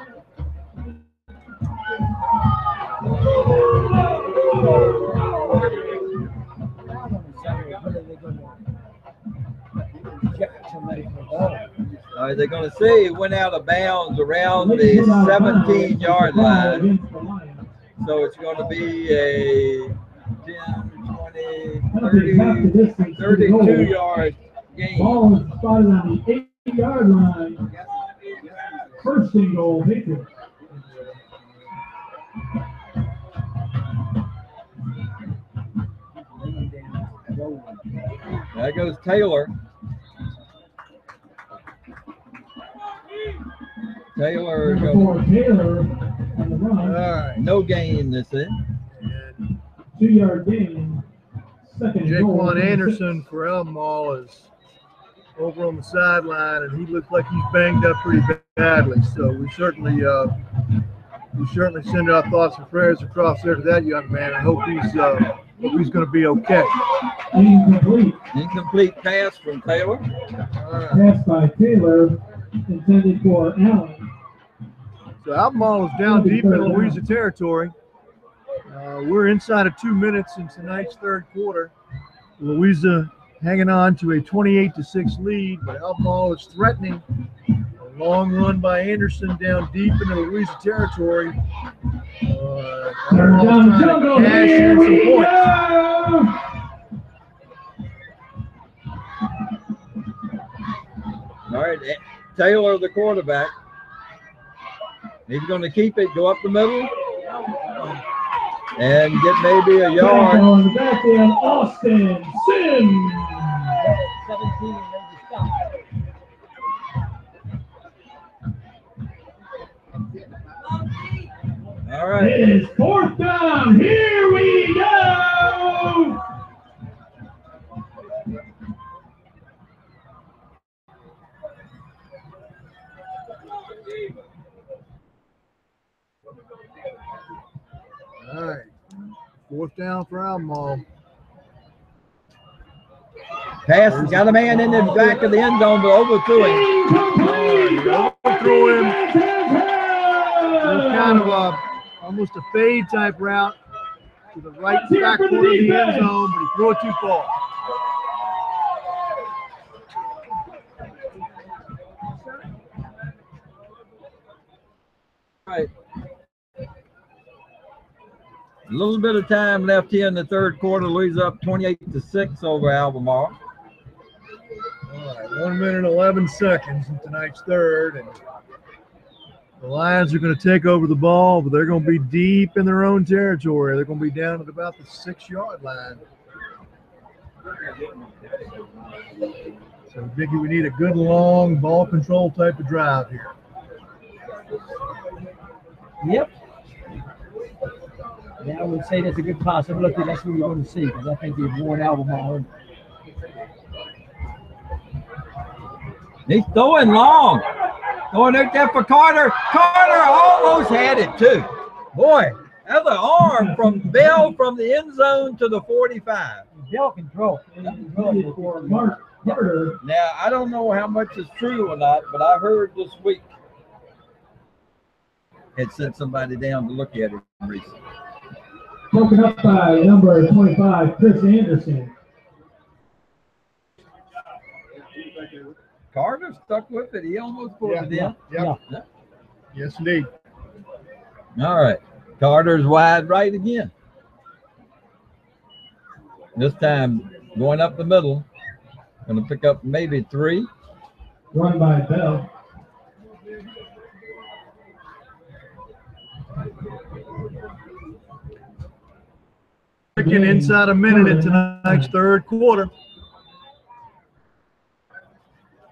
All right, they're going to say it went out of bounds around the 17-yard line. So it's going to be a 10, 20, 30, 32-yard gain. Ball is spotted on the 8-yard line. First and goal, Patriots. There goes Taylor. Taylor Number 4, Taylor on the run. All right. no gain this in. 2-yard gain. Second and goal. Jaquan Anderson for Albemarle is over on the sideline, and he looks like he's banged up pretty badly. So we certainly send our thoughts and prayers across there to that young man. I hope he's going to be okay. Incomplete pass from Taylor. Pass by Taylor, intended for Allen. So Albemarle is down deep in Louisa territory. We're inside of 2 minutes in tonight's third quarter. Louisa hanging on to a 28-6 lead, but Albemarle is threatening a long run by Anderson down deep into Louisa territory. Albemarle's trying to cash in some points. All right, Taylor, the quarterback. He's going to keep it, go up the middle, and get maybe a yard. On the back end, Austin Sims. 17 and they just stop. All right. It is 4th down. Here we go. All right. 4th down for Albemarle. Pass, got a man in the back of the end zone, but overthrew him. Overthrew him. It was kind of almost a fade type route to the right back corner of the end zone, but he threw it too far. Right. A little bit of time left here in the third quarter. Louisa up 28-6 over Albemarle. All right, 1 minute and 11 seconds in tonight's third, and the Lions are going to take over the ball, but they're going to be deep in their own territory. They're going to be down at about the 6-yard line. So, Dickie, we need a good long ball control type of drive here. Yep. Yeah, I would say that's a good possibility. That's what we're going to see because I think they've worn Albemarle. He's throwing long. Going out there for Carter. Carter almost had it too. Boy, that's an arm from Bell from the end zone to the 45. Bell can throw. Mark Carter. Now, I don't know how much is true or not, but I heard this week it sent somebody down to look at it recently. Broken up by number 25, Chris Anderson. Carter stuck with it. He almost pulled it in. Yeah. Yes, indeed. All right. Carter's wide right again. This time going up the middle. Going to pick up maybe 3. Run by Bell. Inside a minute in tonight's third quarter.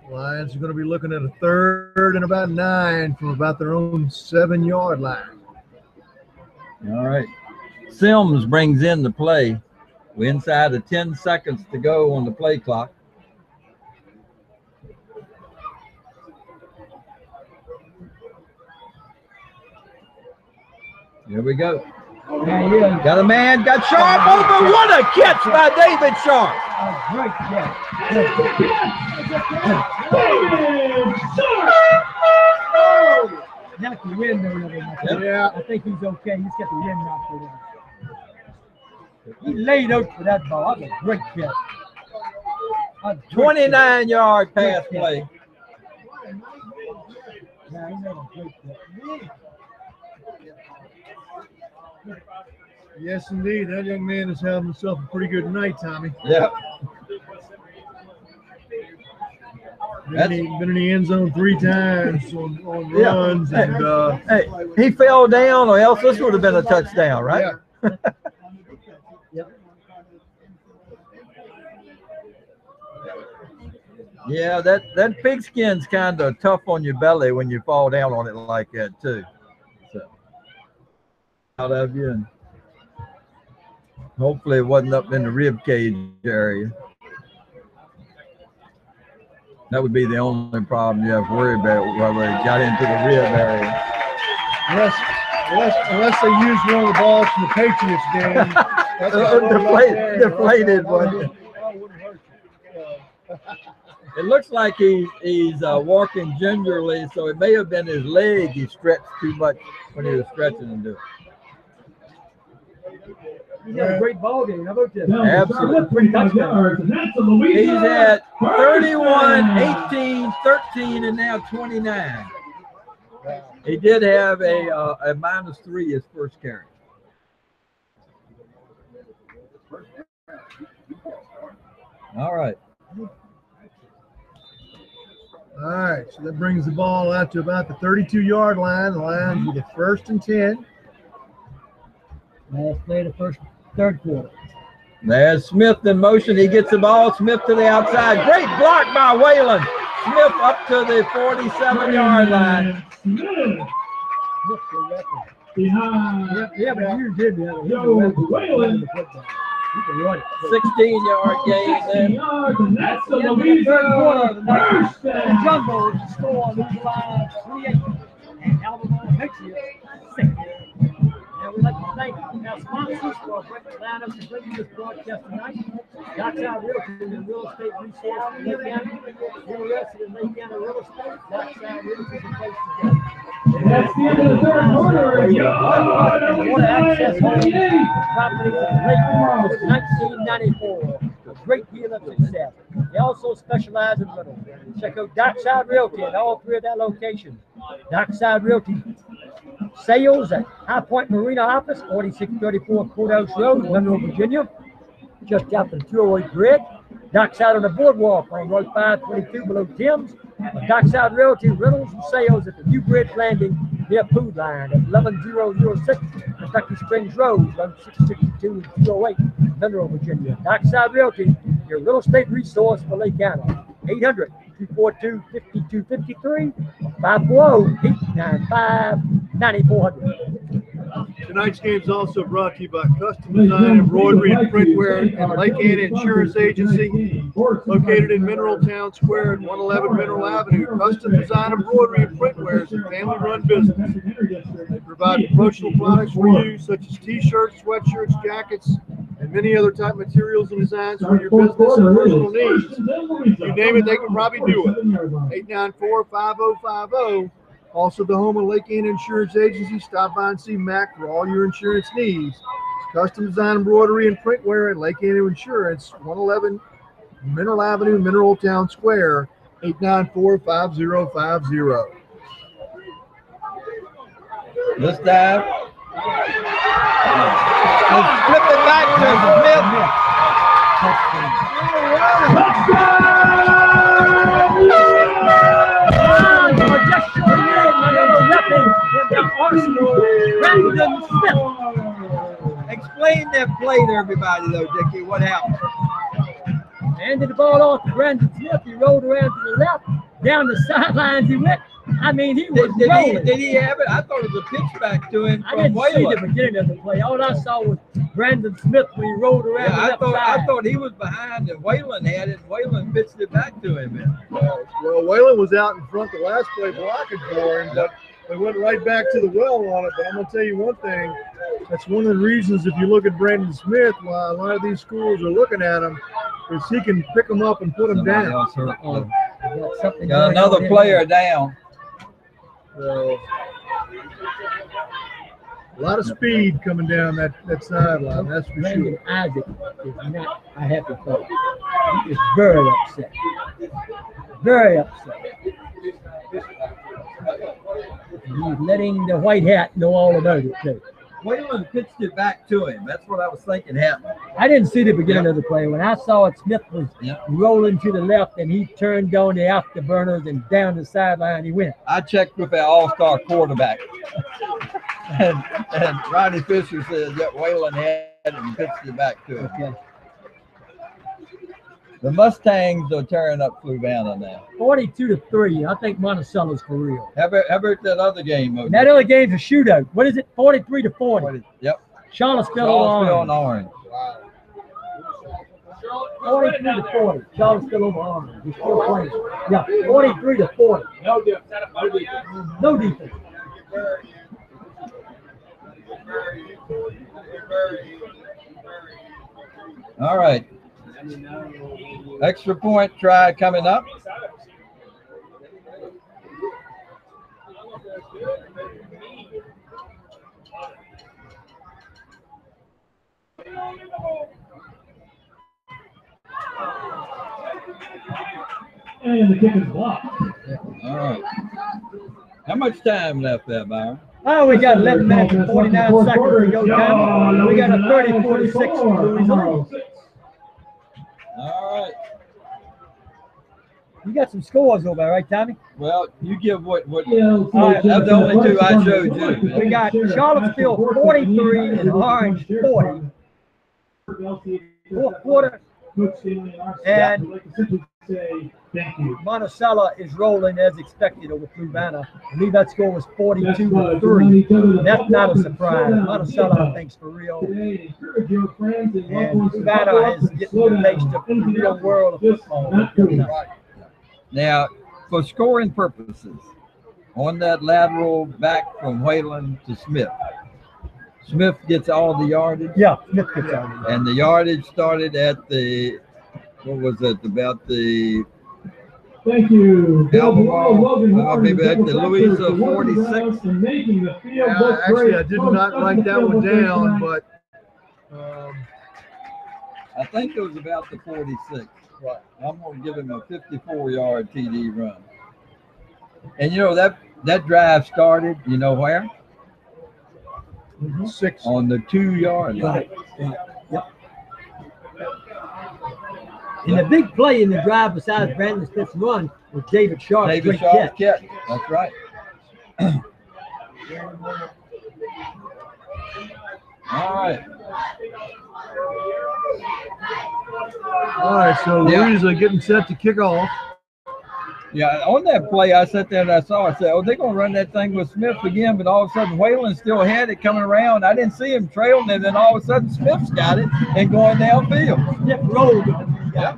Lions are going to be looking at a 3rd and about 9 from about their own 7-yard line. All right. Sims brings in the play. We're inside of 10 seconds to go on the play clock. Here we go. Got a man, got Sharp over. What a catch by David Sharp. Great catch. David Sharp. Knocked the wind over. Yeah. I think he's okay. He's got the wind knocked over. He laid out for that ball. That was a great catch. 29-yard pass play. Yeah, he made a great catch. Yes, indeed. That young man is having himself a pretty good night, Tommy. Yeah. Been in the end zone 3 times on runs. Hey, And hey, he fell down, or else this would have been a touchdown, right? Yeah. Yeah, that pigskin's kind of tough on your belly when you fall down on it like that too. So, out of you, and hopefully it wasn't up in the rib cage area. That would be the only problem you have to worry about, whether it got into the rib area. Unless they used one of the balls from the Patriots game. Deflated one. It looks like he's walking gingerly, so it may have been his leg he stretched too much when he was stretching and doing it. He's had a great ball game. How about this? Absolutely. He's at 31, 18, 13, and now 29. He did have a -3 his first carry. All right. All right, so that brings the ball out to about the 32-yard line. The Lions with a 1st and 10. Last play of the third quarter. There's Smith in motion. He gets the ball. Smith to the outside. Great block by Whalen. Smith up to the 47-yard line. Behind. Yeah, but you did that. Joe Whalen. 16-yard gain there. Yards, and that's the Louisa first down. Jumbo score on these lines 28. And Albemarle Patriots 6. And we'd like to thank our sponsors for allowing us to bring you this broadcast tonight. Dockside Realty and Real Estate Resource in Lake County. University of Lake County Real Estate. Dockside Realty is a place to go. That's the end of the third quarter. Want to access home properties in Lake County since 1994. A great deal of success. They also specialize in rentals. Check out Dockside Realty at all 3 of their locations. Dockside Realty. Sales at High Point Marina Office, 4634 Courthouse Road, Monroe, Virginia. Just after the 208 bridge. Dockside on the boardwalk on Road 522 below Tim's. Dockside Realty Rentals and Sales at the New Bridge Landing near Food Line at 11006 Kentucky Springs Road, Road 662 and 208, Monroe, Virginia. Dockside Realty, your real estate resource for Lake County. 800-242-5253, 540-895-9400. Tonight's game is also brought to you by Custom Design, Embroidery, and Printwear and Lake Anna Insurance Agency, located in Mineral Town Square at 111 Mineral Avenue. Custom Design, Embroidery, and Printwear is a family-run business. They provide promotional products for you, such as T-shirts, sweatshirts, jackets, and many other type materials and designs for your business and personal needs. You name it, they can probably do it. 894-5050. Also the home of Lake Anna Insurance Agency. Stop by and see Mac for all your insurance needs. Custom Design, Embroidery, and Printwear at Lake Anna Insurance, 111 Mineral Avenue, Mineral Town Square, 894-5050. This time, flip it back to Explain that play to everybody, though, Dickie. What happened? Handed the ball off to Brandon Smith. He rolled around to the left, down the sidelines he went. I mean, he was rolling. Did he have it? I thought it was a pitch back to him. I didn't see the beginning of the play. All I saw was Brandon Smith when he rolled around the left side. I thought he was behind and Whalen had it. Whalen pitched it back to him. Well, Whalen was out in front the last play blocking for him, but they went right back to the well on it. But I'm going to tell you one thing. That's one of the reasons, if you look at Brandon Smith, why a lot of these schools are looking at him, is he can pick them up and put them down. Got another player down. So, a lot of speed coming down that sideline, that's for Brandon sure. Isaac is not a happy fellow. He is very upset. Very upset. He's letting the white hat know all about it, too. Whalen pitched it back to him. That's what I was thinking happened. I didn't see the beginning of the play. When I saw it, Smith was rolling to the left, and he turned on the afterburners and down the sideline he went. I checked with our all-star quarterback. and Ronnie Fisher says that Whalen had it and pitched it back to him. Okay. The Mustangs are tearing up Fluvanna now. 42-3. I think Monticello's for real. How about that other game? That other game's a shootout. What is it? 43-40. Yep. Charlottesville and Orange. 43-40. Charlottesville over Orange. We're still playing. Yeah, 43-40. No defense. No defense. All right. Extra point try coming up. And the kick is blocked. All right. How much time left there, Byron? Oh, we got 11 minutes and 49 seconds to go time. We got a 30-46 Louisa. All right. You got some scores over there, right, Tommy? Well, you give what Yeah, that's the only two I showed you. We got Charlottesville 43 and Orange 40. Fourth quarter, and thank you. Monticello is rolling as expected over Fluvanna. I believe that score was 42-3. That's not a surprise. Monticello, I think, is for real. And Fluvanna is getting the taste of the real world of football. Now, for scoring purposes, on that lateral back from Whalen to Smith, Smith gets all the yardage. Yeah, Smith gets all the yardage. And the yardage started at the, what was it, about the Thank you. Albemarle, maybe at the Louisa 46. Actually, I did not write that one down, but I think it was about the 46. Right. I'm going to give him a 54-yard TD run. And you know that drive started, you know where? 6 On the 2-yard line. Yep. And the big play in the drive besides Brandon Smith's run was David Sharp's David great Sharp's catch. catch. That's right. All right. all right, so Yeah. Louisa getting set to kick off. Yeah, on that play, I sat there and I saw. I said, "Oh, they're gonna run that thing with Smith again." But all of a sudden, Whalen still had it coming around. I didn't see him trailing, and then all of a sudden, Smith's got it and going downfield. Smith rolled. Yep.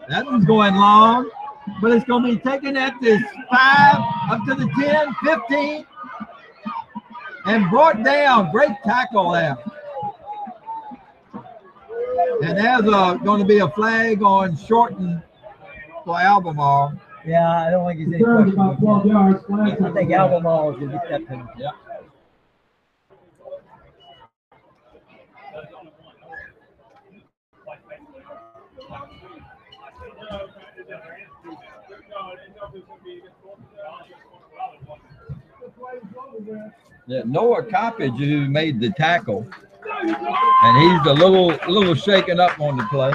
That one's going long, but it's gonna be taken at this 5 up to the 10, 15, and brought down. Great tackle there. And there's going to be a flag on Shorten for Albemarle. Yeah, I don't think he's any Third question. about 12 yards. Flag I think Albemarle will get that penalty. Yeah. Yeah, Noah Coppage, who made the tackle, and he's a little shaken up on the play.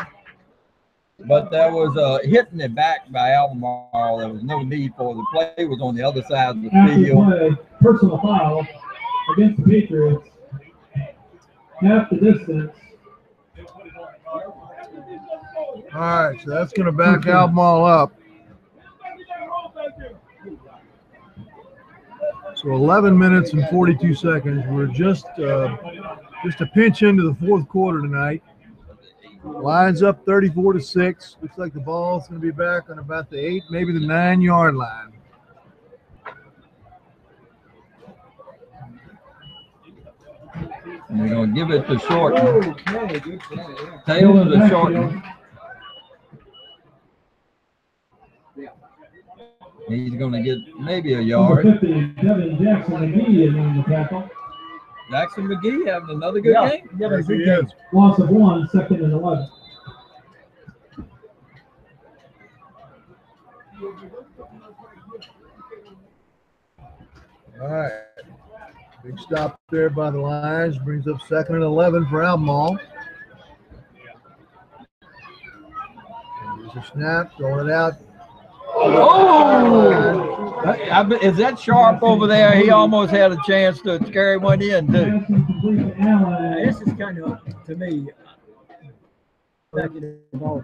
But there was a hitting it back by Albemarle. There was no need for it. The play was on the other side of the After field. play, personal foul against the Patriots. Half the distance. All right, so that's going to back Albemarle up. So 11 minutes and 42 seconds. We're just a pinch into the fourth quarter tonight. Lines up 34-6. Looks like the ball's going to be back on about the 8, maybe the 9-yard line. And we're going to give it to Shorten. Taylor to Shorten. He's going to get maybe a yard. Number 50, Devin Jackson McGee is on the tackle. Jackson McGee having another good game. Yeah, Yes, he is. Loss of 1, second and 11. All right. Big stop there by the Lions. Brings up 2nd and 11 for Albemarle. There's a snap, throwing it out. Oh! Is that Sharp over there? He almost had a chance to carry one in, too. This is kind of, to me, back in the ball,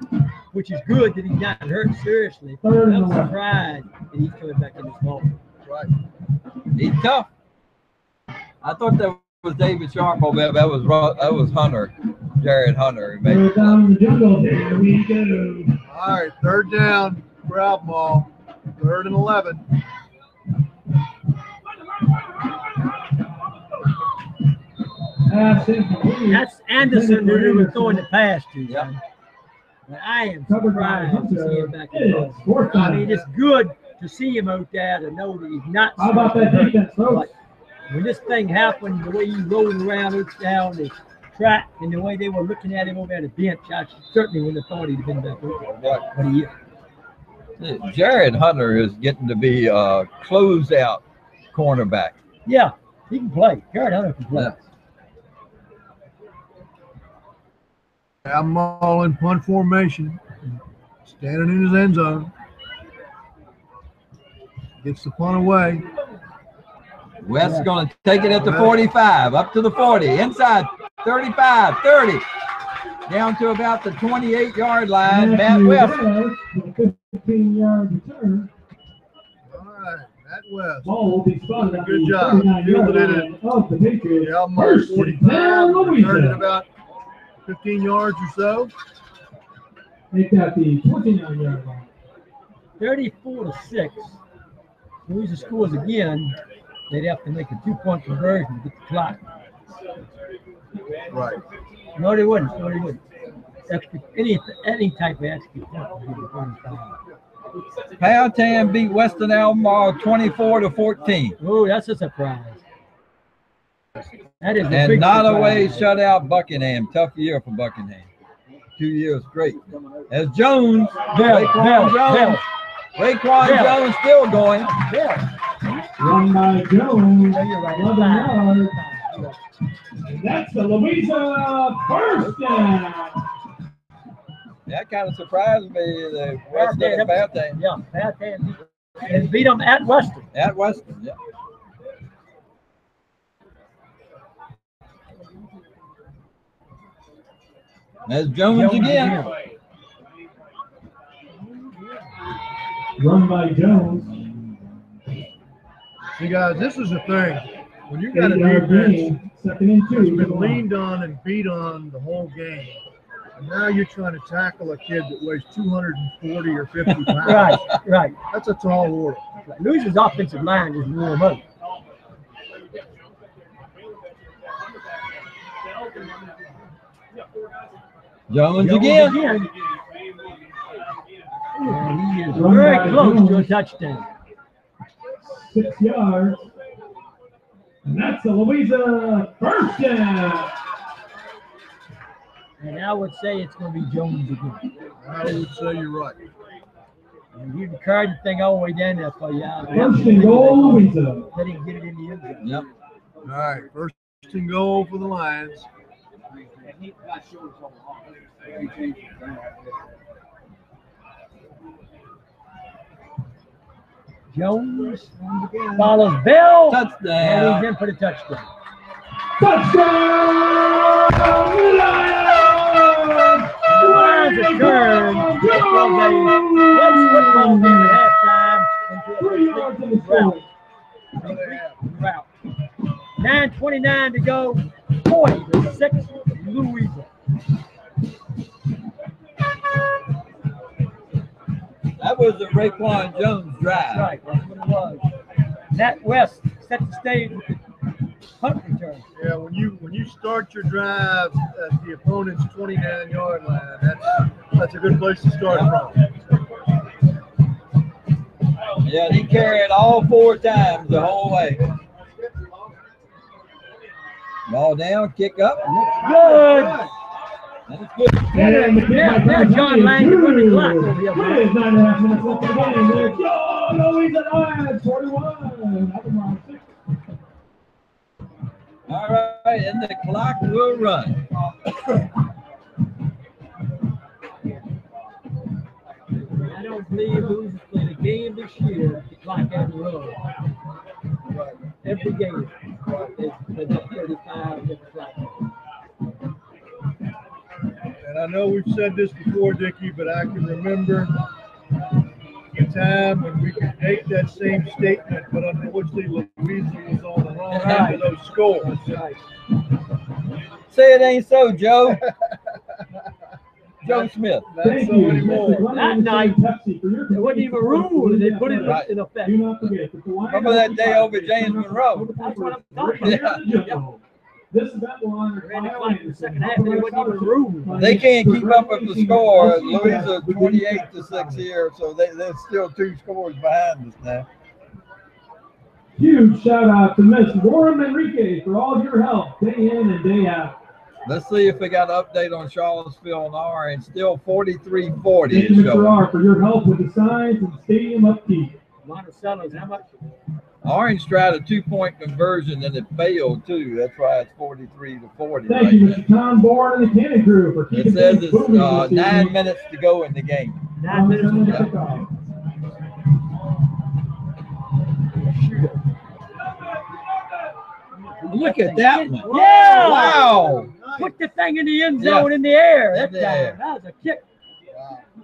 which is good that he's not hurt seriously. I'm surprised that he's coming back in this ball. Right. He's tough. I thought that was David Sharp over there. That was Hunter, Jared Hunter. Third down in the jungle. Here we go. All right, 3rd down for Albemarle. 3rd and 11. That's Anderson who they were throwing the pass to. Yeah. But I am surprised to see him back in the ball. I mean, it's good to see him out there to know that he's not. How about that defense, folks? But when this thing happened, the way he rolled around down the track and the way they were looking at him over at the bench, I certainly wouldn't have thought he'd been back over there. But he is. Jared Hunter is getting to be a closeout cornerback. Yeah, he can play. Jared Hunter can play. Yeah. Albemarle in punt formation. Standing in his end zone. Gets the punt away. West's going to take it at the 45, up to the 40, inside 35, 30, down to about the 28-yard line. Matt West. 15-yard return. All right, Matt West. Ball will be spotted. Good job. Fielded it at of the Patriots. the Albemarle 45. Returned it about 15 yards or so. Make that the 29-yard line. 34-6. Louisa scores again. They'd have to make a 2-point conversion to get the clock. Right. No, they wouldn't. No, they wouldn't. Extra, any type of extra point would be the 25. Powhatan beat Western Albemarle 24-14. Oh, that's a surprise. That is a And big Nottoway surprise. shut out Buckingham. Tough year for Buckingham. 2 years straight. As Jones, Raekwon Jones. Raekwon Jones still going. Run by Jones. Yeah, you're right. 11 yards. And that's the Louisa first down. That kind of surprised me. The Western and Powhatan. Yeah, Powhatan and beat them at Western. At Western, yeah. There's Jones again. Run by Jones. See, guys, this is the thing. When you got a 8-yard defense gain. Second and that's 2. been leaned on and beat on the whole game, and now you're trying to tackle a kid that weighs 240 or 50 pounds. Right, right. That's a tall order. Louisa's offensive line is warm up. Jones again. And he is very close to a touchdown. 6 yards. And that's the Louisa first down. And I would say it's going to be Jones again. I would say you're right. And you carried the thing all the way down there for you. First and goal, Louisa. They didn't get it in the end zone. Yep. All right, first and goal for the Lions. Jones follows Bell. And Touchdown. he's in for the touchdown. Touchdown! Lions! The Lions return. It was a close football game at halftime. 3 yards in the score. Route. 9:29 to go. 40-6 Louisa. That was the Raekwon Jones drive. That's right. That's what it was. Nat West set the stage with the punt return. Yeah, when you start your drive at the opponent's 29-yard line, that's a good place to start from. Yeah, he carried all 4 times the whole way. Ball down, kick up. Good. That's good. And the kick by Now John Lang can run the clock over here. With 9.5 minutes left in the game. There go Louisa Lions, 41. Albemarle 6. All right, and the clock will run. I don't believe Louisa's played a game this year. The clock hasn't run. Every game. There's a 35 with the clock. And I know we've said this before, Dickie, but I can remember a time when we could make that same statement, but unfortunately Louisa was on the wrong end of those scores. Right. Say it ain't so, Joe. Joe Smith. Not Thank so you. anymore. Mr. Glenn That night, Pepsi for your It wasn't even a rule, and they put it Right. in effect. Do not forget. that the Lions Remember that day over James Monroe? That's what I'm talking about. Yeah. This event will honor Ran the Kyle clock in the Anderson, second half, and it wasn't even a rule. They can't keep up with the score. Louisa 28-6 here, so they're still 2 scores behind us now. Huge shout out to Miss Lauren Enrique for all your help day in and day out. Let's see if we got an update on Charlottesville and Orange. Still 43-40 Thank is you, Mr. showing. R, for your help with the signs and stadium upkeep. Monticello's how much? Orange tried a 2-point conversion and it failed too. That's why it's 43-40 Thank right you, now. Mr. Tom Bourne and the Cannon crew for It keeping says things it's moving this 9 evening. minutes to go in the game. 9 minutes to Kickoff. go. Look at that one. Yeah! Wow. Put the thing in the end zone in the air. In That the air. time. That was a kick.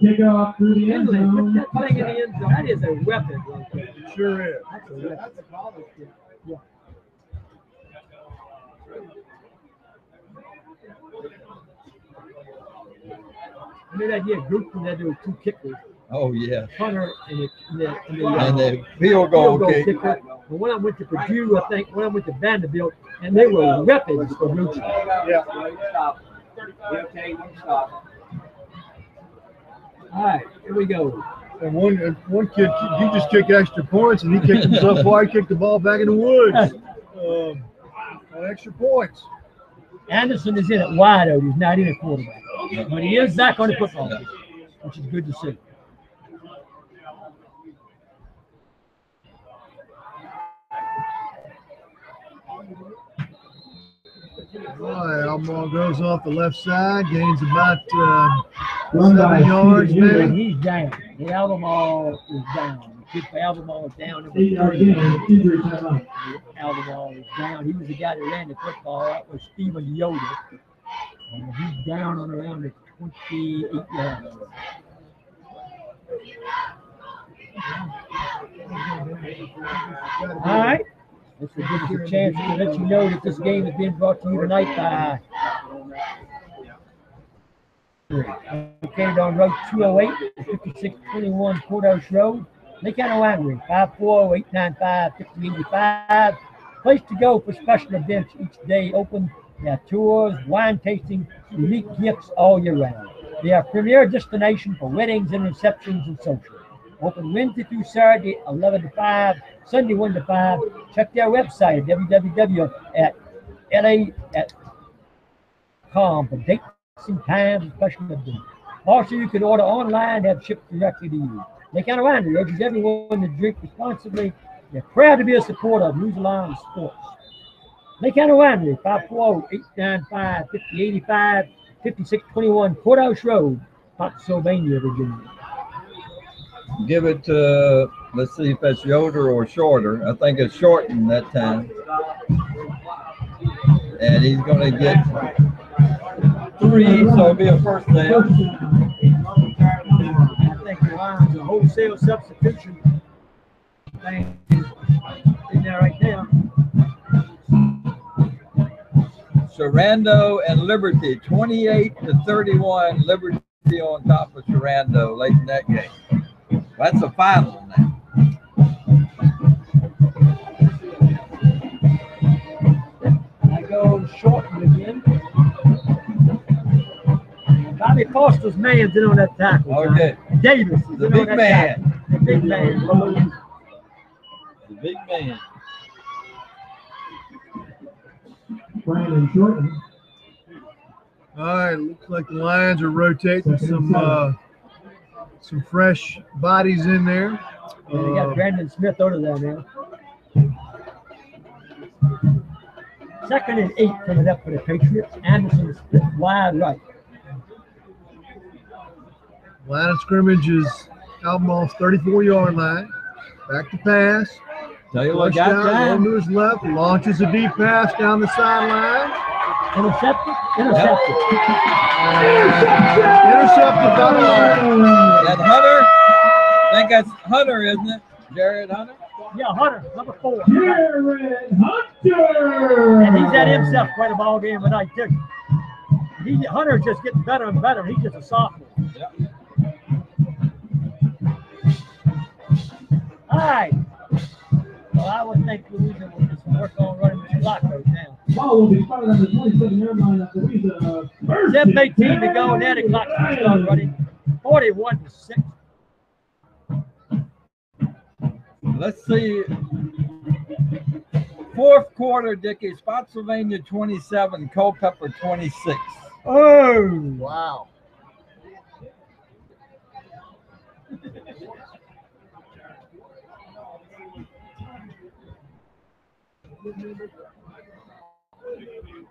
Kickoff through the end Finley, zone. put that thing in the end zone. That is a weapon right there. It sure is. That's a weapon. Yeah. I mean, that group from there, there were 2 kickers. Oh, yeah. Hunter and And the field goal kick. kicker. But when I went to Purdue, I think, when I went to Vanderbilt, and they were weapons for Lucha. Yeah. All right, here we go. And one kid, he just kicked extra points, and he kicked himself far. He kicked the ball back in the woods on extra points. Anderson is in it wide out. He's not in a quarterback. But he is back on the football field, which is good to see. All right, Albemarle goes off the left side, gains about Run by 7 yards, Stephen Ewing. maybe. He's down. The Albemarle is down. The kid for Albemarle is down. 8-yard gain, injury timeout. Albemarle is down. He was the guy that ran the football. That was Stephen Yoder. And he's down on around the 28 yards. All right. This will give us a chance to let you know that this game is being brought to you tonight by located on Road 208, 5621 Courthouse Road, Lake County Winery, 540-895-5085. Place to go for special events each day. Open. They have tours, wine tasting, unique gifts all year round. They are a premier destination for weddings and receptions and social. Open Wednesday through Saturday, 11 to 5, Sunday 1 to 5. Check their website at www.la.com for dates and times and special events. Also, you can order online and have shipped directly to you. Lake County Winery urges everyone to drink responsibly. They're proud to be a supporter of Louisa sports. Lake County Winery, 540-895-5085, 5621 Courthouse Road, Pennsylvania, Virginia. Give it to, let's see if that's Yoder or Shorter. I think it's shortened that time. And he's going to get 3, so it'll be a first down. I think the line's a wholesale substitution thing in there right now. Sharando and Liberty, 28-31. Liberty on top of Sharando late in that game. That's a final now. I go shortened again. Bobby Foster's man's in on that tackle. Okay. Davis is The in big on that man. tackle. The big man. The big man. Brandon Shorten. All right, looks like the Lions are rotating some fresh bodies in there. They got Brandon Smith over there now. 2nd and 8 coming up for the Patriots. Anderson is split wide right. Line of scrimmage is Albemarle's 34-yard line. Back to pass. Tell you what, Flush got down, time. to his left, launches a deep pass down the sideline. Intercepted. Intercepted by the Lions. That Hunter, I think that's Hunter, isn't it? Jared Hunter? Yeah, Hunter, number 4. Jared Hunter. And he's had himself quite a ball game tonight, too. Hunter's just getting better and better. He's just a sophomore. Yeah. All right. Well, I would think Louisa will just work on running the clock right now. Ball will be spotted on the 27-yard line of Louisa. 7:18 to go, and then the clock will start running. 41-6. Let's see. 4th quarter, Dickie. Spotsylvania 27, Culpeper 26. Oh! Wow.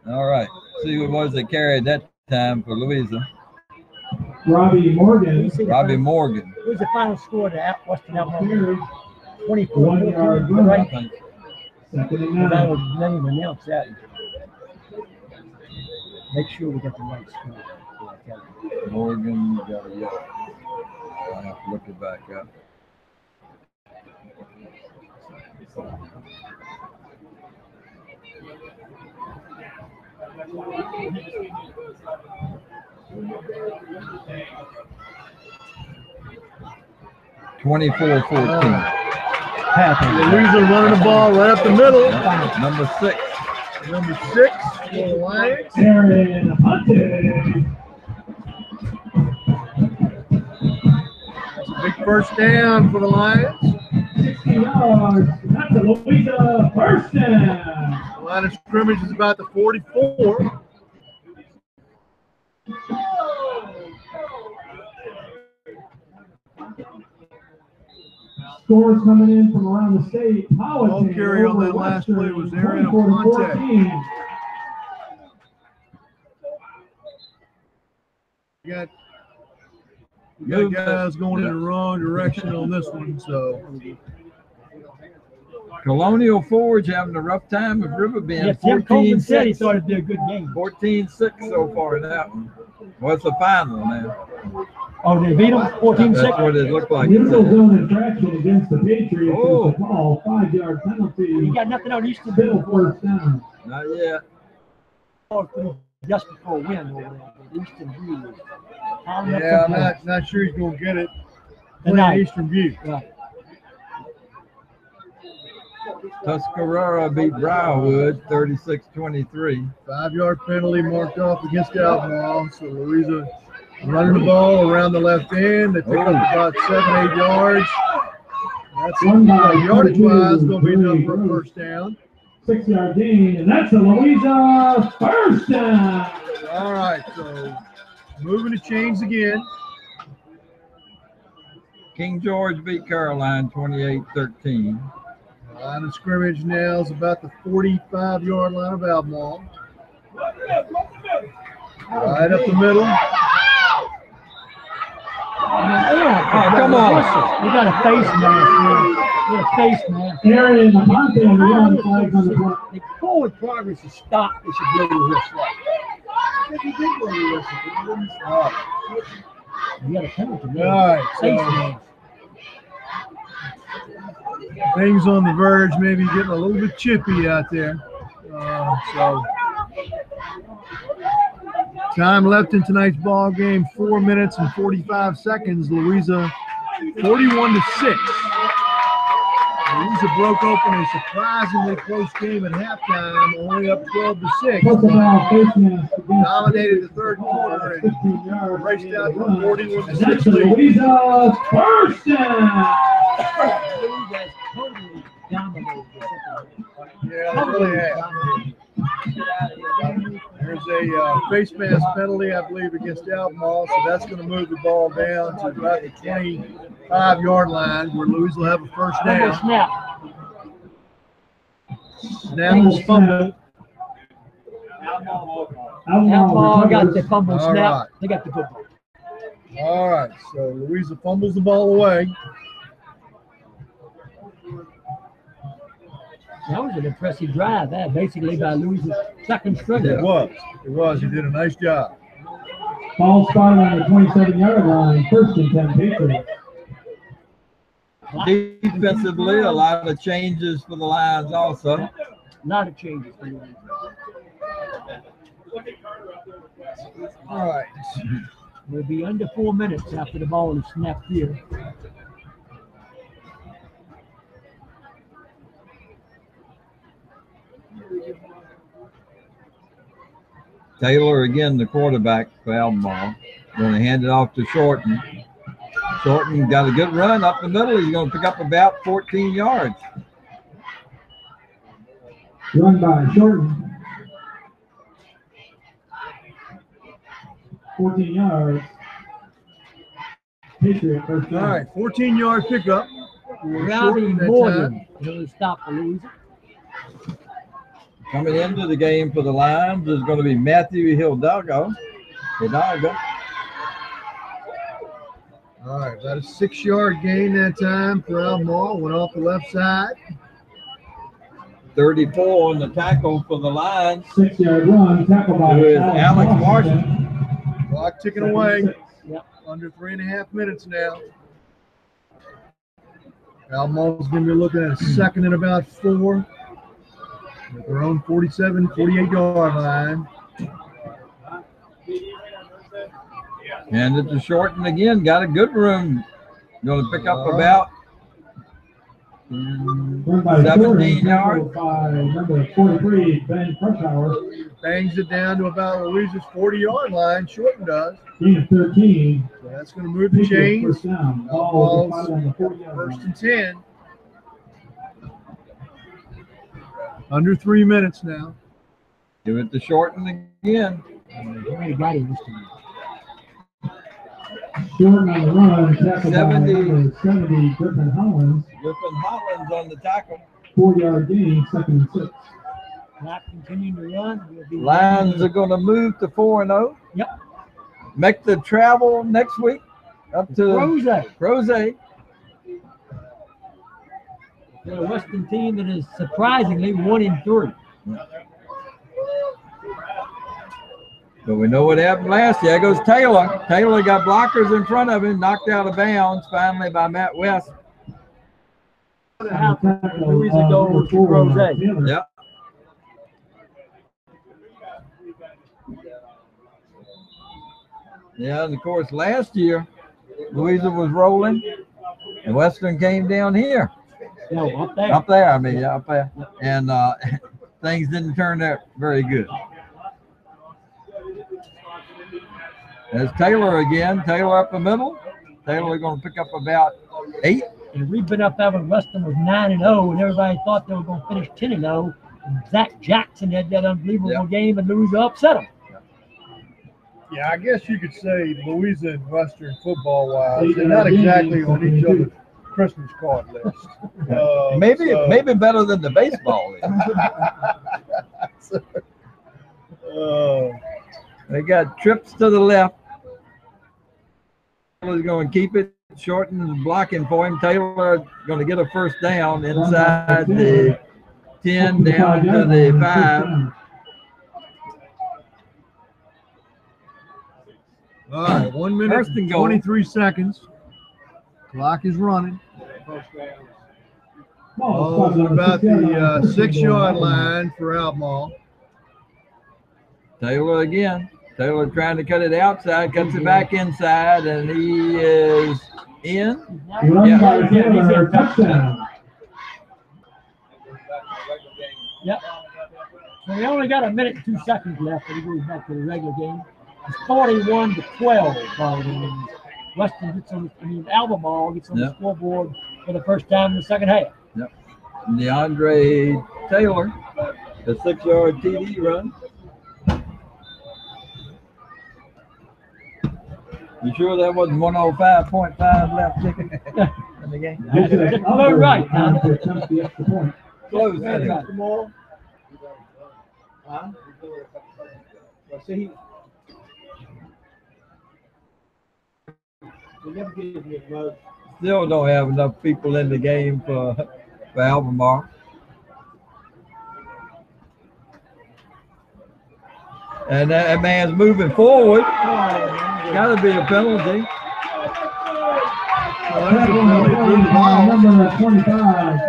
All right. See what was it carried that time for Louisa. Robbie Morgan. Robbie Morgan. Who's the final score to Western Albemarle? Carried. 24. 1 yard I run. think. Second and Because I 9. will then even announce that. Make sure we get the right score. Morgan, you got a yellow. I'll have to look it back up. (24-14). Louisa running the ball right up the middle. Number 6. Number 6 for the Lions. Aaron Hunted. That's a big first down for the Lions. 60 yards. That's a Louisa first down. The line of scrimmage is about the 44. Scores coming in from around the state. Ball carry on that last play was Aaron Hunted. You got guys going in the wrong direction on this one, so. Colonial Forge having a rough time with Riverbend. Yeah, Tim Coleman said he thought it'd be a good game. 14-6 so far in that one. What's the final now? Oh, they beat them 14-6? That's what it looked like. Neutral zone infraction against the Patriots. Oh. It's a call, 5-yard penalty. You got nothing on Eastern Still Bill first down. Not yet. just before win over there. But Eastern View is piling up Yeah, some I'm points. not sure he's going to get it. Tonight. Playing Eastern View. Right. Tuscarora beat Briarwood 36-23. 5-yard penalty marked off against Albemarle. So Louisa running the ball around the left end. They pick up about 7-8 yards. That's yardage wise going to be enough for a first down. 6-yard gain, and that's a Louisa first down. All right, so moving the chains again. King George beat Caroline 28-13. Line of scrimmage now is about the 45-yard line of Albemarle. Right up the middle. Oh, come on. You got a face mask. You got a face mask. Aaron Hunted on the yard flags on the front. The forward progress is stopped. They should blow the whistle. You got a penalty. All right, Face so mask. things on the verge, maybe getting a little bit chippy out there. So time left in tonight's ball game, 4 minutes and 45 seconds. Louisa 41-6. Louisa broke open a surprisingly close game at halftime, only up 12-6. Dominated the third quarter and raced out to 41-6 That's a lead. Louisa first down. That's totally dominated. Yeah, they really have. There's a face mask penalty, I believe, against Albemarle, so that's going to move the ball down to about the 25-yard line where Louisa will have a first down. Snap. Snap is fumble. Albemarle got the fumble All snap. right. They got the football. All right, so Louisa fumbles the ball away. That was an impressive drive, that basically by Louisa's second string. It was. It was. He did a nice job. Ball started on the 27-yard line. First and 10 Patriots. Defensively, a lot of changes for the Lions also. A lot of changes for Louisa. All right. We'll be under 4 minutes after the ball is snapped here. Taylor again, the quarterback for Albemarle. Going to hand it off to Shorten. Shorten got a good run up the middle. He's going to pick up about 14 yards. Run by Shorten. 14 yards. Patriot first All down. right, 14-yard pickup. Robbie Morgan will stop for Louisa. Coming into the game for the Lions is going to be Matthew Hidalgo. All right, about a 6-yard gain that time for Albemarle. Went off the left side. 34 on the tackle for the Lions. 6-yard run, tackle by Who is Alex Washington. Clock ticking away. Yep. Under 3.5 minutes now. Albemarle's going to be looking at a second and about 4 with their own 47, 48-yard line. And it's a shorten again. Got a good room. Going to pick up about 17 yards. By number 43, Ben Purcell. Bangs it down to about Louisa's 40-yard line. Shorten does. Gain of 13. So that's going to move the chains. First down. Ball Ball's on the 40-yard first line. and 10. Under 3 minutes now. Give it to shorten again. Got him this time. Short on the run, tackle by 70. number 70, Griffin Hollins. Griffin Hollins on the tackle. 4-yard gain, second and 6. Clock continuing to run. We'll be Lions are going to move to 4-0. Yep. Make the travel next week up to Rose. Rose. They're a Western team that is surprisingly 1-3. But we know what happened last year. There goes Taylor. Taylor got blockers in front of him, knocked out of bounds finally by Matt West. Louisa goes to Rose. Yep. Yeah, and of course last year Louisa was rolling and Western came down here. No, up there. Up there, I mean, yeah, up there. And things didn't turn out very good. There's Taylor again. Taylor up the middle. Taylor going to pick up about 8. And we've been up there when Western was 9-0, and everybody thought they were going to finish 10-0. And Zach Jackson had that unbelievable game, and Louisa upset him. Yeah, I guess you could say Louisa and Western football-wise, they're not exactly on each other's Christmas card list. Maybe better than the baseball. They got trips to the left. Taylor's going to keep it. Shorten is blocking for him. Taylor going to get a first down inside the 10 down to the 5. All right, 1 minute First and and goal. 23 seconds. Clock is running. Ball's at about the 6-yard line for Albemarle. Taylor again. Taylor trying to cut it outside, cuts it back inside, and he is in. Run by Taylor, touchdown. Yep. So we only got a minute and 2 seconds left, but he goes back to the regular game. It's 41-12. Western gets on, Albemarle gets on the scoreboard for the first time in the second half. Yep. DeAndre Taylor, the 6-yard TD run. You sure that wasn't 105.5 left kicking in the game? That's about right, huh? Close. That's right. Huh? See, we never get it, bro. Still don't have enough people in the game for Albemarle. And that man's moving forward. Got to be a penalty. Number 25,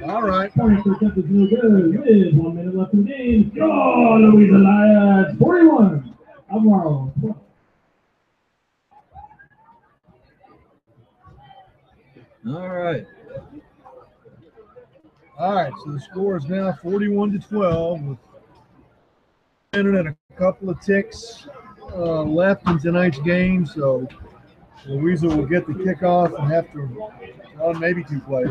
All right. Point for Sept is no good. With 1 minute left in the game. Go, Louisa Lions. 41. Albemarle. All right. All right, so the score is now 41-12 with a minute and a couple of ticks left in tonight's game. So Louisa will get the kickoff and have to run maybe 2 plays.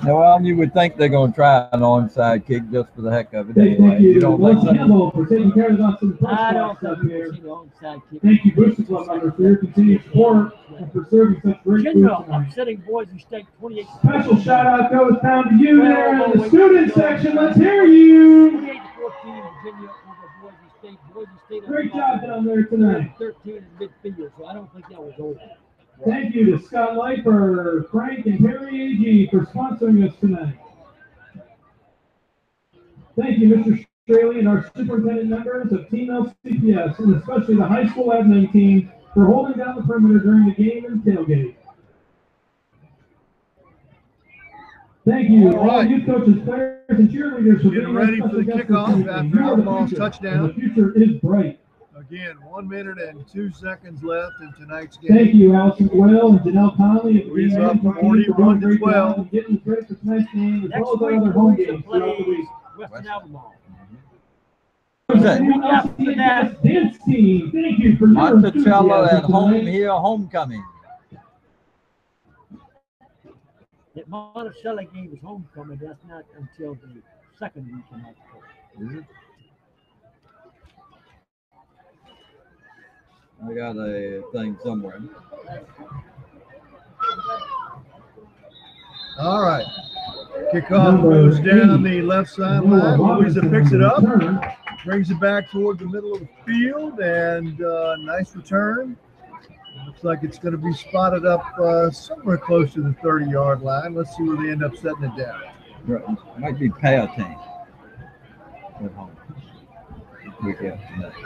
Well, you would think they're going to try an onside kick just for the heck of it. Thank Anyway. you, You don't Wes think so? Campbell, for taking care of us in the I don't press box up think here. we've seen the onside kick. Thank you, Booster Club members, for your continued support and for serving such great food General tonight. upsetting Boise State 28. Special shout out goes down to you there in the student section. Let's hear you. 28-14, Virginia over Boise State. State. Boise State. Great job down there tonight. 13 in midfield, so I don't think that was over. Thank you to Scott Leiper, Frank, and Harry A.G. for sponsoring us tonight. Thank you, Mr. Straley, and our superintendent members of Team LCPS, and especially the high school admin team for holding down the perimeter during the game and tailgate. Thank you, all youth coaches, players, and cheerleaders for Getting ready for the kickoff after Albemarle's touchdown. The future is bright. Again, 1 minute and 2 seconds left in tonight's game. Thank you, Allison Doyle and Janelle Conley. Louisa up 41-12. Getting us ready for tonight's game, as well as our other home games throughout the week. Western Albemarle. Dance team, thank you for your Monticello at home tonight. here, homecoming. That Monticello game is homecoming. That's not until the second week in October. Is it? I got a thing somewhere. All right. Kickoff goes down the left sideline. Louisa picks it up, brings it back toward the middle of the field, and nice return. Looks like it's going to be spotted up somewhere close to the 30-yard line. Let's see where they end up setting it down. Right. Might be Patriots at home. Week after next.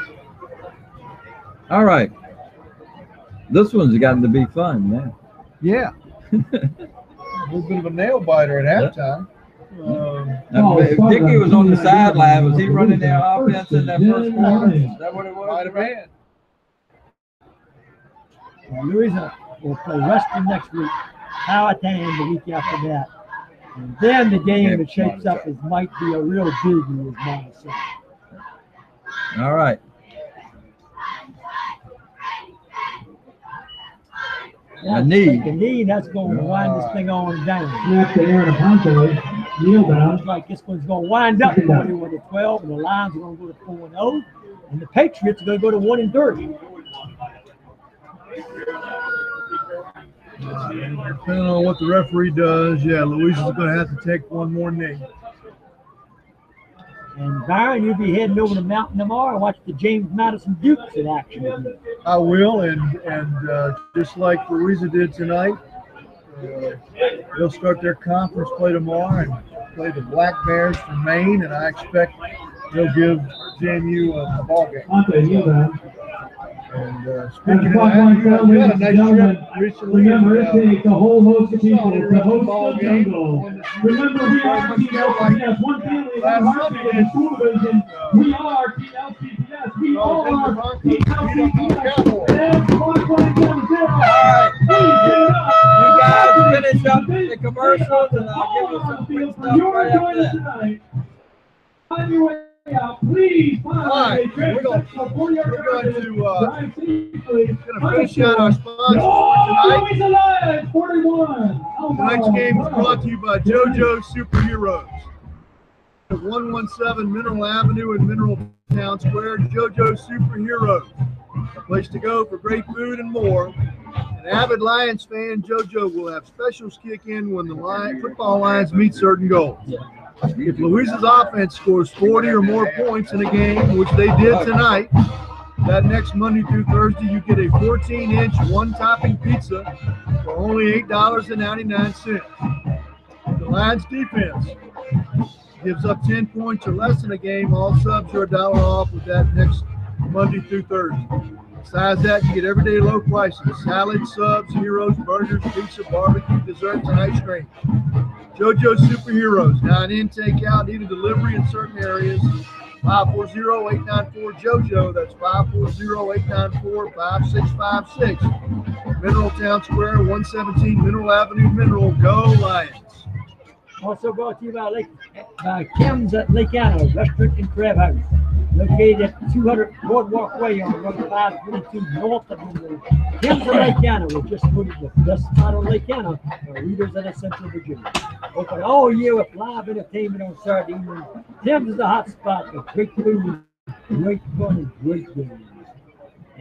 All right. This one's gotten to be fun now. Yeah. A little bit of a nail biter at halftime. Dickie was on the sideline. Was he running their offense in that first quarter? Is that what it was? Might have been. Louisa will play Western next week, Powhatan the week after that. And then the game that shapes up as might be a real biggie is Monticello. All right. Yeah, A knee. The knee, that's going to wind this thing on down. Snap to Aaron Aponte, kneel down. Looks like this one's going to wind up going to 12, and the Lions are going to go to 4-0, and the Patriots are going to go to 1-30. Depending on what the referee does, yeah, Louisa's going to have to take one more knee. And Byron, you'll be heading over to Mountain tomorrow and watch the James Madison Dukes in action. I will, and just like Louisa did tonight, they'll start their conference play tomorrow and play the Black Bears from Maine, and I expect they'll give JMU a ball game. And speaking of that, you had a nice trip recently. Remember, it takes a whole host of people to host the jungle. Remember, we are Team LCPS, one family, one heartbeat in the school division. We are Team LCPS. We all are Team LCPS. And clockwise down zero. You guys finish up the commercials, and I'll give you some quick stuff right after that. On your way out, please Right. We're going to finish out our sponsors for tonight. 41. Tonight's game is brought to you by JoJo Superheroes. At 117 Mineral Avenue in Mineral Town Square, JoJo Superheroes. A place to go for great food and more. An avid Lions fan, JoJo will have specials kick in when the football Lions meet certain goals. If Louisa's offense scores 40 or more points in a game, which they did tonight, that next Monday through Thursday, you get a 14-inch one-topping pizza for only $8.99. The Lions defense gives up 10 points or less in a game. All subs are $1 off with that next Monday through Thursday. Besides that, you get everyday low prices: salad, subs, heroes, burgers, pizza, barbecue, desserts, and ice cream. JoJo Superheroes, dine-in, take-out, even delivery in certain areas. 540-894-JoJo. That's 540-894-5656. Mineral Town Square, 117 Mineral Avenue, Mineral. Go Lions. Also brought to you by Kim's at Lake Anna, Restaurant and Crab House. Located at 200 Boardwalk Way on Road 522 north of Monroe. Kim's at Lake Anna was just voted the best spot on Lake Anna for readers in Central Virginia. Open all year with live entertainment on Saturday evening. Tim's is the hot spot for great food, great fun, and great games.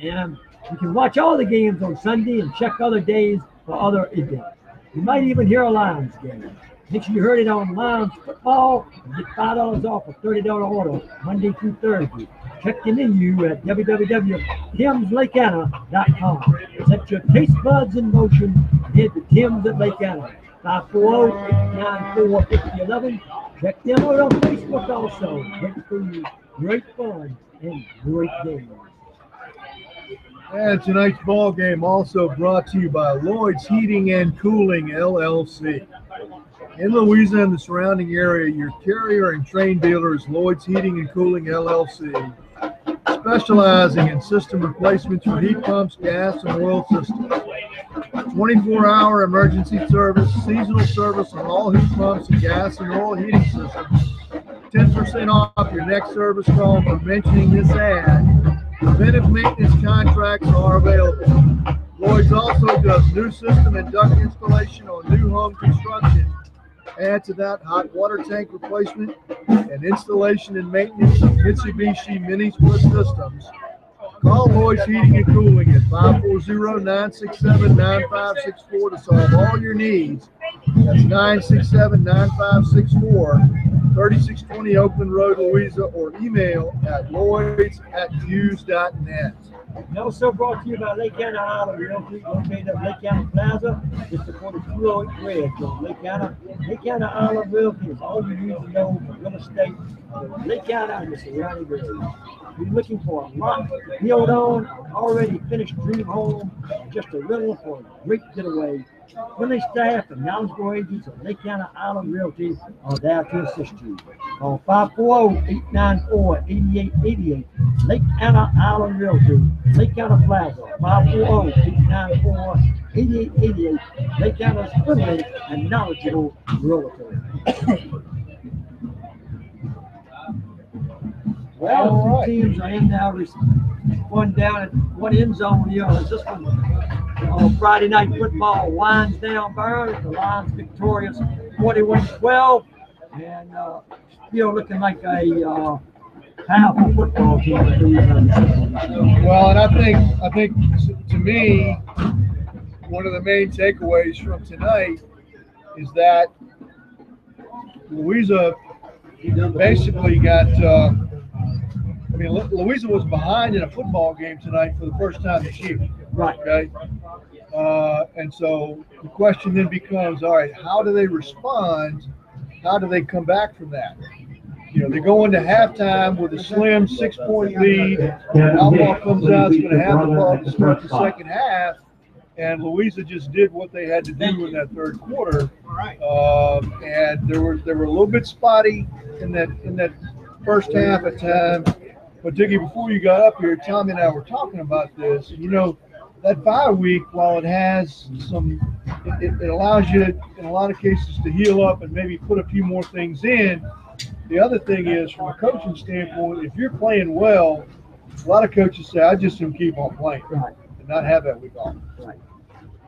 And you can watch all the games on Sunday and check other days for other events. You might even hear a Lions game. Make sure you heard it on Lions Football and get $5 off a $30 order Monday through Thursday. Check the menu at www.timslakeanna.com. Set your taste buds in motion and head to Tim's at Lake Anna. 540-894-5011. Check them out on Facebook also. Great food, great fun, and great games. And tonight's ball game also brought to you by Lloyd's Heating and Cooling, LLC. In Louisa and the surrounding area, your carrier and train dealer is Lloyd's Heating and Cooling, LLC, specializing in system replacements for heat pumps, gas, and oil systems. 24-hour emergency service, seasonal service on all heat pumps and gas and oil heating systems. 10% off your next service call for mentioning this ad. Preventive maintenance contracts are available. Lloyd's also does new system and duct installation on new home construction. Add to that hot water tank replacement and installation and maintenance of Mitsubishi mini split systems. Call Lloyd's Heating and Cooling at 540-967-9564 to solve all your needs. That's 967-9564, 3620 Oakland Road, Louisa, or email at lloyds@hughes.net. And also brought to you by Lake Anna Auto Realty, located at Lake Anna Plaza, just before the 208 Bridge on Lake Anna. Lake Anna Auto Realty is all you need to know for real estate in Lake Anna and the surrounding area. If you're looking for a lot to build on, already finished dream home, just a rental for a great getaway, friendly staff and knowledgeable agents of Lake Anna Island Realty are there to assist you. Call 540-894-8888. Lake Anna Island Realty, Lake Anna Plaza, 540-894-8888. Lake Anna's friendly and knowledgeable realtor. Well, two teams are in now. One down at one end zone here. This one on Friday night football winds down Byron. The Lions victorious 41-12, and still looking like a powerful football team. Well, and I think to me, one of the main takeaways from tonight is that Louisa basically got. Louisa was behind in a football game tonight for the first time this year. Right. Okay. And so the question then becomes, all right, how do they respond? How do they come back from that? They go into halftime with a slim 6-point lead. Albemarle comes out, is going to have the ball to start the second half. And Louisa just did what they had to do in that third quarter. And they were a little bit spotty in that first half at times. But Dickie, before you got up here, Tommy and I were talking about this. And that bye week, while it has it allows you in a lot of cases to heal up and maybe put a few more things in. The other thing is, from a coaching standpoint, if you're playing well, a lot of coaches say, I just can keep on playing and not have that week off. Right.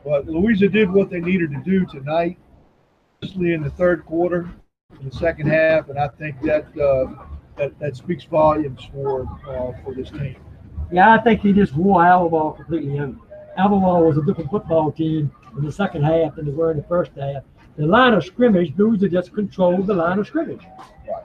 But Louisa did what they needed to do tonight, especially in the third quarter, in the second half, and I think that speaks volumes for this team. Yeah, I think he just wore Albemarle completely out. Albemarle was a different football team in the second half than they were in the first half. The line of scrimmage, Louisa just controlled the line of scrimmage. Right.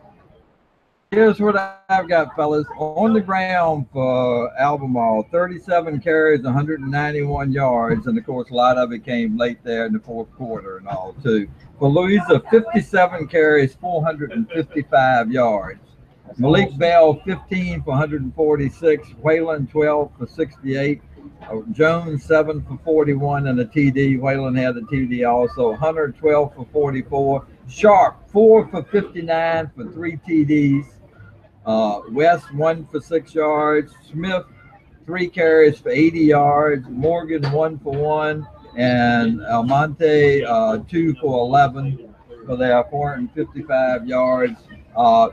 Here's what I've got, fellas. On the ground for Albemarle, 37 carries, 191 yards, and of course a lot of it came late there in the fourth quarter and all too. For Louisa, 57 carries, 455 yards. Malik Bell, 15 for 146. Whalen, 12 for 68. Jones, 7 for 41 and a TD. Whalen had a TD also. Hunter, 12 for 44. Sharp, 4 for 59 for 3 TDs. West, 1 for 6 yards. Smith, 3 carries for 80 yards. Morgan, 1 for 1. And Almonte, 2 for 11 for their 455 yards.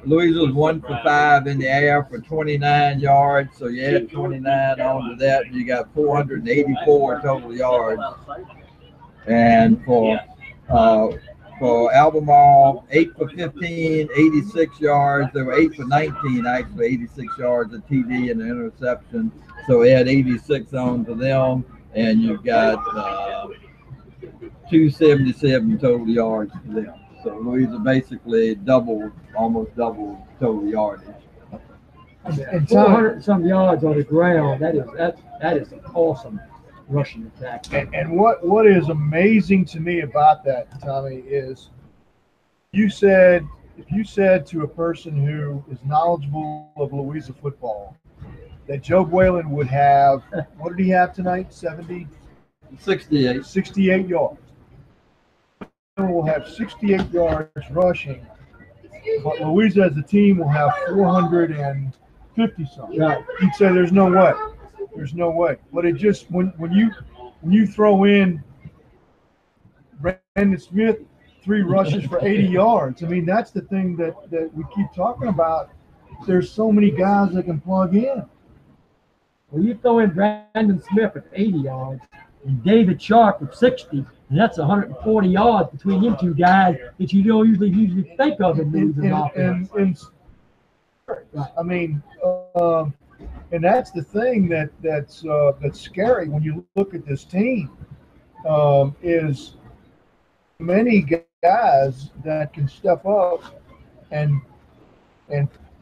Louisa was 1 for 5 in the air for 29 yards. So you add 29 onto that, and you got 484 total yards. And for Albemarle, 8 for 15, 86 yards. They were 8 for 19, actually, 86 yards, a TD and an interception. So add 86 onto them, and you've got 277 total yards for them. So Louisa basically almost doubled total yardage. And 400 and some yards on the ground. That is an awesome rushing attack. And what is amazing to me about that, Tommy, is if you said to a person who is knowledgeable of Louisa football that Joe Whalen would have, what did he have tonight? 68 yards. Will have 68 yards rushing, but Louisa as a team will have 450 something. Right. You'd say there's no way. There's no way. But it just when you throw in Brandon Smith 3 rushes for 80 yards. I mean, that's the thing that we keep talking about. There's so many guys that can plug in. Well, you throw in Brandon Smith at 80 yards and David Sharp at 60, and that's 140 yards between them two guys that you don't usually think of in Louisa's offense. I mean, and that's the thing that's scary when you look at this team, is many guys that can step up and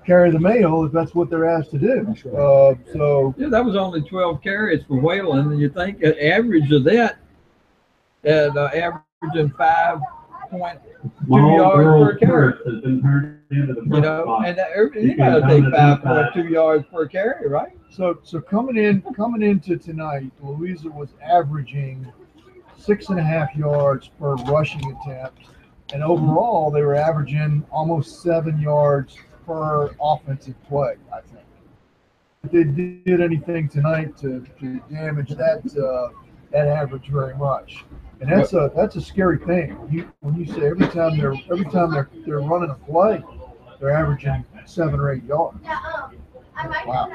carry the mail if that's what they're asked to do. That's right. So yeah, that was only 12 carries for Whalen, and you think an average of that at averaging 5.2 yards per carry. Has been turned into the You know, and you got to take 5.2 yards per carry, right? So coming into tonight, Louisa was averaging 6.5 yards per rushing attempt, and overall they were averaging almost 7 yards per offensive play, I think. If they did anything tonight to damage that average very much, and that's a scary thing. When you say every time they're running a play, they're averaging 7 or 8 yards. Wow,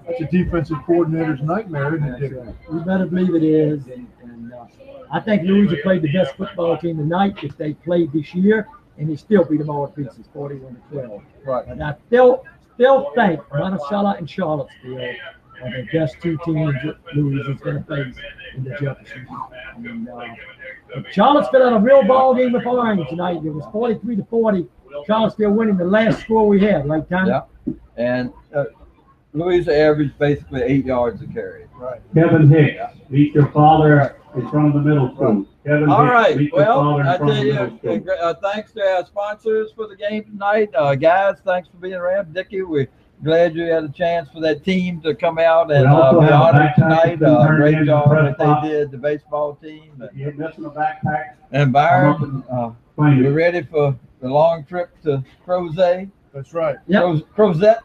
that's a defensive coordinator's nightmare, isn't it, Dickie? You better believe it is. And I think Louisa played the best football team tonight if they played this year, and they still beat them all to pieces, 41-12. Right. And I still think Monticello and Charlottesville are the best 2 teams that Louisa's going to face in the Jefferson. And Charlottesville had a real ball game with Orange tonight. It was 43-40. Charlottesville winning the last score we had, right, Tom? Yeah. And Louisa averaged basically 8 yards a carry. Right. Kevin Hicks, meet your father is from the middle school. Kevin All Hicks, right. meet your Well, father I is from tell the you, middle school. thanks to our sponsors for the game tonight. Guys, thanks for being around. Dickie, we're glad you had a chance for that team to come out and We also be have honored backpacks tonight. that turned Great into job press that box. they did, the baseball team. You're missing a backpack. And Byron, Thank we're you. ready for the long trip to Crozet. That's right. Yep. Crozet.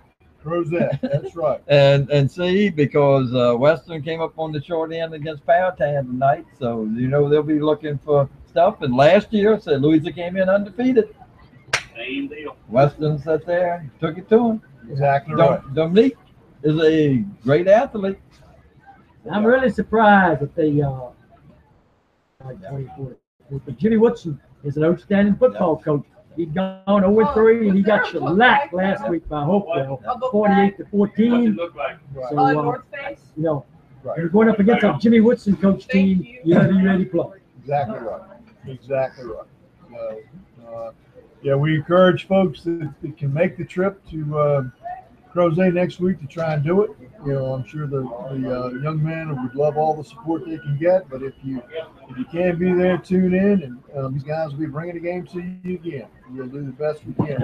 Crozet. That's right. And see, because Western came up on the short end against Powhatan tonight, so you know they'll be looking for stuff. And last year, St. Louisa came in undefeated. Same deal. Western sat there, took it to him. Exactly right. Dominique is a great athlete. I'm really surprised that they but Jimmy Woodson is an outstanding football coach. He'd gone 0-3 and he got shellacked last week by Hopewell, 48-14. So, you know, you're going up against a Jimmy Woodson coach team, you got to be ready to play. Exactly right. Exactly right. So, yeah, we encourage folks that can make the trip to Crozet next week to try and do it. You know, I'm sure the young man would love all the support they can get. But if you can't be there, tune in, and these guys will be bringing the game to you again. We'll do the best we can.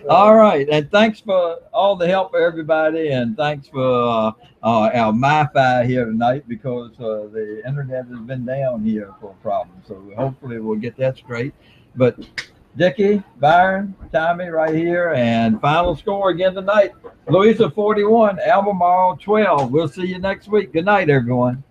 All right, and thanks for all the help, everybody, and thanks for our MiFi here tonight because the internet has been down here for a problem. So hopefully we'll get that straight. But Dickie, Byron, Tommy right here, and final score again tonight. Louisa 41, Albemarle 12. We'll see you next week. Good night, everyone.